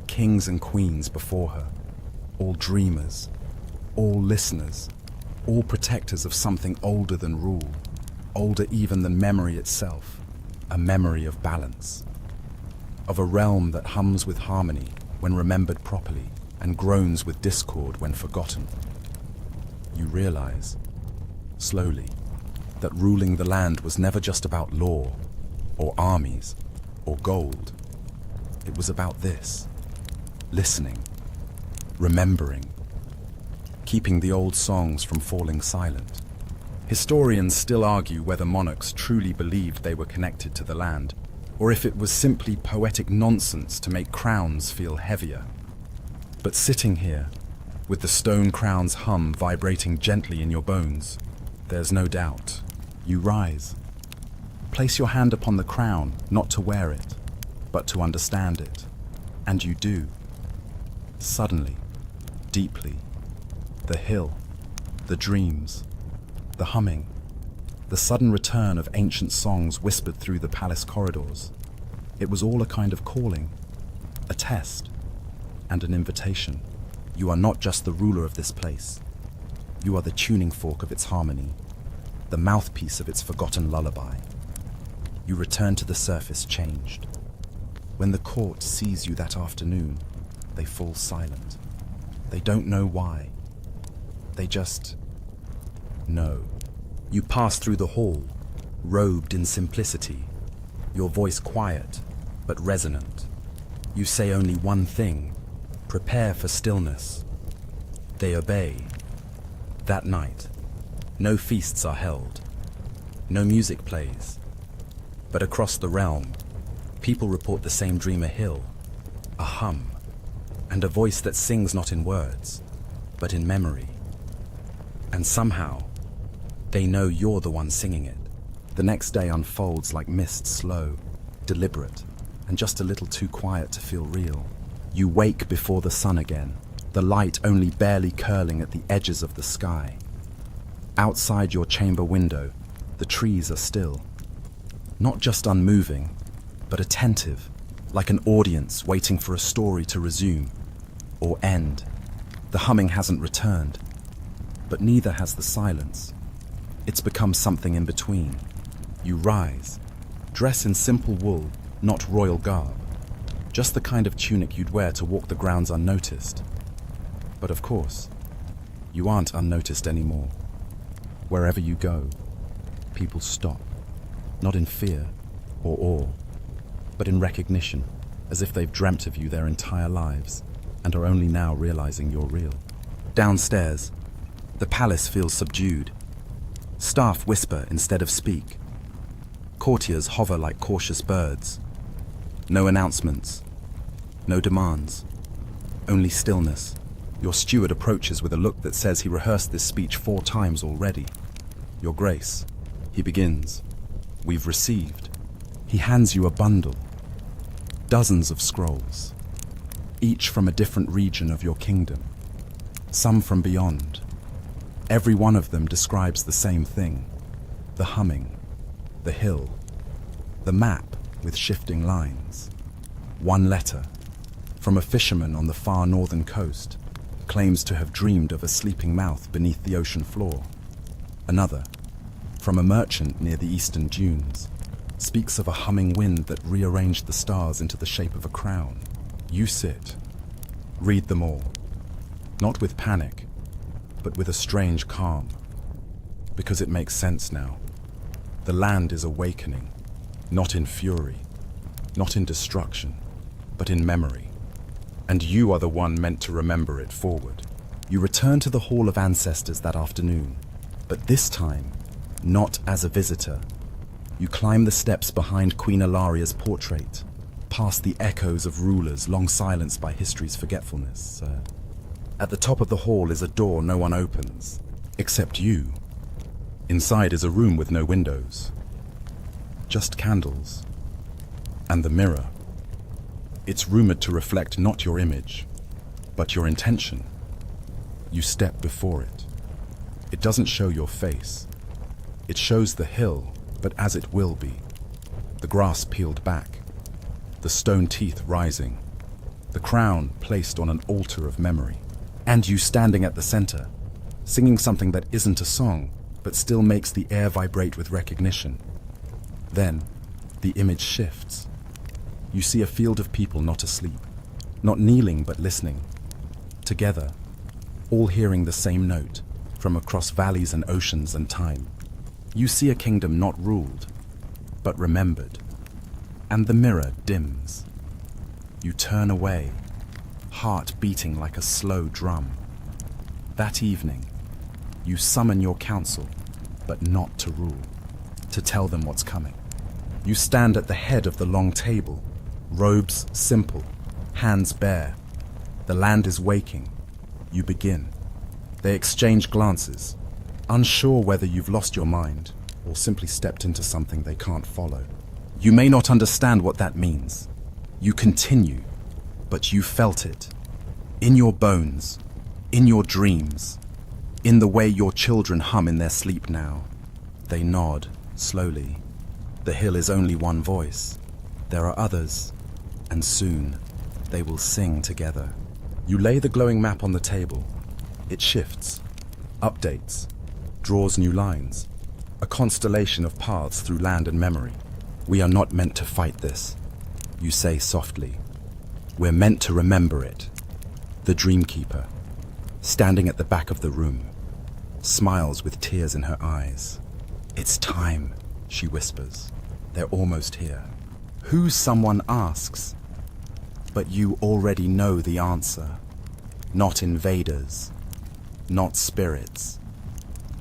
kings and queens before her, all dreamers, all listeners, all protectors of something older than rule, older even than memory itself, a memory of balance, of a realm that hums with harmony when remembered properly and groans with discord when forgotten. You realize, slowly, that ruling the land was never just about law, or armies, or gold. It was about this: listening, remembering, keeping the old songs from falling silent. Historians still argue whether monarchs truly believed they were connected to the land, or if it was simply poetic nonsense to make crowns feel heavier. But sitting here, with the stone crown's hum vibrating gently in your bones, there's no doubt. You rise. Place your hand upon the crown, not to wear it, but to understand it. And you do. Suddenly, deeply, the hill, the dreams, the humming, the sudden return of ancient songs whispered through the palace corridors. It was all a kind of calling, a test, and an invitation. You are not just the ruler of this place. You are the tuning fork of its harmony, the mouthpiece of its forgotten lullaby. You return to the surface changed. When the court sees you that afternoon, they fall silent. They don't know why. They just know. You pass through the hall, robed in simplicity, your voice quiet but resonant. You say only one thing: prepare for stillness. They obey. That night, no feasts are held, no music plays, but across the realm, people report the same dreamer hill, a hum, and a voice that sings not in words, but in memory. And somehow, they know you're the one singing it. The next day unfolds like mist, slow, deliberate, and just a little too quiet to feel real. You wake before the sun again, the light only barely curling at the edges of the sky. Outside your chamber window, the trees are still. Not just unmoving, but attentive, like an audience waiting for a story to resume or end. The humming hasn't returned, but neither has the silence. It's become something in between. You rise, dress in simple wool, not royal garb, just the kind of tunic you'd wear to walk the grounds unnoticed. But of course, you aren't unnoticed anymore. Wherever you go, people stop, not in fear or awe, but in recognition, as if they've dreamt of you their entire lives and are only now realizing you're real. Downstairs, the palace feels subdued. Staff whisper instead of speak. Courtiers hover like cautious birds. No announcements, no demands, only stillness. Your steward approaches with a look that says he rehearsed this speech 4 times already. Your Grace, he begins. We've received. He hands you a bundle. Dozens of scrolls, each from a different region of your kingdom, some from beyond. Every one of them describes the same thing: the humming, the hill, the map with shifting lines. One letter, from a fisherman on the far northern coast, claims to have dreamed of a sleeping mouth beneath the ocean floor. Another, from a merchant near the eastern dunes, speaks of a humming wind that rearranged the stars into the shape of a crown. You sit, read them all, not with panic, but with a strange calm, because it makes sense now. The land is awakening, not in fury, not in destruction, but in memory. And you are the one meant to remember it forward. You return to the Hall of Ancestors that afternoon, But this time, not as a visitor. You climb the steps behind Queen Ilaria's portrait, past the echoes of rulers long silenced by history's forgetfulness. At the top of the hall is a door no one opens, except you. Inside is a room with no windows, just candles and the mirror. It's rumored to reflect not your image, but your intention. You step before it. It doesn't show your face. It shows the hill, but as it will be. The grass peeled back, the stone teeth rising, the crown placed on an altar of memory. And you standing at the center, singing something that isn't a song, but still makes the air vibrate with recognition. Then, the image shifts. You see a field of people not asleep, not kneeling but listening. Together, all hearing the same note, from across valleys and oceans and time. You see a kingdom not ruled, but remembered. And the mirror dims. You turn away, heart beating like a slow drum. That evening, you summon your council, but not to rule, to tell them what's coming. You stand at the head of the long table, robes simple, hands bare. The land is waking. You begin. They exchange glances, unsure whether you've lost your mind or simply stepped into something they can't follow. You may not understand what that means. You continue, but you felt it. In your bones, in your dreams, in the way your children hum in their sleep now. They nod, slowly. The hill is only one voice. There are others, and soon they will sing together. You lay the glowing map on the table. It shifts, updates, draws new lines. A constellation of paths through land and memory. We are not meant to fight this, you say softly. We're meant to remember it. The dreamkeeper, standing at the back of the room, smiles with tears in her eyes. It's time, she whispers. They're almost here. Who, someone asks, but you already know the answer. Not invaders, not spirits,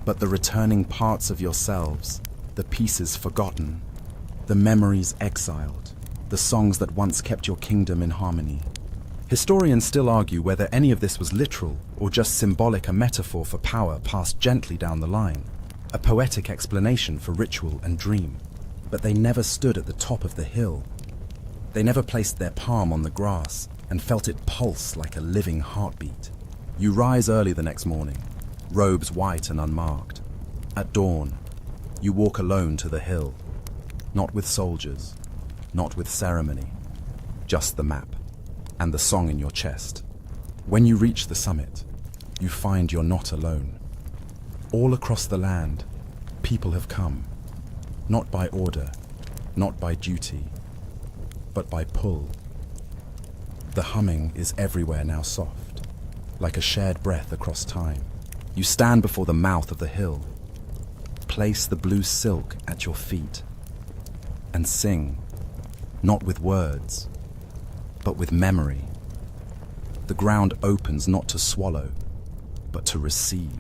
but the returning parts of yourselves, the pieces forgotten, the memories exiled, the songs that once kept your kingdom in harmony. Historians still argue whether any of this was literal or just symbolic, a metaphor for power passed gently down the line, a poetic explanation for ritual and dream. But they never stood at the top of the hill. They never placed their palm on the grass and felt it pulse like a living heartbeat. You rise early the next morning, robes white and unmarked. At dawn, you walk alone to the hill, not with soldiers, not with ceremony, just the map and the song in your chest. When you reach the summit, you find you're not alone. All across the land, people have come, not by order, not by duty, but by pull. The humming is everywhere now, soft, like a shared breath across time. You stand before the mouth of the hill, place the blue silk at your feet, and sing, not with words, but with memory. The ground opens not to swallow, but to receive,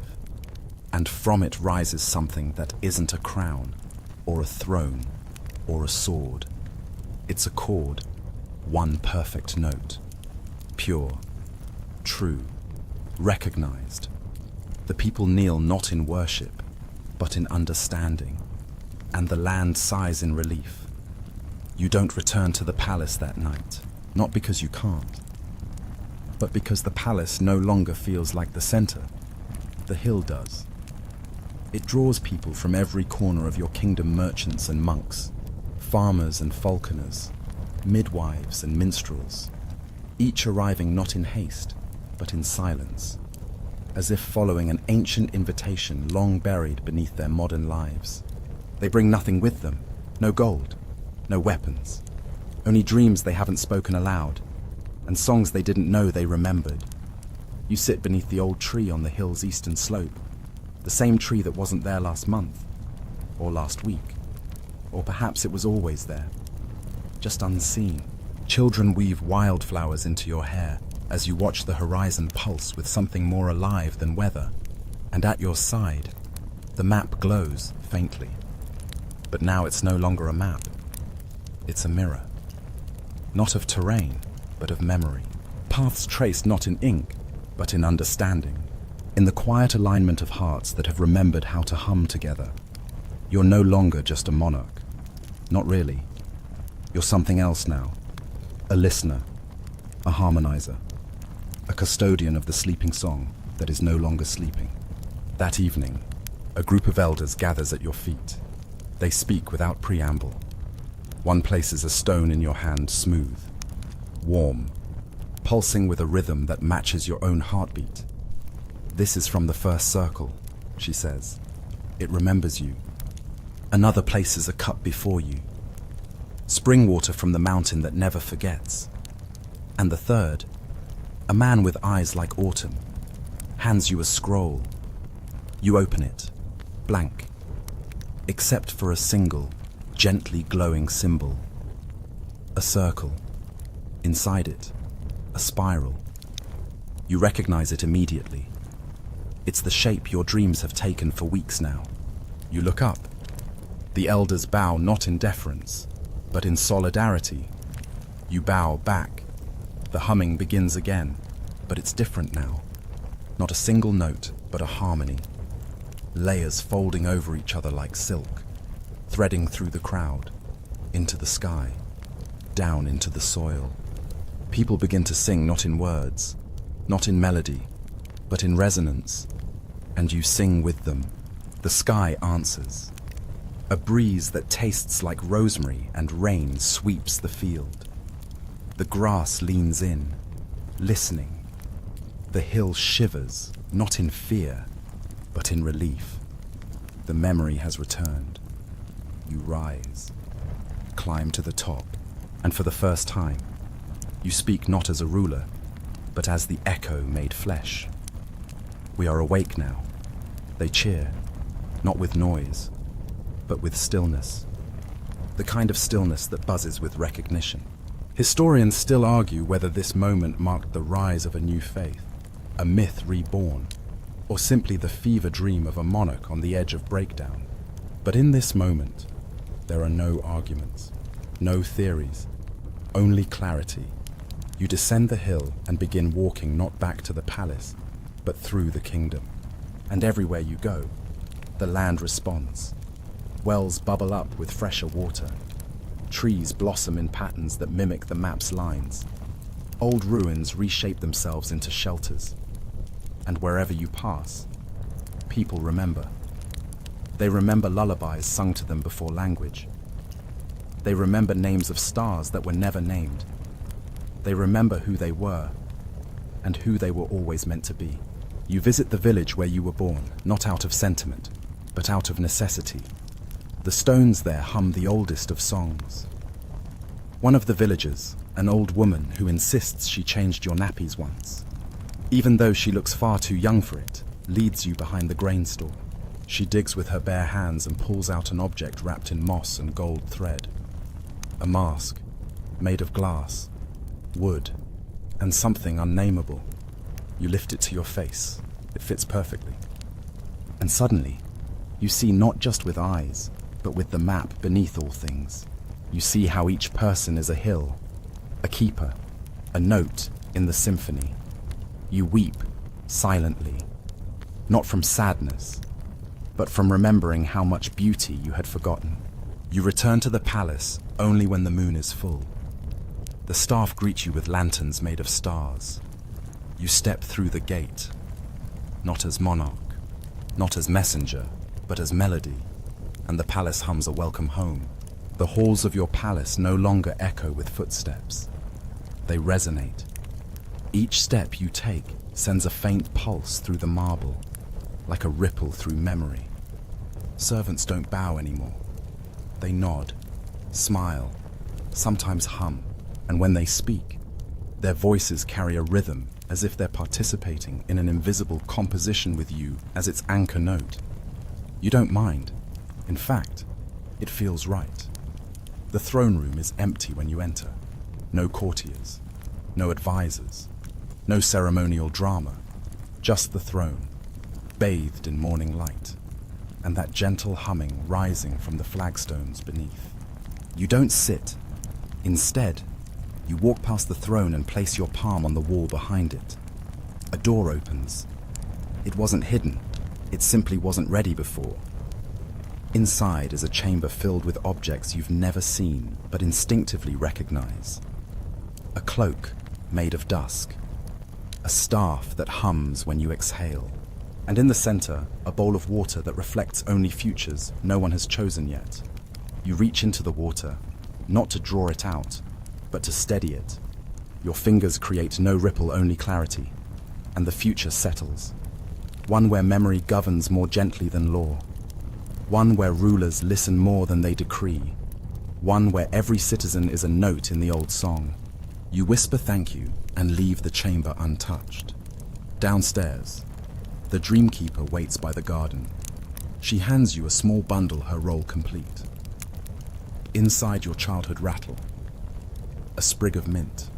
and from it rises something that isn't a crown, or a throne, or a sword. It's a chord, one perfect note, pure, true, recognized. The people kneel not in worship, but in understanding, and the land sighs in relief. You don't return to the palace that night, not because you can't, but because the palace no longer feels like the center. The hill does. It draws people from every corner of your kingdom, merchants and monks, farmers and falconers, midwives and minstrels, each arriving not in haste, but in silence, as if following an ancient invitation long buried beneath their modern lives. They bring nothing with them, no gold, no weapons, only dreams they haven't spoken aloud, and songs they didn't know they remembered. You sit beneath the old tree on the hill's eastern slope, the same tree that wasn't there last month, or last week, or perhaps it was always there, just unseen. Children weave wildflowers into your hair as you watch the horizon pulse with something more alive than weather, and at your side, The map glows faintly, but now it's no longer a map. It's a mirror. Not of terrain, but of memory. Paths traced not in ink, but in understanding. In the quiet alignment of hearts that have remembered how to hum together. You're no longer just a monarch. Not really. You're something else now. A listener, a harmonizer, a custodian of the sleeping song that is no longer sleeping. That evening, a group of elders gathers at your feet. They speak without preamble. One places a stone in your hand, smooth, warm, pulsing with a rhythm that matches your own heartbeat. This is from the first circle, she says. It remembers you. Another places a cup before you. Spring water from the mountain that never forgets. And the third, a man with eyes like autumn, hands you a scroll. You open it, blank, except for a single, gently glowing symbol. A circle. Inside it, a spiral. You recognize it immediately. It's the shape your dreams have taken for weeks now. You look up. The elders bow not in deference, but in solidarity. You bow back. The humming begins again, but it's different now. Not a single note, but a harmony. Layers folding over each other like silk, threading through the crowd, into the sky, down into the soil. People begin to sing not in words, not in melody, but in resonance, and you sing with them. The sky answers. A breeze that tastes like rosemary and rain sweeps the field. The grass leans in, listening. The hill shivers, not in fear, but in relief. The memory has returned. You rise, climb to the top, and for the first time, you speak not as a ruler, but as the echo made flesh. We are awake now. They cheer, not with noise, but with stillness. The kind of stillness that buzzes with recognition. Historians still argue whether this moment marked the rise of a new faith, a myth reborn, or simply the fever dream of a monarch on the edge of breakdown. But in this moment, there are no arguments, no theories, only clarity. You descend the hill and begin walking not back to the palace, but through the kingdom. And everywhere you go, the land responds. Wells bubble up with fresher water. Trees blossom in patterns that mimic the map's lines. Old ruins reshape themselves into shelters. And wherever you pass, people remember. They remember lullabies sung to them before language. They remember names of stars that were never named. They remember who they were, and who they were always meant to be. You visit the village where you were born, not out of sentiment, but out of necessity. The stones there hum the oldest of songs. One of the villagers, an old woman who insists she changed your nappies once, even though she looks far too young for it, leads you behind the grain store. She digs with her bare hands and pulls out an object wrapped in moss and gold thread. A mask, made of glass, wood, and something unnameable. You lift it to your face. It fits perfectly. And suddenly, you see not just with eyes, but with the map beneath all things. You see how each person is a hill, a keeper, a note in the symphony. You weep silently, not from sadness, but from remembering how much beauty you had forgotten. You return to the palace only when the moon is full. The staff greet you with lanterns made of stars. You step through the gate, not as monarch, not as messenger, but as melody, and the palace hums a welcome home. The halls of your palace no longer echo with footsteps. They resonate. Each step you take sends a faint pulse through the marble, like a ripple through memory. Servants don't bow anymore. They nod, smile, sometimes hum, and when they speak, their voices carry a rhythm as if they're participating in an invisible composition with you as its anchor note. You don't mind. In fact, it feels right. The throne room is empty when you enter. No courtiers, no advisors, no ceremonial drama, just the throne, bathed in morning light. and that gentle humming rising from the flagstones beneath. You don't sit. Instead, you walk past the throne and place your palm on the wall behind it. A door opens. It wasn't hidden. It simply wasn't ready before. Inside is a chamber filled with objects you've never seen but instinctively recognize. A cloak made of dusk. A staff that hums when you exhale. And in the center, a bowl of water that reflects only futures no one has chosen yet. You reach into the water, not to draw it out, but to steady it. Your fingers create no ripple, only clarity, and the future settles. One where memory governs more gently than law. One where rulers listen more than they decree. One where every citizen is a note in the old song. You whisper thank you and leave the chamber untouched. Downstairs, the dreamkeeper waits by the garden. She hands you a small bundle, her role complete. Inside your childhood rattle, a sprig of mint,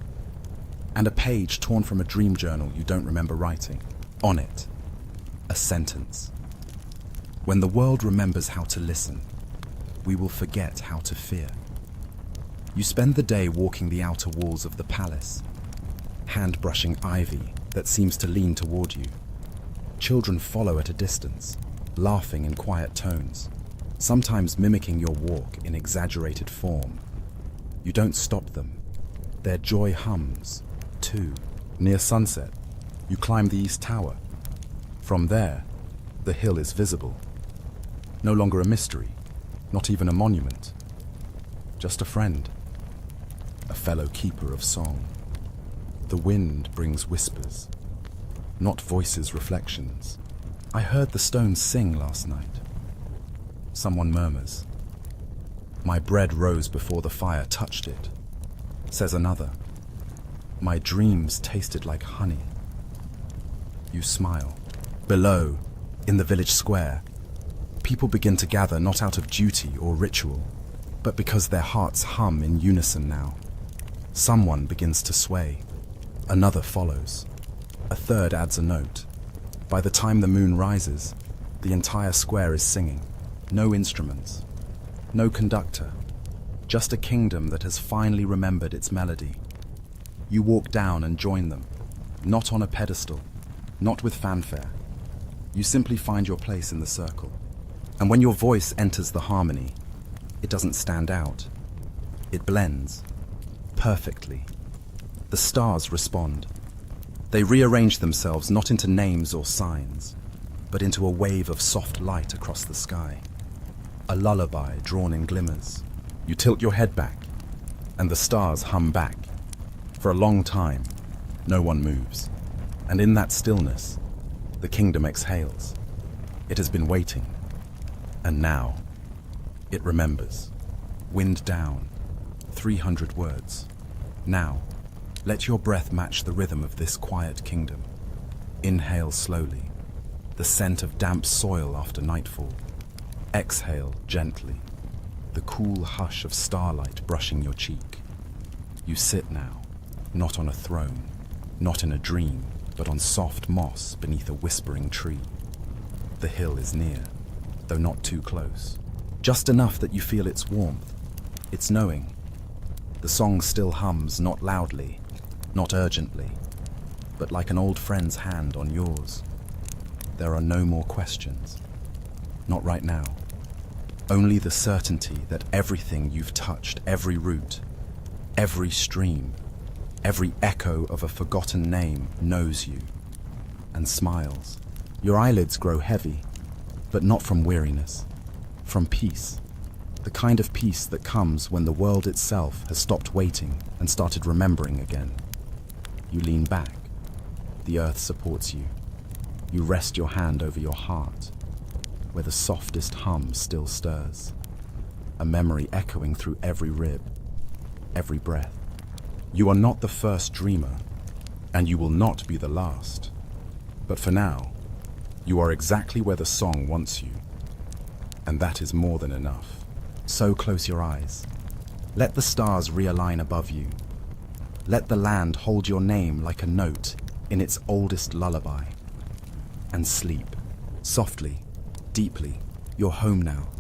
and a page torn from a dream journal you don't remember writing. On it, a sentence. When the world remembers how to listen, we will forget how to fear. You spend the day walking the outer walls of the palace, hand brushing ivy that seems to lean toward you. Children follow at a distance, laughing in quiet tones, sometimes mimicking your walk in exaggerated form. You don't stop them. Their joy hums, too. Near sunset, you climb the East Tower. From there, the hill is visible. No longer a mystery, not even a monument. Just a friend, a fellow keeper of song. The wind brings whispers, not voices, reflections. I heard the stones sing last night. Someone murmurs. My bread rose before the fire touched it, says another. My dreams tasted like honey. You smile. Below, in the village square, people begin to gather not out of duty or ritual, but because their hearts hum in unison now. Someone begins to sway. Another follows. A third adds a note. By the time the moon rises, the entire square is singing. No instruments, no conductor, just a kingdom that has finally remembered its melody. You walk down and join them, not on a pedestal, not with fanfare. You simply find your place in the circle. And when your voice enters the harmony, it doesn't stand out. It blends perfectly. The stars respond. They rearrange themselves not into names or signs, but into a wave of soft light across the sky. A lullaby drawn in glimmers. You tilt your head back, and the stars hum back. For a long time, no one moves. And in that stillness, the kingdom exhales. It has been waiting. And now, it remembers. Wind down, 300 words. Now, let your breath match the rhythm of this quiet kingdom. Inhale slowly, the scent of damp soil after nightfall. Exhale gently, the cool hush of starlight brushing your cheek. You sit now, not on a throne, not in a dream, but on soft moss beneath a whispering tree. The hill is near, though not too close. Just enough that you feel its warmth, its knowing. The song still hums, not loudly, not urgently, but like an old friend's hand on yours. There are no more questions. Not right now. Only the certainty that everything you've touched, every root, every stream, every echo of a forgotten name knows you and smiles. Your eyelids grow heavy, but not from weariness, from peace. The kind of peace that comes when the world itself has stopped waiting and started remembering again. You lean back. The earth supports you. You rest your hand over your heart, where the softest hum still stirs, a memory echoing through every rib, every breath. You are not the first dreamer, and you will not be the last. But for now, you are exactly where the song wants you, and that is more than enough. So close your eyes. Let the stars realign above you. Let the land hold your name like a note in its oldest lullaby. And sleep, softly, deeply, You're home now.